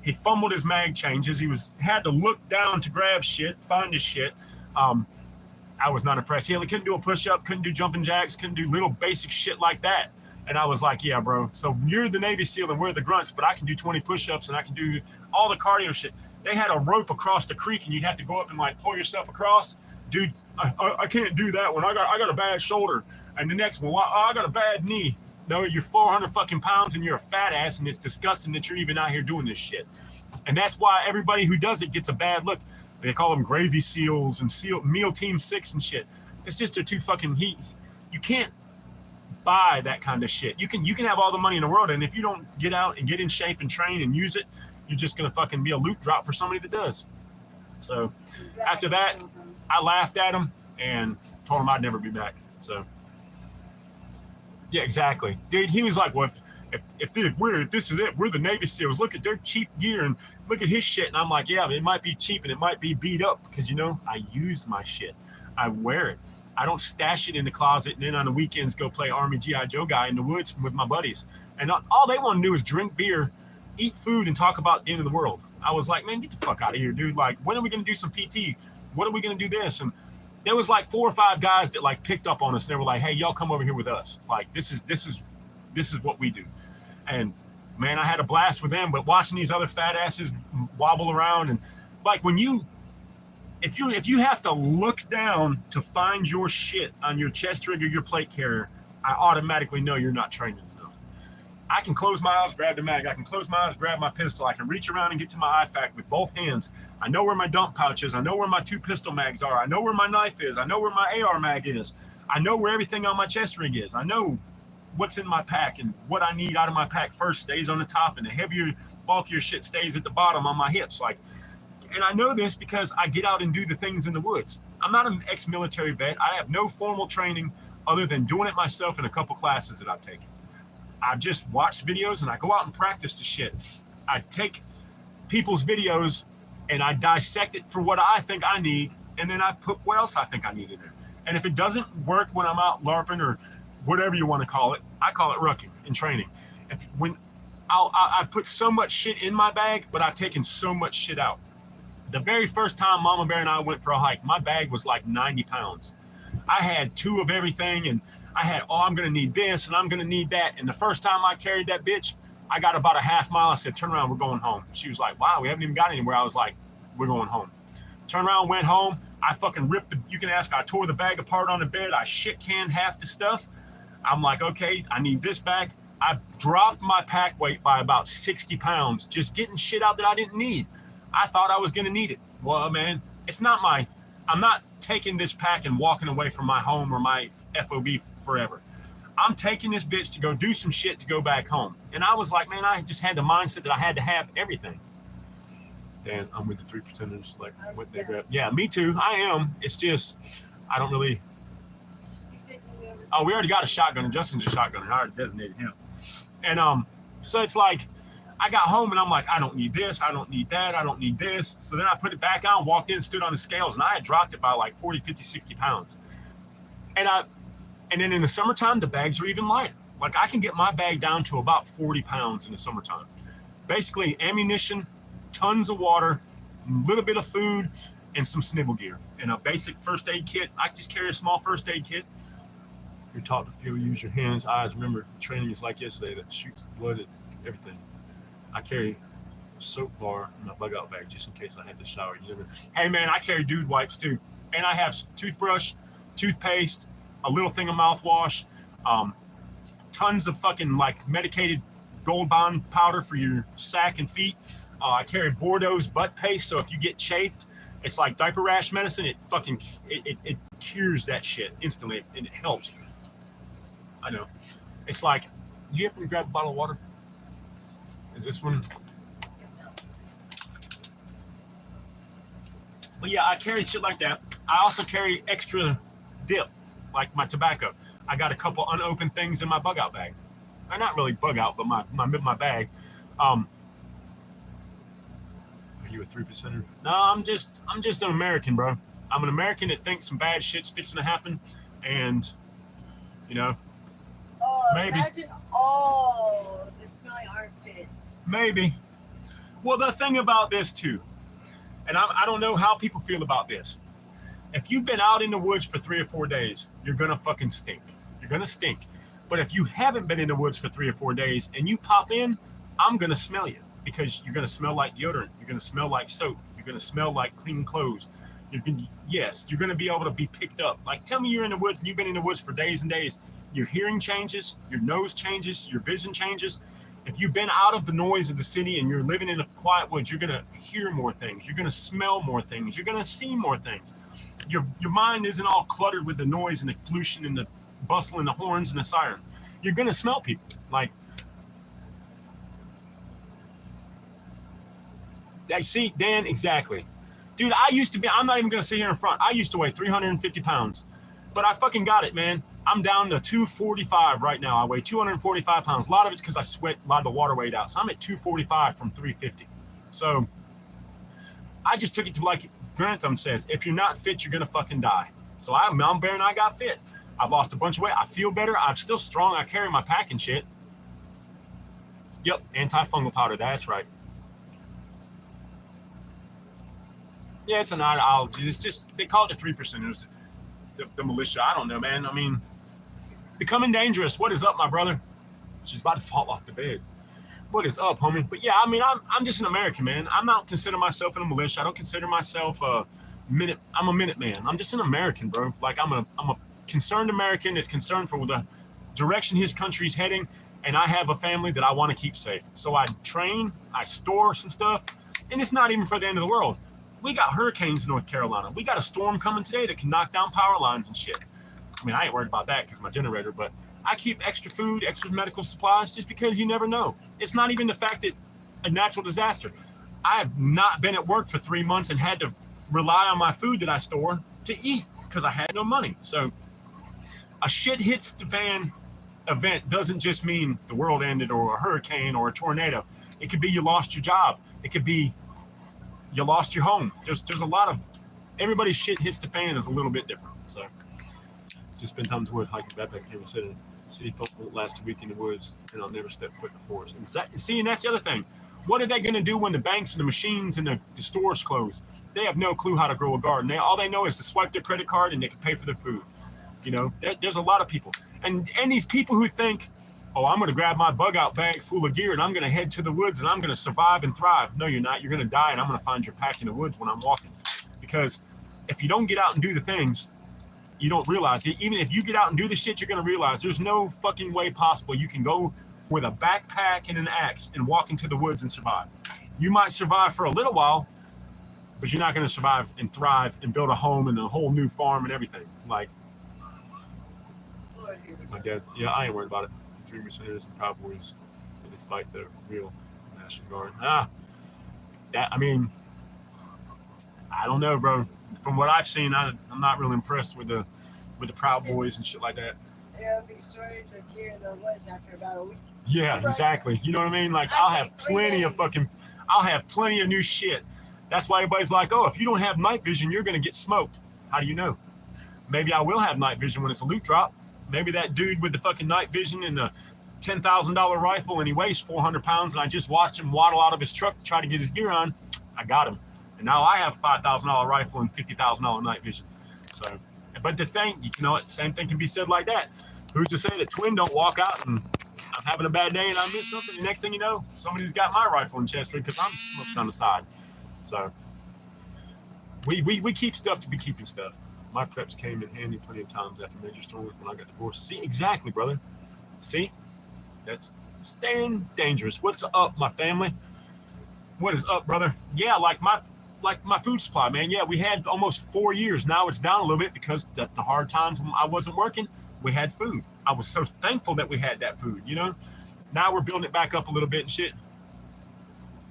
He fumbled his mag changes. He had to look down to grab shit, find his shit. I was not impressed. He couldn't do a push-up, couldn't do jumping jacks, couldn't do little basic shit like that. And I was like, "Yeah, bro. So you're the Navy SEAL and we're the grunts, but I can do 20 push-ups and I can do all the cardio shit." They had a rope across the creek, and you'd have to go up and like pull yourself across. Dude, I can't do that one. I got a bad shoulder. And the next one, I got a bad knee. No, you're 400 fucking pounds and you're a fat ass, and it's disgusting that you're even out here doing this shit. And that's why everybody who does it gets a bad look. They call them gravy seals and meal team 6 and shit. It's just they're too fucking heat. You can't buy that kind of shit. You can have all the money in the world, and if you don't get out and get in shape and train and use it, you're just gonna fucking be a loot drop for somebody that does. So after that, I laughed at him and told him I'd never be back. So yeah, exactly, dude. He was like, "Well, if this is it, we're the Navy SEALs. Look at their cheap gear and look at his shit." And I'm like, "Yeah, it might be cheap and it might be beat up because, you know, I use my shit. I wear it. I don't stash it in the closet and then on the weekends go play Army G.I. Joe guy in the woods with my buddies. And all they want to do is drink beer, eat food, and talk about the end of the world." I was like, "Man, get the fuck out of here, dude. Like, when are we going to do some PT? When are we going to do this?" And there was like 4 or 5 guys that like picked up on us, and they were like, "Hey, y'all come over here with us. Like, this is what we do." And man, I had a blast with them. But watching these other fat asses wobble around, and like if you have to look down to find your shit on your chest rig or your plate carrier, I automatically know you're not training enough. I can close my eyes, grab the mag. I can close my eyes, grab my pistol. I can reach around and get to my IFAK with both hands. I know where my dump pouch is. I know where my 2 pistol mags are. I know where my knife is. I know where my AR mag is. I know where everything on my chest rig is. I know what's in my pack, and what I need out of my pack first stays on the top, and the heavier, bulkier shit stays at the bottom on my hips. Like, and I know this because I get out and do the things in the woods. I'm not an ex-military vet. I have no formal training other than doing it myself in a couple classes that I've taken. I've just watched videos and I go out and practice the shit. I take people's videos and I dissect it for what I think I need, and then I put what else I think I need in there. And if it doesn't work when I'm out LARPing or whatever you want to call it, I call it rucking in training. I put so much shit in my bag, but I've taken so much shit out. The very first time Mama Bear and I went for a hike, my bag was like 90 pounds. I had 2 of everything, and I had, I'm going to need this and I'm going to need that. And the first time I carried that bitch, I got about a half mile. I said, "Turn around, we're going home." She was like, "Wow, we haven't even got anywhere." I was like, "We're going home." Turned around, went home. I fucking ripped you can ask, I tore the bag apart on the bed. I shit canned half the stuff. I'm like, "Okay, I need this bag." I dropped my pack weight by about 60 pounds, just getting shit out that I didn't need. I thought I was going to need it. Well, man, I'm not taking this pack and walking away from my home or my FOB forever. I'm taking this bitch to go do some shit to go back home. And I was like, man, I just had the mindset that I had to have everything. Dan, I'm with the 3%ers, like what they grab. Yeah, me too. I am. It's just, I don't really. You said you knew the Oh, we already got a shotgunner. Justin's a shotgunner. I already designated him. And so it's like I got home and I'm like, I don't need this, I don't need that, I don't need this. So then I put it back on, walked in, stood on the scales, and I had dropped it by like 40, 50, 60 pounds. And then in the summertime, the bags are even lighter. Like I can get my bag down to about 40 pounds in the summertime. Basically ammunition, tons of water, a little bit of food, and some snivel gear. And a basic first aid kit. I just carry a small first aid kit. You're taught to feel, use your hands, eyes. Remember, training is like yesterday that shoots blood at everything. I carry a soap bar in my bug out bag just in case I have to shower. You never. Hey man, I carry dude wipes too. And I have toothbrush, toothpaste, a little thing of mouthwash, tons of fucking like medicated Gold Bond powder for your sack and feet. I carry Bordeaux's butt paste, so if you get chafed, it's like diaper rash medicine. It fucking it cures that shit instantly, and it helps. I know. It's like, do you happen to grab a bottle of water? Is this one? But yeah, I carry shit like that. I also carry extra dip, like my tobacco. I got a couple unopened things in my bug out bag. Or not really bug out, but my bag. Are you a 3%er? No, I'm just an American, bro. I'm an American that thinks some bad shit's fixing to happen, and you know. Maybe. Imagine all the smelly armpits. Maybe. Well, the thing about this too, and I don't know how people feel about this. If you've been out in the woods for 3 or 4 days, you're gonna fucking stink. You're gonna stink. But if you haven't been in the woods for 3 or 4 days and you pop in, I'm gonna smell you because you're gonna smell like deodorant. You're gonna smell like soap. You're gonna smell like clean clothes. You're gonna be able to be picked up. Like, tell me you're in the woods and you've been in the woods for days and days. Your hearing changes, your nose changes, your vision changes. If you've been out of the noise of the city and you're living in a quiet woods, you're gonna hear more things. You're gonna smell more things. You're gonna see more things. Your mind isn't all cluttered with the noise and the pollution and the bustle and the horns and the siren. You're gonna smell people. Like, I see, Dan, exactly. Dude, I'm not even gonna sit here in front. I used to weigh 350 pounds, but I fucking got it, man. I'm down to 245 right now. I weigh 245 pounds. A lot of it's because I sweat a lot of the water weight out. So I'm at 245 from 350. So I just took it to like Grantham says, if you're not fit, you're going to fucking die. So I'm Bear and I got fit. I've lost a bunch of weight. I feel better. I'm still strong. I carry my pack and shit. Yep, antifungal powder. That's right. Yeah, it's an ideology. It's just, they call it the 3%ers, the militia. I don't know, man. I mean, becoming dangerous. What is up, my brother? She's about to fall off the bed. What is up, homie? But yeah, I mean, I'm just an American, man. I'm not consider myself in a militia. I don't consider myself I'm a minute man. I'm just an American, bro. Like I'm a concerned American that's concerned for the direction his country's heading, and I have a family that I want to keep safe. So I train, I store some stuff, and it's not even for the end of the world. We got hurricanes in North Carolina. We got a storm coming today that can knock down power lines and shit. I mean, I ain't worried about that because of my generator, but I keep extra food, extra medical supplies, just because you never know. It's not even the fact that a natural disaster. I have not been at work for 3 months and had to rely on my food that I store to eat because I had no money. So a shit hits the fan event doesn't just mean the world ended or a hurricane or a tornado. It could be you lost your job. It could be you lost your home. There's a lot of, everybody's shit hits the fan is a little bit different. So just spend time in the woods, hiking backpack, Cameron said, city folk won't last a week in the woods, and I'll never step foot in the forest. And that's the other thing. What are they going to do when the banks and the machines and the stores close? They have no clue how to grow a garden. All they know is to swipe their credit card and they can pay for their food. You know, there's a lot of people. And these people who think, oh, I'm going to grab my bug out bag full of gear and I'm going to head to the woods and I'm going to survive and thrive. No, you're not. You're going to die, and I'm going to find your pack in the woods when I'm walking. Because if you don't get out and do the things, you don't realize it. Even if you get out and do the shit, you're going to realize there's no fucking way possible you can go with a backpack and an axe and walk into the woods and survive. You might survive for a little while, but you're not going to survive and thrive and build a home and a whole new farm and everything. Like, my dad's, yeah, I ain't worried about it. 3%ers and cowboys, they fight the real National Guard. I mean, I don't know, bro. from what I've seen, I'm not really impressed with the Proud Boys and shit like that. There'll be shortage of gear in the woods after about a week. Yeah, exactly. You know what I mean? Like I'll have plenty of new shit. That's why everybody's like, oh, if you don't have night vision, you're gonna get smoked. How do you know? Maybe I will have night vision when it's a loot drop. Maybe that dude with the fucking night vision and the $10,000 rifle and he weighs 400 pounds and I just watched him waddle out of his truck to try to get his gear on. I got him. And now I have a $5,000 rifle and $50,000 night vision. So, but the thing, you know, same thing can be said like that. Who's to say that Twin don't walk out and I'm having a bad day and I miss something? The next thing you know, somebody's got my rifle in chest because I'm smoking on the side. So we keep stuff to be keeping stuff. My preps came in handy plenty of times after major storms when I got divorced. See, exactly, brother. See, that's staying dangerous. What's up, my family? What is up, brother? Yeah, like my food supply, man. Yeah, we had almost 4 years. Now it's down a little bit because the hard times when I wasn't working, we had food. I was so thankful that we had that food, you know? Now we're building it back up a little bit and shit.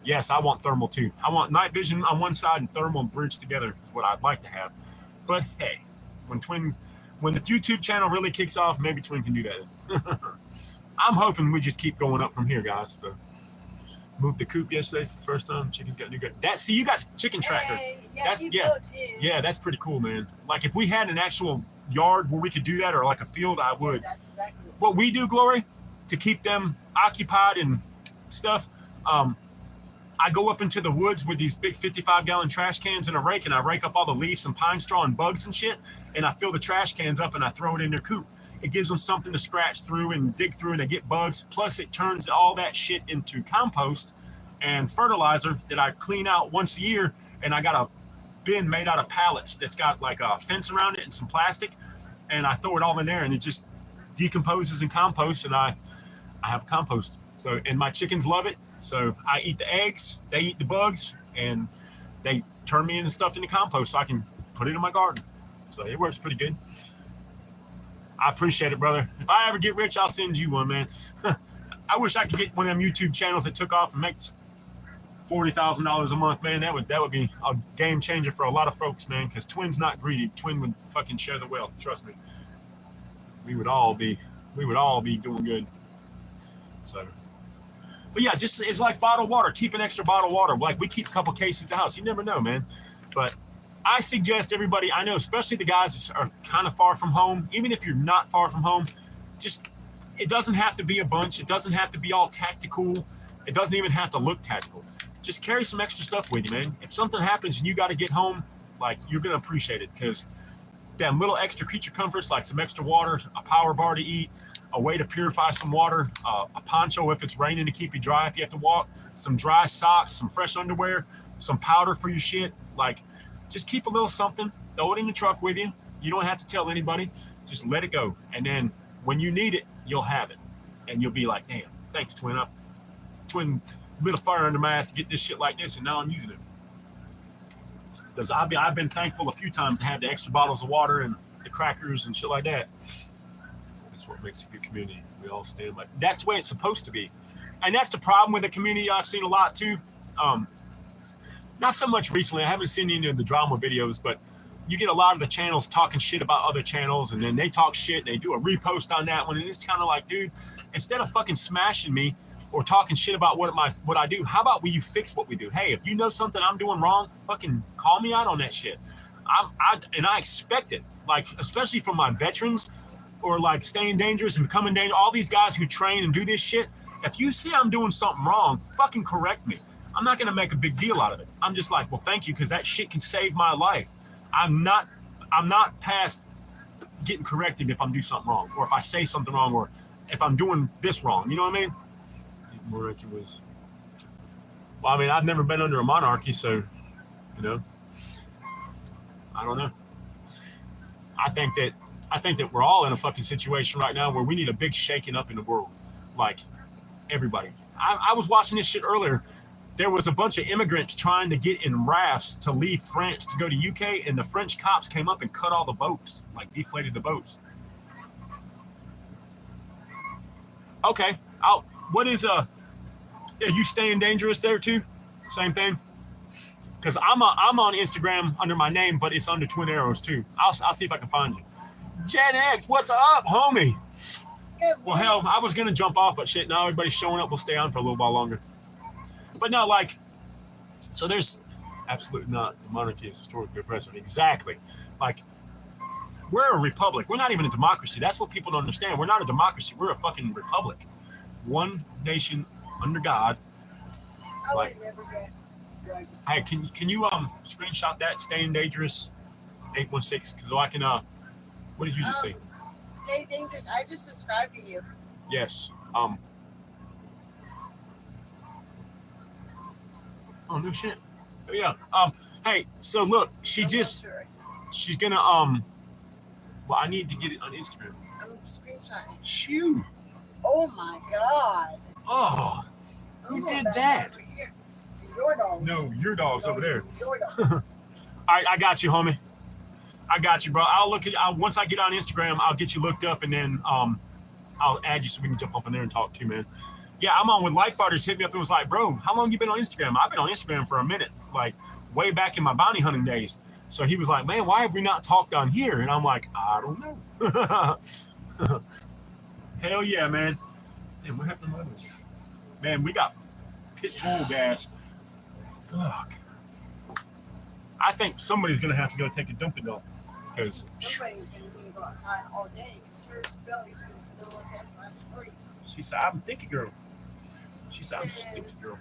Yes, I want thermal too. I want night vision on one side and thermal bridged together is what I'd like to have. But hey, when the YouTube channel really kicks off, maybe Twin can do that. I'm hoping we just keep going up from here, guys. So, moved the coop yesterday for the first time. Chicken got new. See, you got chicken tracker. Hey, Yeah, that's pretty cool, man. Like if we had an actual yard where we could do that, or like a field, I would. Yeah, that's exactly what we do, Glory, to keep them occupied and stuff. I go up into the woods with these big 55-gallon trash cans and a rake, and I rake up all the leaves and pine straw and bugs and shit, and I fill the trash cans up and I throw it in their coop. It gives them something to scratch through and dig through, and they get bugs. Plus, it turns all that shit into compost and fertilizer that I clean out once a year, and I got a bin made out of pallets that's got like a fence around it and some plastic, and I throw it all in there, and it just decomposes and composts, and I have compost. So, and my chickens love it. So I eat the eggs, they eat the bugs, and they turn me into stuff into compost so I can put it in my garden. So it works pretty good. I appreciate it, brother. If I ever get rich, I'll send you one, man. I wish I could get one of them YouTube channels that took off and makes $40,000 a month, man. That would be a game changer for a lot of folks, man, because Twin's not greedy. Twin would fucking share the wealth, trust me. We would all be doing good. So, but yeah, just it's like bottled water. Keep an extra bottle of water. Like we keep a couple cases at the house. You never know, man. But I suggest everybody, I know, especially the guys that are kind of far from home, even if you're not far from home, just, it doesn't have to be a bunch. It doesn't have to be all tactical. It doesn't even have to look tactical. Just carry some extra stuff with you, man. If something happens and you got to get home, like you're going to appreciate it because damn little extra creature comforts, like some extra water, a power bar to eat, a way to purify some water, a poncho if it's raining to keep you dry if you have to walk, some dry socks, some fresh underwear, some powder for your shit. Like, just keep a little something, throw it in the truck with you. You don't have to tell anybody. Just let it go. And then when you need it, you'll have it. And you'll be like, damn, thanks, Twin. Twin lit a fire under my ass to get this shit like this, and now I'm using it. Because I've been thankful a few times to have the extra bottles of water and the crackers and shit like that. That's what makes a good community. We all stand like that's the way it's supposed to be. And that's the problem with the community I've seen a lot too. Not so much recently. I haven't seen any of the drama videos, but you get a lot of the channels talking shit about other channels, and then they talk shit. They do a repost on that one, and it's kind of like, dude, instead of fucking smashing me or talking shit about what I do, how about you fix what we do? Hey, if you know something I'm doing wrong, fucking call me out on that shit. I expect it, like especially from my veterans or like staying dangerous and becoming dangerous. All these guys who train and do this shit. If you see I'm doing something wrong, fucking correct me. I'm not going to make a big deal out of it. I'm just like, well, thank you, because that shit can save my life. I'm not past getting corrected if I'm doing something wrong, or if I say something wrong, or if I'm doing this wrong. You know what I mean? Monarchy was. Well, I mean, I've never been under a monarchy, so, you know, I don't know. I think that we're all in a fucking situation right now where we need a big shaking up in the world, like everybody. I was watching this shit earlier. There was a bunch of immigrants trying to get in rafts to leave France to go to UK, and the French cops came up and cut all the boats, like deflated the boats. Okay, what is are you staying dangerous there too? Same thing. because I'm on Instagram under my name, but it's under Twin Arrows too. I'll see if I can find you. Gen X, what's up, homie? Well, hell, I was gonna jump off, but shit, now everybody's showing up. We'll stay on for a little while longer. But no, like, so there's absolutely not. The monarchy is historically oppressive. Exactly. Like, we're a republic. We're not even a democracy. That's what people don't understand. We're not a democracy. We're a fucking republic. One nation under God. I would have never guessed. Hey, can you screenshot that? Staying dangerous, 816, because I can. What did you just say? Stay dangerous. I just subscribed to you. Yes. Oh no shit. Oh, yeah. Hey, so look, she's gonna well, I need to get it on Instagram. I'm screenshotting. Shoo. Oh my god. Oh, who did that? Your dog. No, your dog's over there. Your dog. All right, I got you, homie. I got you, bro. I'll look at. Once I get on Instagram, I'll get you looked up, and then I'll add you so we can jump up in there and talk too, man. Yeah, I'm on with Life Fighters. Hit me up and was like, bro, how long you been on Instagram? I've been on Instagram for a minute, like way back in my bounty hunting days. So he was like, man, why have we not talked on here? And I'm like, I don't know. Hell yeah, man. And what happened to my other one? Man, we got pit bull gas. Fuck. I think somebody's gonna have to go take a dump though, because somebody's gonna go outside all day because her belly's been still like that for after 3. She said, I'm thinking, girl. She said, I'm stupid, girl.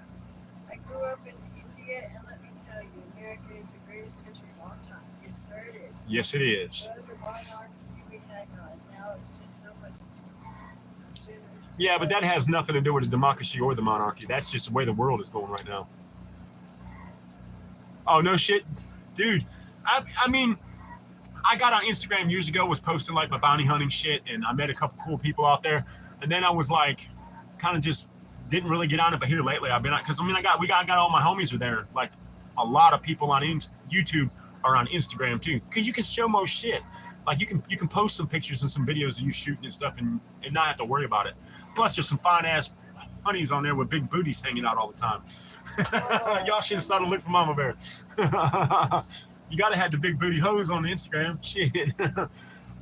I grew up in India, and let me tell you, America is the greatest country of all time. Yes, sir, it is. Yes, it is. Other monarchy we had gone. Now it's just so much generous. Yeah, but that has nothing to do with the democracy or the monarchy. That's just the way the world is going right now. Oh, no shit. Dude, I mean, I got on Instagram years ago, was posting like my bounty hunting shit, and I met a couple cool people out there. And then I was like, kind of just didn't really get on it. But here lately, I've been on, because I mean, I got all my homies are there. Like a lot of people on YouTube are on Instagram too, because you can show most shit. Like you can post some pictures and some videos of you shooting and stuff, and not have to worry about it. Plus, there's some fine ass honeys on there with big booties hanging out all the time. Y'all should have started looking for Mama Bear. You gotta have the big booty hoes on the Instagram. Shit. And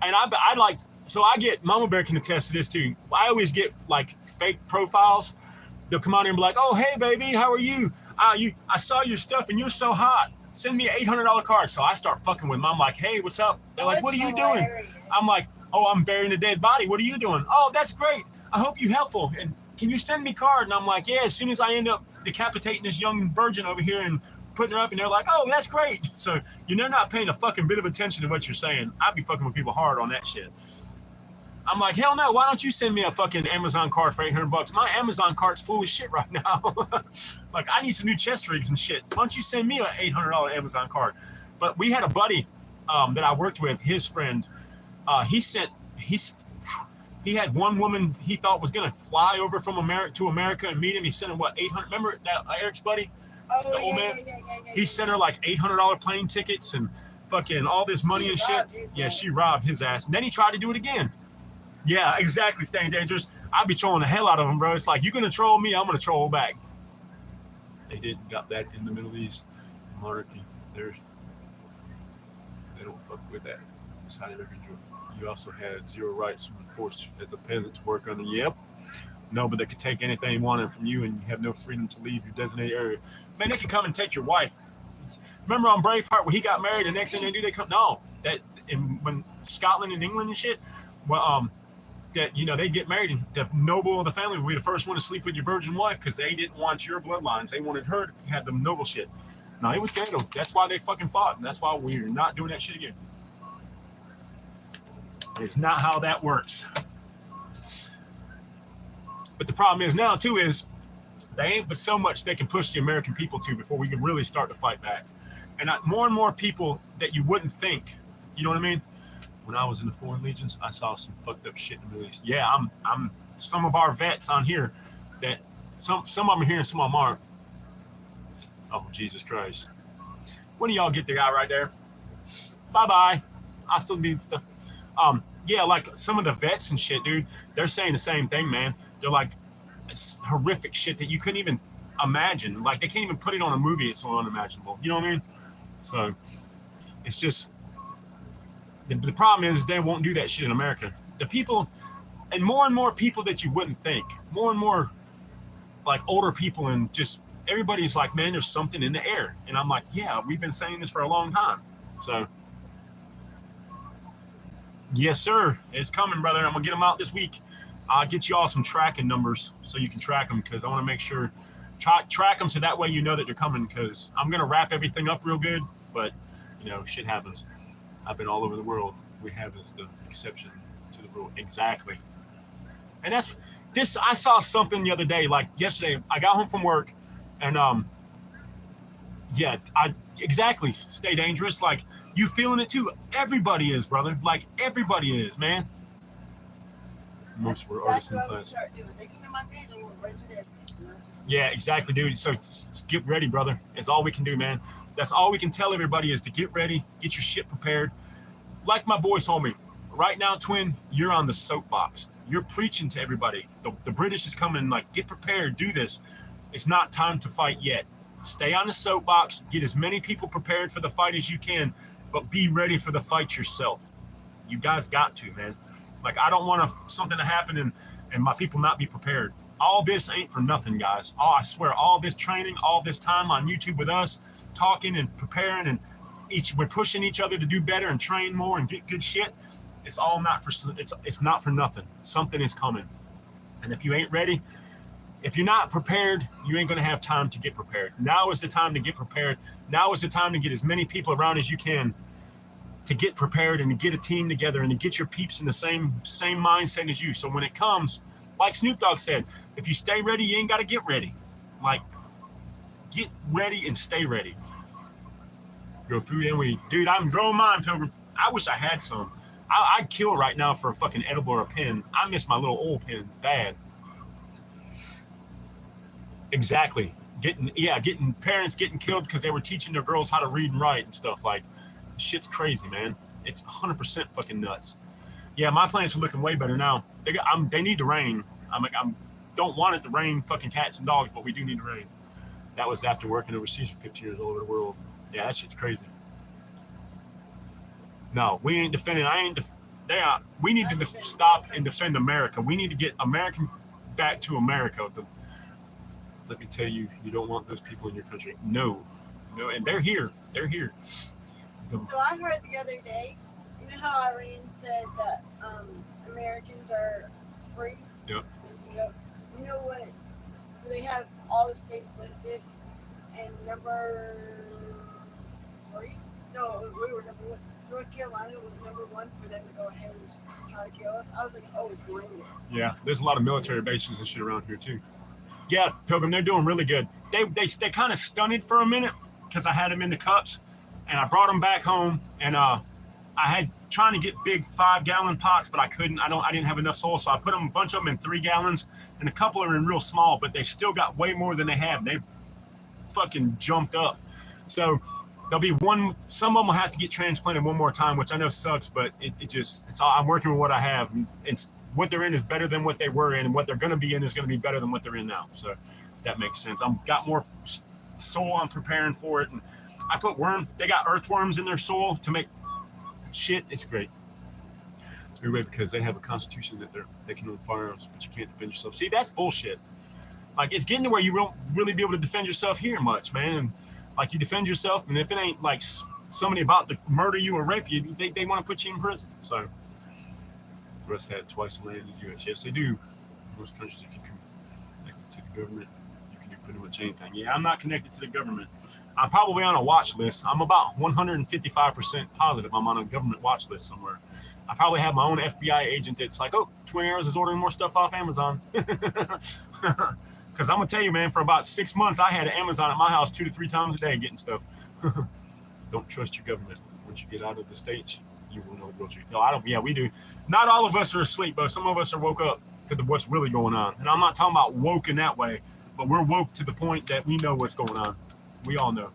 I like, so I get, Mama Bear can attest to this too. I always get like fake profiles. They'll come on here and be like, oh, hey baby, how are you? I saw your stuff and you're so hot. Send me an $800 card. So I start fucking with them. I'm like, hey, what's up? They're like, what are you doing? I'm like, oh, I'm burying a dead body. What are you doing? Oh, that's great. I hope you're helpful. And can you send me a card? And I'm like, yeah, as soon as I end up decapitating this young virgin over here and putting her up, and they're like, oh, that's great. So you're not paying a fucking bit of attention to what you're saying. I'd be fucking with people hard on that shit. I'm like, hell no, why don't you send me a fucking Amazon card for $800? My Amazon card's full of shit right now. Like, I need some new chest rigs and shit. Why don't you send me an $800 Amazon card? But we had a buddy that I worked with, his friend, he had one woman he thought was going to fly over from America to America and meet him. He sent her, what, 800? Remember that Eric's buddy? Oh, the old man? He sent her like $800 plane tickets and fucking all this money and shit. Yeah, she robbed his ass. And then he tried to do it again. Yeah, exactly, Staying Dangerous. I'd be trolling the hell out of him, bro. It's like, you're going to troll me, I'm going to troll back. They got that in the Middle East. Monarchy. They don't fuck with that. You also had zero rights when forced as a peasant to work under. Yep. No, but they could take anything they wanted from you, and you have no freedom to leave your designated area. Man, they could come and take your wife. Remember on Braveheart when he got married, the next thing they do, they come. No, that when Scotland and England and shit, well, that they get married, and the noble of the family would be the first one to sleep with your virgin wife because they didn't want your bloodlines. They wanted her to have the noble shit. No, it was ghetto. That's why they fucking fought, and that's why we're not doing that shit again. It's not how that works. But the problem is now, too, is they ain't but so much they can push the American people to before we can really start to fight back. And more and more people that you wouldn't think, you know what I mean? When I was in the Foreign Legions, I saw some fucked up shit in the Middle East. Yeah, I'm some of our vets on here that some of them are here and some of them aren't. Oh, Jesus Christ. When do y'all get the guy right there? Bye-bye. I still need stuff. Yeah, like some of the vets and shit, dude, they're saying the same thing, man. They're like, it's horrific shit that you couldn't even imagine. Like, they can't even put it on a movie. It's so unimaginable. You know what I mean? So it's just, the problem is they won't do that shit in America. The people, and more people that you wouldn't think, more and more like older people, and just everybody's like, man, there's something in the air. And I'm like, yeah, we've been saying this for a long time. So yes, sir, it's coming, brother. I'm gonna get them out this week. I'll get you all some tracking numbers so you can track them, because I want to make sure, track them so that way you know that they're coming, because I'm gonna wrap everything up real good, but you know, shit happens. I've been all over the world. We have is the exception to the rule. Exactly. And that's this. I saw something the other day, like yesterday. I got home from work, and yeah, exactly. Stay dangerous. Like, you feeling it too. Everybody is, brother. Like, everybody is, man. Most were artisan class. They can come on page and we'll right to their page. Yeah, exactly, dude. So just get ready, brother. It's all we can do, man. That's all we can tell everybody, is to get ready, get your shit prepared. Like my boys told me, right now, twin, you're on the soapbox. You're preaching to everybody. The British is coming, like, get prepared, do this. It's not time to fight yet. Stay on the soapbox, get as many people prepared for the fight as you can, but be ready for the fight yourself. You guys got to, man. Like, I don't want something to happen and my people not be prepared. All this ain't for nothing, guys. I swear, all this training, all this time on YouTube with us, talking and preparing, and we're pushing each other to do better and train more and get good shit. It's all not for, it's not for nothing. Something is coming. And if you ain't ready, if you're not prepared, you ain't going to have time to get prepared. Now is the time to get prepared. Now is the time to get as many people around as you can to get prepared, and to get a team together, and to get your peeps in the same mindset as you. So when it comes, like Snoop Dogg said, if you stay ready, you ain't got to get ready. Like, get ready and stay ready. Grow food and weed. Dude, I'm growing mine, Pilgrim. I wish I had some. I'd kill right now for a fucking edible or a pen. I miss my little old pen bad. Exactly. Getting parents getting killed because they were teaching their girls how to read and write and stuff. Like, shit's crazy, man. It's 100% fucking nuts. Yeah, my plants are looking way better now. They need to rain. I don't want it to rain fucking cats and dogs, but we do need to rain. That was after working overseas for 15 years all over the world. Yeah, that shit's crazy. No, we ain't defending. We need to stop and defend America. We need to get American back to America. Let me tell you, you don't want those people in your country. No, and they're here. They're here. So I heard the other day, you know how Irene said that Americans are free? Yep. You know what? So they have all the states listed, and number 3? No, we were number 1. North Carolina was number 1 for them to go ahead and try to kill us. I was like, oh, bring it. Yeah, there's a lot of military bases and shit around here too. Yeah, Pilgrim, they're doing really good. They kind of stunted for a minute because I had them in the cups, and I brought them back home, and I had trying to get big 5-gallon pots, but I couldn't. I didn't have enough soil, so I put a bunch of them in 3 gallons, and a couple are in real small, but they still got way more than they have. They fucking jumped up. So there'll be one. Some of them will have to get transplanted one more time, which I know sucks, but it's all. I'm working with what I have. It's what they're in is better than what they were in, and what they're going to be in is going to be better than what they're in now. So that makes sense. I've got more soil. I'm preparing for it, and I put worms. They got earthworms in their soil to make shit. It's great. Everybody, because they have a constitution that they can own firearms, but you can't defend yourself. See, that's bullshit. Like, it's getting to where you won't really be able to defend yourself here much, man. And, like, you defend yourself, and if it ain't like somebody about to murder you or rape you, they want to put you in prison. So the rest had twice the land as the U.S. Yes, they do. Most countries, if you connected to the government, you can do pretty much anything. Yeah, I'm not connected to the government. I'm probably on a watch list. I'm about 155% positive I'm on a government watch list somewhere. I probably have my own FBI agent that's like, oh, Twin Arrows is ordering more stuff off Amazon. Because I'm going to tell you, man, for about 6 months, I had Amazon at my house 2 to 3 times a day getting stuff. Don't trust your government. Once you get out of the States, you will know the grocery. No, I don't. Yeah, we do. Not all of us are asleep, but some of us are woke up to what's really going on. And I'm not talking about woke in that way, but we're woke to the point that we know what's going on. We all know.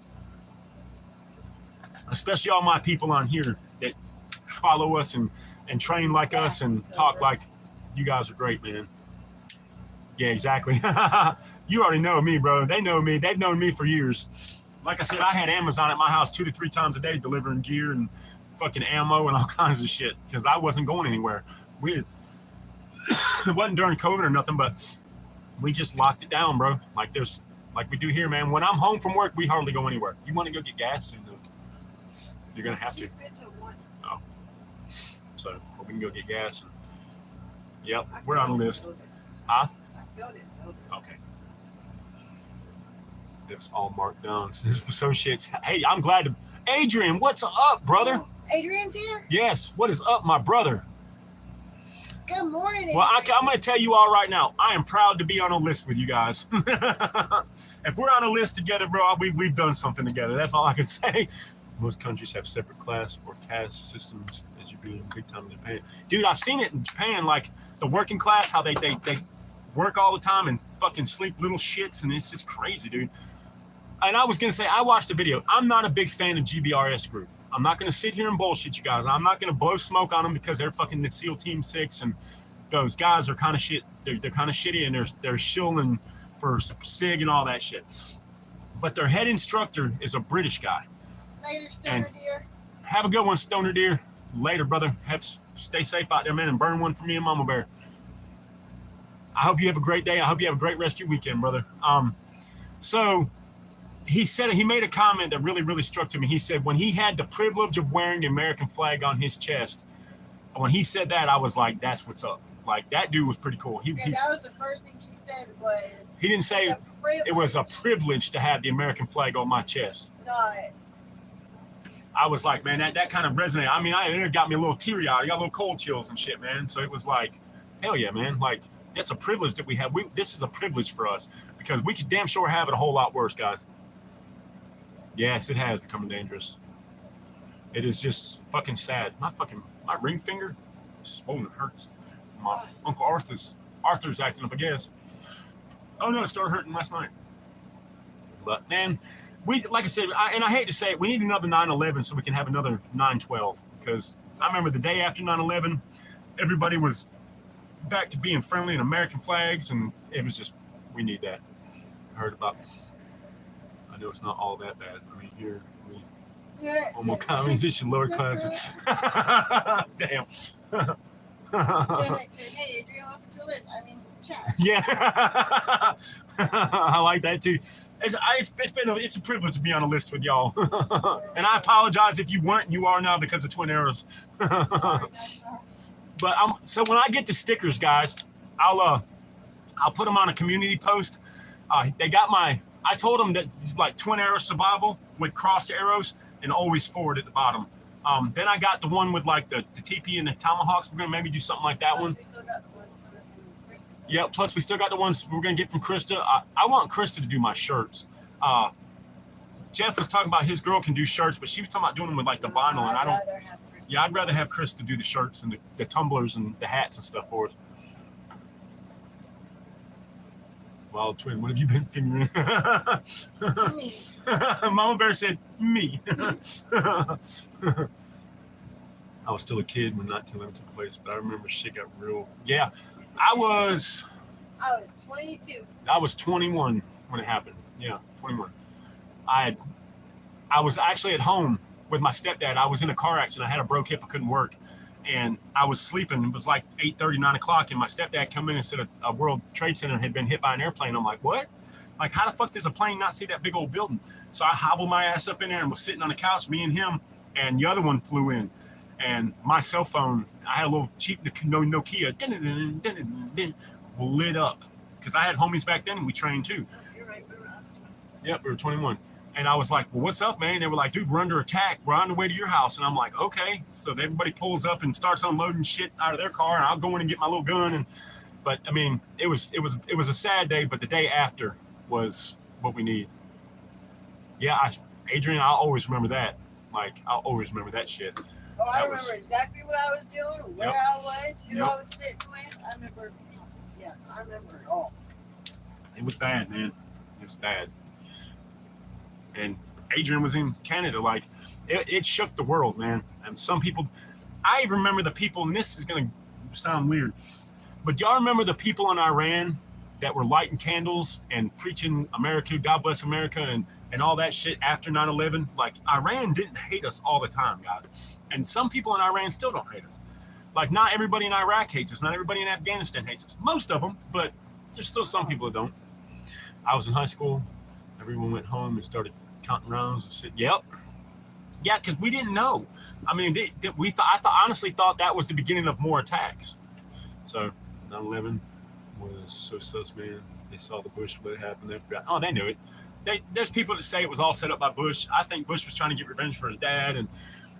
Especially all my people on here that follow us and train like us and talk like you guys are great, man. Yeah, exactly. You already know me, bro. They know me. They've known me for years. Like I said, I had Amazon at my house 2 to 3 times a day delivering gear and fucking ammo and all kinds of shit because I wasn't going anywhere. It wasn't during COVID or nothing, but we just locked it down, bro. Like we do here, man. When I'm home from work, we hardly go anywhere. You want to go get gas? You're gonna have to. Oh, so we can go get gas. And, yep, we're on the list. Huh? Okay. It was all marked down. So shit's. Hey, I'm glad to. Adrian, what's up, brother? Adrian's here? Yes. What is up, my brother? Good morning, Adrian. Well, I'm going to tell you all right now. I am proud to be on a list with you guys. If we're on a list together, bro, we've done something together. That's all I can say. Most countries have separate class or caste systems as you do in big time in Japan. Dude, I've seen it in Japan, like the working class, how they work all the time and fucking sleep little shits, and it's just crazy, dude. And I was going to say, I watched the video. I'm not a big fan of GBRS group. I'm not going to sit here and bullshit you guys. I'm not going to blow smoke on them because they're fucking the SEAL Team 6 and those guys are kind of shit. They're kind of shitty and they're shilling for SIG and all that shit. But their head instructor is a British guy. Later, Stoner Deer. Have a good one, Stoner Deer. Later, brother. Stay safe out there, man, and burn one for me and Mama Bear. I hope you have a great day. I hope you have a great rest of your weekend, brother. So he said, he made a comment that really, really struck to me. He said, when he had the privilege of wearing the American flag on his chest, when he said that, I was like, that's what's up. Like, that dude was pretty cool. That was the first thing he said was... He didn't say it was a privilege to have the American flag on my chest. No. I was like, man, that kind of resonated. I mean, it got me a little teary-eyed. I got a little cold chills and shit, man. So it was like, hell yeah, man. Like, that's a privilege that we have. This is a privilege for us because we could damn sure have it a whole lot worse, guys. Yes, it has become dangerous. It is just fucking sad. My ring finger is swollen. It hurts. My Uncle Arthur's acting up, I guess. Oh no, it started hurting last night. But man, like I said, and I hate to say it, we need another 9/11 so we can have another 9/12 because I remember the day after 9/11, everybody was back to being friendly and American flags, and it was just, we need that. I heard about. I know it's not all that bad. I mean, here we homo commies, this is lower class. Damn. Janet said, hey, Adrian, welcome to the list. I mean, chat. Yeah. I like that too. It's a privilege to be on a list with y'all. And I apologize if you weren't. You are now because of Twin Arrows. Sorry. But so when I get the stickers, guys, I'll put them on a community post. They got I told them that like Twin Arrows Survival with crossed arrows and always forward at the bottom. Then I got the one with like the TP and the tomahawks. We're gonna maybe do something like that Plus, one. we still got the ones from Krista. Yeah. Plus we still got the ones we're gonna get from Krista. I want Krista to do my shirts. Jeff was talking about his girl can do shirts, but she was talking about doing them with like the vinyl, and I don't. Yeah, I'd rather have Krista do the shirts and the tumblers and the hats and stuff for us. Wild Twin, what have you been fingering? Me. Mama Bear said, me. I was still a kid when 9/11 took place, but I remember shit got real. Yeah, I was 22. I was 21 when it happened. Yeah, 21. I was actually at home with my stepdad. I was in a car accident. I had a broke hip. I couldn't work. And I was sleeping. It was like 8:30, 9 o'clock. And my stepdad come in and said a World Trade Center had been hit by an airplane. I'm like, what? Like, how the fuck does a plane not see that big old building? So I hobbled my ass up in there and was sitting on the couch, me and him. And the other one flew in. And my cell phone, I had a little cheap Nokia, lit up. Because I had homies back then and we trained too. You're right. I was 20. Yep, we were 21. And I was like, well, what's up, man? They were like, dude, we're under attack. We're on the way to your house. And I'm like, okay. So everybody pulls up and starts unloading shit out of their car. And I'll go in and get my little gun. But I mean, it was a sad day. But the day after was what we need. Yeah, Adrian, I'll always remember that. Like, I'll always remember that shit. Oh, I remember exactly what I was doing, where I was, who I was sitting with. I remember it all. It was bad, man. It was bad. And Adrian was in Canada. Like, it shook the world, man. And some people, I remember the people, and this is going to sound weird, but y'all remember the people in Iran that were lighting candles and preaching America, God bless America, and all that shit after 9/11. Like, Iran didn't hate us all the time, guys. And some people in Iran still don't hate us. Like, not everybody in Iraq hates us. Not everybody in Afghanistan hates us. Most of them, but there's still some people that don't. I was in high school. Everyone went home and started counting rounds and said, yep. Yeah, because we didn't know. I mean, I honestly thought that was the beginning of more attacks. So 9/11 was so sus, man. They saw the Bush, what happened. They forgot. Oh, they knew it. There's people that say it was all set up by Bush. I think Bush was trying to get revenge for his dad, and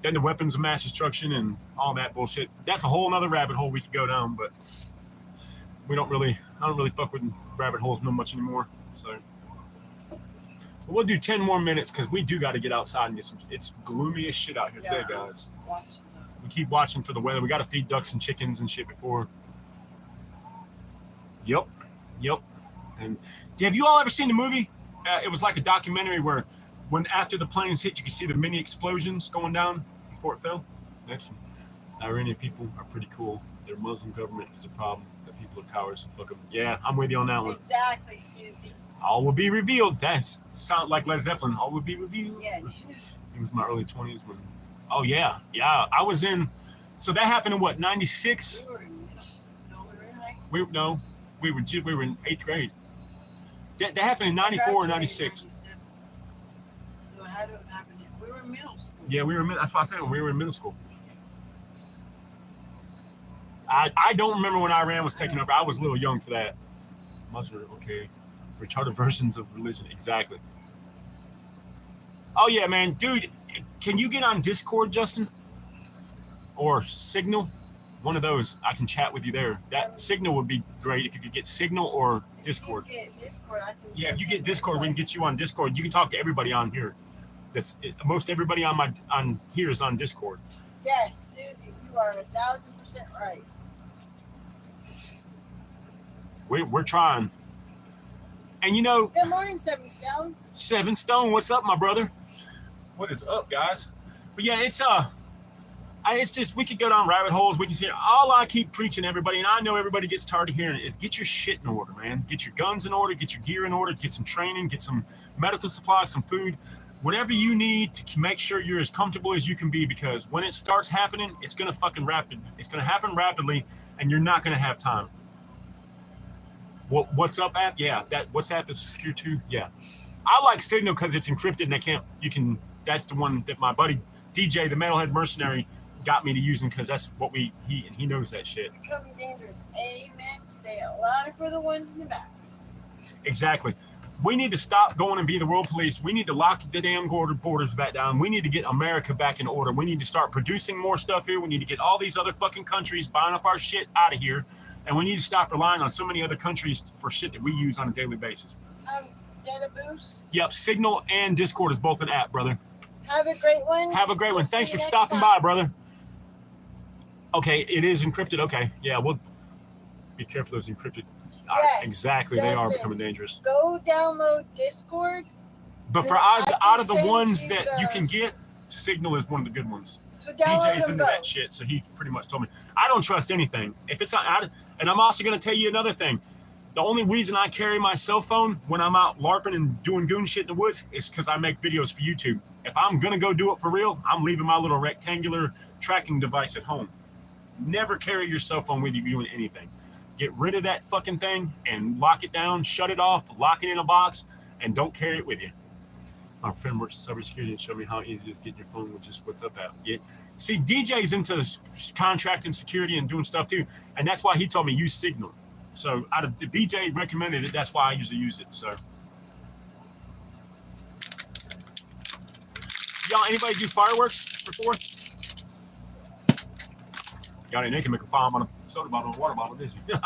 then the weapons of mass destruction and all that bullshit. That's a whole other rabbit hole we could go down, but I don't really fuck with rabbit holes no much anymore. So we'll do 10 more minutes because we do got to get outside and get some. It's gloomy as shit out here today, guys. We keep watching for the weather. We got to feed ducks and chickens and shit before. Yep. And have you all ever seen the movie? It was like a documentary where when after the planes hit, you could see the mini explosions going down before it fell. Actually, Iranian people are pretty cool. Their Muslim government is a problem. That people are cowards and fuck them. Yeah, I'm with you on that one. Exactly, Susie. All will be revealed. That's sound like Led Zeppelin. All will be revealed. Yeah. It was my early 20s when. Oh yeah. I was in. So that happened in what, 96? We were in middle. No, we were in high school. We were in 8th grade. That happened in 94 or 96. So it had to have happened. We were in middle school. Yeah, that's what I said. We were in middle school. I don't remember when Iran was taken over. I was a little young for that. Okay. Retarded versions of religion. Exactly. Oh yeah, man. Dude, can you get on Discord, Justin? Or Signal? One of those. I can chat with you there. That Signal would be great if you could get Signal or Discord. If you get Discord, I can. Yeah, if you get Discord, we can get you on Discord. You can talk to everybody on here. Most everybody on here is on Discord. Yes, Susie, you are 1,000% right. We're trying. And you know. Good morning, 7 Stone. 7 Stone, what's up, my brother? What is up, guys? But yeah, it's just, we could go down rabbit holes. We can see all I keep preaching everybody, and I know everybody gets tired of hearing it, is get your shit in order, man. Get your guns in order, get your gear in order, get some training, get some medical supplies, some food, whatever you need to make sure you're as comfortable as you can be, because when it starts happening, it's going to happen rapidly, and you're not going to have time. What's up app? Yeah, that WhatsApp is secure too. Yeah. I like Signal because it's encrypted and that's the one that my buddy DJ, the Metalhead Mercenary, got me to using because that's what he knows that shit. Becoming dangerous. Amen. Say it louder for the ones in the back. Exactly. We need to stop going and be the world police. We need to lock the damn borders back down. We need to get America back in order. We need to start producing more stuff here. We need to get all these other fucking countries buying up our shit out of here. And we need to stop relying on so many other countries for shit that we use on a daily basis. Data Boost. Yep, Signal and Discord is both an app, brother. Have a great one. Have a great one. Thanks for stopping by, brother. Okay, it is encrypted. Okay, yeah, we'll be careful those encrypted. Yes, exactly, Justin, they are becoming dangerous. Go download Discord. But for out of the ones that you can get, Signal is one of the good ones. So download DJ's into that shit, so he pretty much told me. I don't trust anything. If it's not, and I'm also going to tell you another thing. The only reason I carry my cell phone when I'm out LARPing and doing goon shit in the woods is because I make videos for YouTube. If I'm going to go do it for real, I'm leaving my little rectangular tracking device at home. Never carry your cell phone with you doing anything. Get rid of that fucking thing and lock it down, shut it off, lock it in a box, and don't carry it with you. My friend works in cybersecurity and showed me how easy it is to get your phone with just what's up app. Yeah. See, DJ's into contracting security and doing stuff too, and that's why he told me use Signal. So out of the DJ recommended it, that's why I usually use it. So y'all, anybody do fireworks before? Y'all didn't can make a bomb on a soda bottle or water bottle, did you?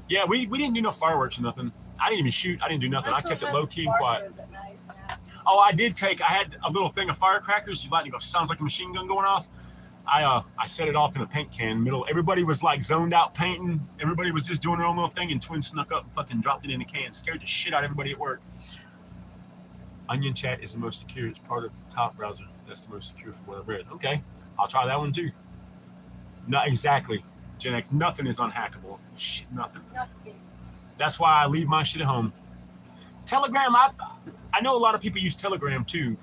Yeah, we didn't do no fireworks or nothing. I didn't even shoot. I didn't do nothing. I kept it low key and quiet. Oh, I had a little thing of firecrackers. You lightning go, sounds like a machine gun going off. I set it off in a paint can middle. Everybody was like zoned out painting. Everybody was just doing their own little thing, and Twin snuck up and fucking dropped it in a can. Scared the shit out of everybody at work. Onion Chat is the most secure. It's part of the top browser. That's the most secure from what I've read. Okay, I'll try that one too. Not exactly, Gen X. Nothing is unhackable. Shit, nothing. That's why I leave my shit at home. Telegram, I know a lot of people use Telegram too.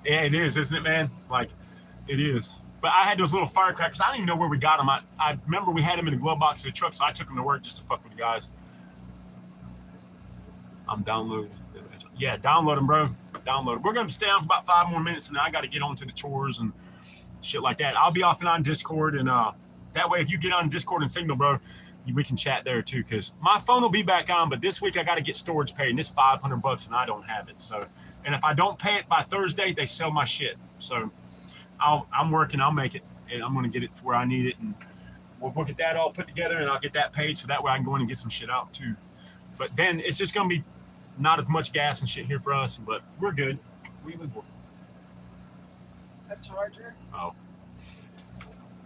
Yeah, it is, isn't it, man? Like, it is. But I had those little firecrackers. I don't even know where we got them. I remember we had them in the glove box of the truck, so I took them to work just to fuck with the guys. I'm downloading. Yeah, download them, bro. Download them. We're going to stay on for about 5 more minutes, and then I got to get on to the chores and shit like that. I'll be off and on Discord, and that way if you get on Discord and Signal, bro, we can chat there too, because my phone will be back on, but this week I got to get storage paid, and it's $500 and I don't have it. So, and if I don't pay it by Thursday, they sell my shit. So I'm working, I'll make it, and I'm going to get it to where I need it, and we'll get that all put together, and I'll get that paid, so that way I can go in and get some shit out too. But then it's just going to be not as much gas and shit here for us, but we're good. We live work. A charger? Oh.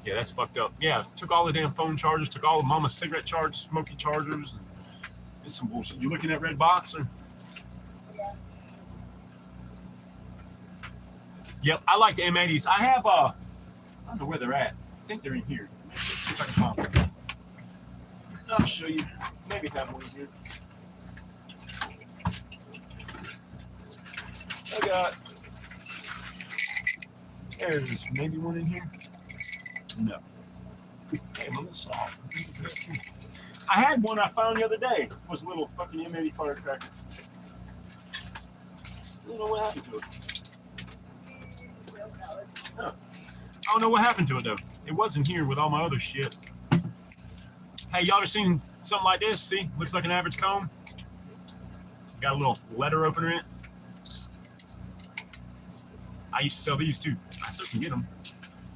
Yeah, that's fucked up. Yeah, took all the damn phone chargers, took all of Mama's cigarette chargers, smoky chargers, and it's some bullshit. You looking at red box? Or? Yeah. Yep, I like the M80s. I have, I don't know where they're at. I think they're in here. Let's see if I can find them. I'll show you. Maybe have one here. I got, there's maybe one in here. No. Damn, I'm soft. I had one I found the other day. It was a little fucking M80 firecracker. I don't know what happened to it. Huh. I don't know what happened to it though. It wasn't here with all my other shit. Hey, y'all ever seen something like this? See? Looks like an average comb. Got a little letter opener in it. I used to sell these too. I still can get them.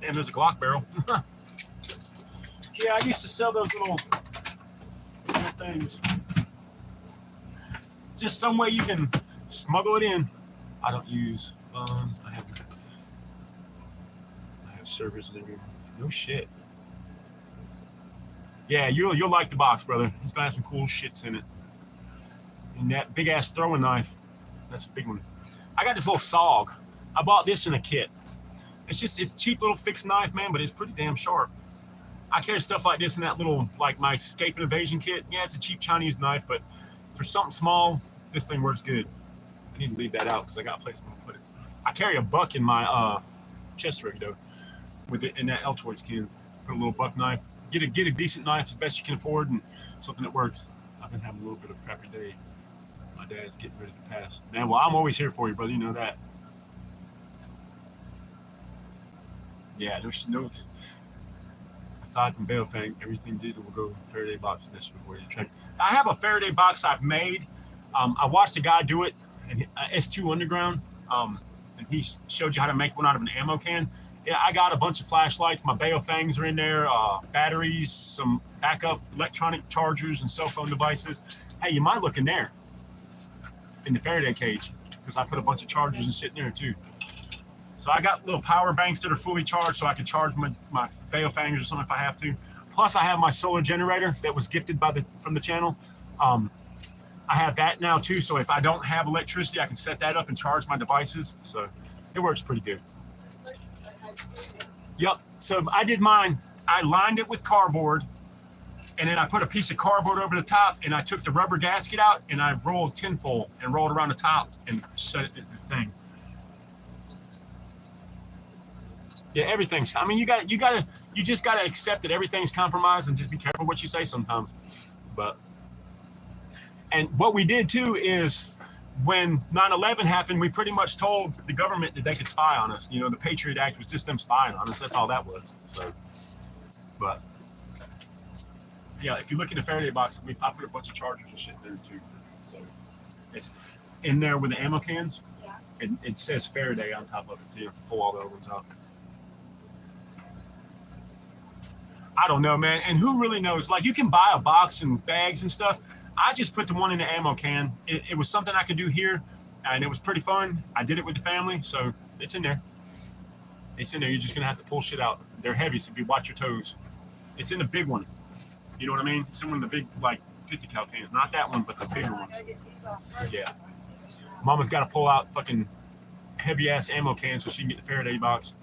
Damn, there's a Glock barrel. Yeah, I used to sell those little things. Just some way you can smuggle it in. I don't use funds. I have servers and everything. No shit. Yeah, you'll like the box, brother. It's gonna have some cool shits in it. And that big ass throwing knife. That's a big one. I got this little SOG. I bought this in a kit. It's a cheap little fixed knife, man, but it's pretty damn sharp. I carry stuff like this in that little, like my escape and evasion kit. Yeah, it's a cheap Chinese knife, but for something small, this thing works good. I need to leave that out because I got a place I'm gonna put it. I carry a buck in my chest rig though, with it in that Altoids can. Put a little buck knife. Get a decent knife as best you can afford and something that works. I've been having a little bit of a crappy day. My dad's getting ready to pass. Man, well, I'm always here for you, brother. You know that. Yeah, no. Aside from Balefang, everything did will go Faraday box. That's where you train. I have a Faraday box I've made. I watched a guy do it, and S2 Underground, and he showed you how to make one out of an ammo can. Yeah, I got a bunch of flashlights. My Baofangs are in there, batteries, some backup electronic chargers, and cell phone devices. Hey, you might look in there, in the Faraday cage, because I put a bunch of chargers and shit in there too. So I got little power banks that are fully charged, so I can charge my Baofangers or something if I have to. Plus, I have my solar generator that was gifted from the channel. I have that now too, so if I don't have electricity, I can set that up and charge my devices. So it works pretty good. Yep. So I did mine. I lined it with cardboard, and then I put a piece of cardboard over the top, and I took the rubber gasket out, and I rolled tinfoil and rolled around the top and set it as the thing. Yeah, everything's. I mean, you just gotta accept that everything's compromised and just be careful what you say sometimes. And what we did too is when 9/11 happened, we pretty much told the government that they could spy on us. You know, the Patriot Act was just them spying on us. That's all that was. So, but yeah, if you look in the Faraday box, I put a bunch of chargers and shit there too. So it's in there with the ammo cans. Yeah. It says Faraday on top of it, so you have to pull all the other ones out. I don't know, man. And who really knows? Like, you can buy a box and bags and stuff. I just put the one in the ammo can. It was something I could do here, and it was pretty fun. I did it with the family, so it's in there. It's in there. You're just going to have to pull shit out. They're heavy, so you watch your toes. It's in the big one. You know what I mean? It's in one of the big, like, 50 cal cans. Not that one, but the bigger ones. Yeah. Mama's got to pull out fucking heavy-ass ammo cans so she can get the Faraday box.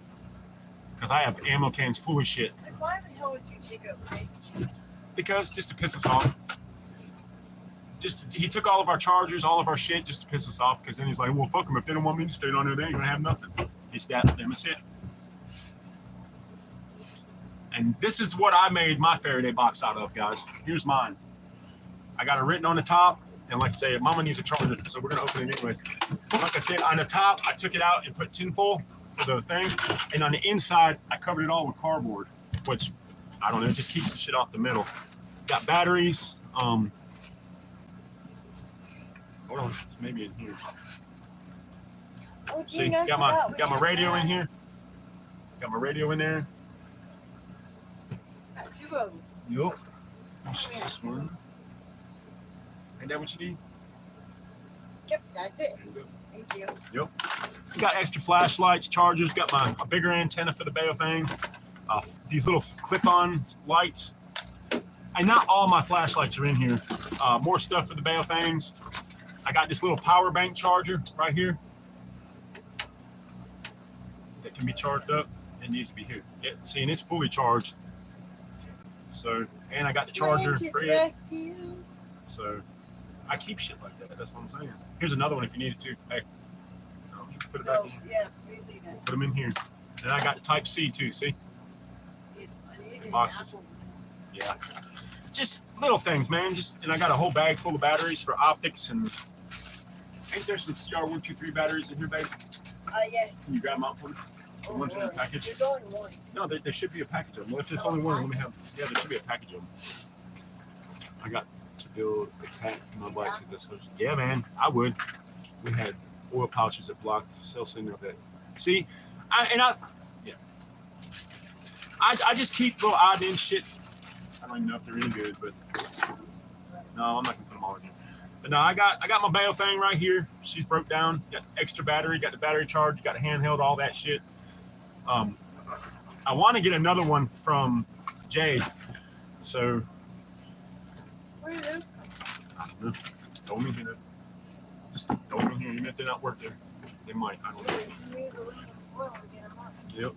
Because I have ammo cans full of shit. Why the hell would you take a big Because just to piss us off. He took all of our chargers, all of our shit, just to piss us off. Because then he's like, well, fuck them. If they don't want me to stay down there, they ain't gonna have nothing. It's that. That's it. And this is what I made my Faraday box out of, guys. Here's mine. I got it written on the top. And like I say, Mama needs a charger, so we're gonna open it anyways. Like I said, on the top, I took it out and put tinfoil for the thing. And on the inside, I covered it all with cardboard, which, I don't know, it just keeps the shit off the middle. Got batteries. Hold on, it's maybe in here. See, got my radio in here. Got my radio in there. Got 2 of them. Yup. This one. Ain't that what you need? Yep, that's it. Thank you. Yep. Got extra flashlights, chargers. Got a bigger antenna for the Baofeng. These little clip-on lights. And not all my flashlights are in here. More stuff for the Baofengs. I got this little power bank charger right here that can be charged up. It needs to be here. Yeah, see, and it's fully charged. So, and I got the charger for it. So, I keep shit like that. That's what I'm saying. Here's another one if you need it too. Hey, you can put it back in. Yeah, we see that. Put them in here. And I got the Type C too. See? Boxes. Yeah. Just little things, man. And I got a whole bag full of batteries for optics and. Ain't there some CR123 batteries in here, babe? Yes. Can you grab them out for me? The ones in the package? There's only one. No, there should be a package of them. Well, if there's only one, let me have. Yeah, there should be a package of them. I got to build a pack for my bike because that's. Yeah, man, I would. We had oil pouches that blocked cells in there. That see, I just keep little odd end shit. I don't even know if they're any good, but no, I'm not gonna put them all in here. But no, I got my Baofeng right here. She's broke down. Got extra battery. Got the battery charge. Got a handheld. All that shit. I want to get another one from Jade. So. Where are those? I don't know. Throw them in here. Just throw them in here. Even if they're not worth it, they might. I don't know. Yep.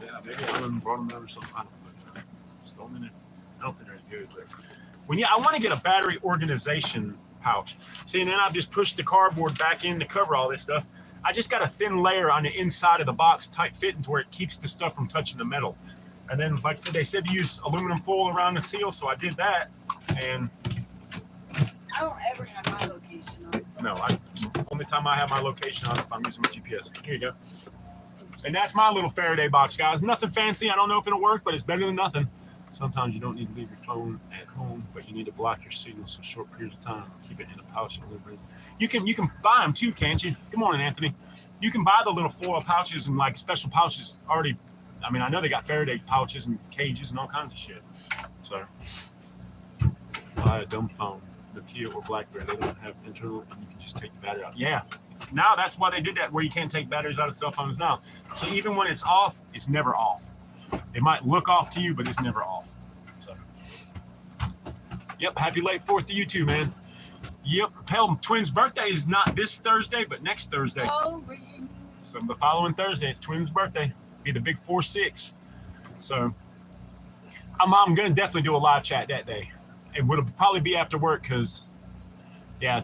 Yeah, maybe I brought them out or something. I don't know. Just throw them in there. I don't think they're good, but. I want to get a battery organization pouch. See, and then I've just pushed the cardboard back in to cover all this stuff. I just got a thin layer on the inside of the box, tight fitting to where it keeps the stuff from touching the metal. And then, like I said, they said to use aluminum foil around the seal, so I did that. And I don't ever have my location on. No, only time I have my location on if I'm using my GPS. Here you go. And that's my little Faraday box, guys. Nothing fancy. I don't know if it'll work, but it's better than nothing. Sometimes you don't need to leave your phone at home, but you need to block your signals for short periods of time. Keep it in a pouch. You can buy them too, can't you? Good morning, Anthony. You can buy the little foil pouches and like special pouches already. I mean, I know they got Faraday pouches and cages and all kinds of shit. So, buy a dumb phone, Nokia or BlackBerry. They don't have internal, and you can just take the battery out. Yeah. Now that's why they did that, where you can't take batteries out of cell phones now. So even when it's off, it's never off. It might look off to you, but it's never off. So, yep. Happy late 4th to you too, man. Yep. Hell, Twins' birthday is not this Thursday, but next Thursday. Oh, so the following Thursday, it's Twins' birthday. Be the big 4-6. So I'm going to definitely do a live chat that day. It would probably be after work because, yeah,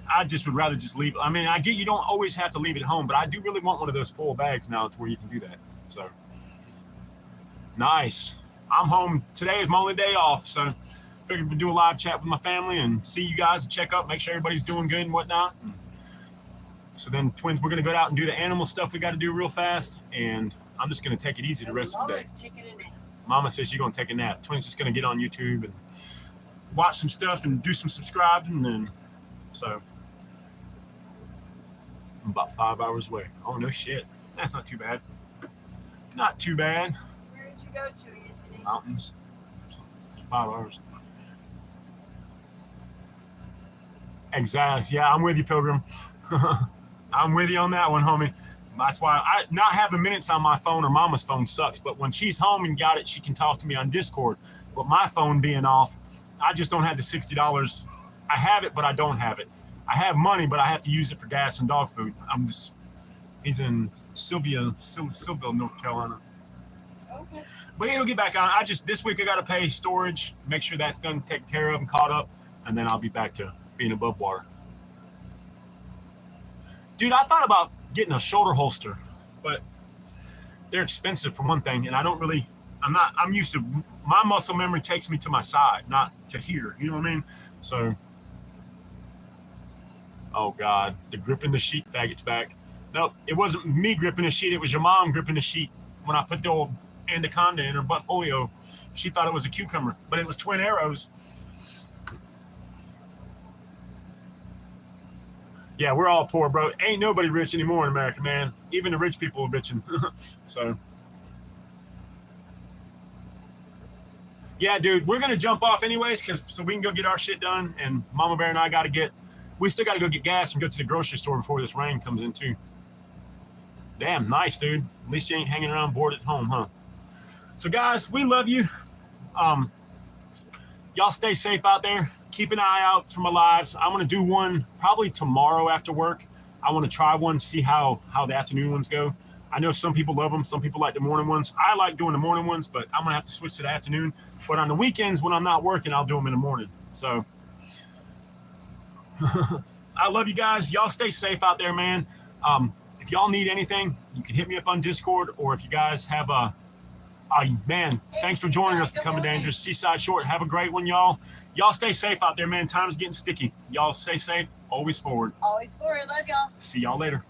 I just would rather just leave. I mean, I get you don't always have to leave it at home, but I do really want one of those full bags now to where you can do that. So, nice. I'm home. Today is my only day off, so figured we'd do a live chat with my family and see you guys and check up, make sure everybody's doing good and whatnot. So then, Twins, we're going to go out and do the animal stuff we got to do real fast, and I'm just going to take it easy the rest of the day. Taking a nap. Mama says she's going to take a nap. Twins just going to get on YouTube and watch some stuff and do some subscribing, and so I'm about 5 hours away. Oh, no shit. That's not too bad. Not too bad. Where did you go to, Anthony? Mountains. 5 hours. Exactly. Yeah, I'm with you, Pilgrim. I'm with you on that one, homie. That's why not having minutes on my phone or Mama's phone sucks. But when she's home and got it, she can talk to me on Discord. But my phone being off, I just don't have the $60. I have it, but I don't have it. I have money, but I have to use it for gas and dog food. He's in Sylvia, North Carolina. Okay. But it'll get back on. This week I got to pay storage, make sure that's done, taken care of and caught up, and then I'll be back to being above water. Dude, I thought about getting a shoulder holster, but they're expensive for one thing, and I'm used to, my muscle memory takes me to my side, not to here, you know what I mean? So, oh God, the gripping the sheet faggot's back. Nope, it wasn't me gripping the sheet, it was your mom gripping the sheet when I put the old anaconda in her buttfolio. She thought it was a cucumber, but it was twin arrows. Yeah, we're all poor, bro. Ain't nobody rich anymore in America, man. Even the rich people are bitching. So, yeah, dude, we're gonna jump off anyways, so we can go get our shit done. And Mama Bear and I we still gotta go get gas and go to the grocery store before this rain comes in too. Damn, nice, dude. At least you ain't hanging around bored at home, huh? So, guys, we love you. Y'all stay safe out there. Keep an eye out for my lives. I want to do one probably tomorrow after work. I want to try one, see how the afternoon ones go. I know some people love them. Some people like the morning ones. I like doing the morning ones, but I'm going to have to switch to the afternoon. But on the weekends when I'm not working, I'll do them in the morning. So I love you guys. Y'all stay safe out there, man. If y'all need anything, you can hit me up on Discord, or if you guys have man, thanks for joining us, Becoming Dangerous. Seaside Short, have a great one, y'all. Y'all stay safe out there, man. Time's getting sticky. Y'all stay safe. Always forward. Always forward. Love y'all. See y'all later.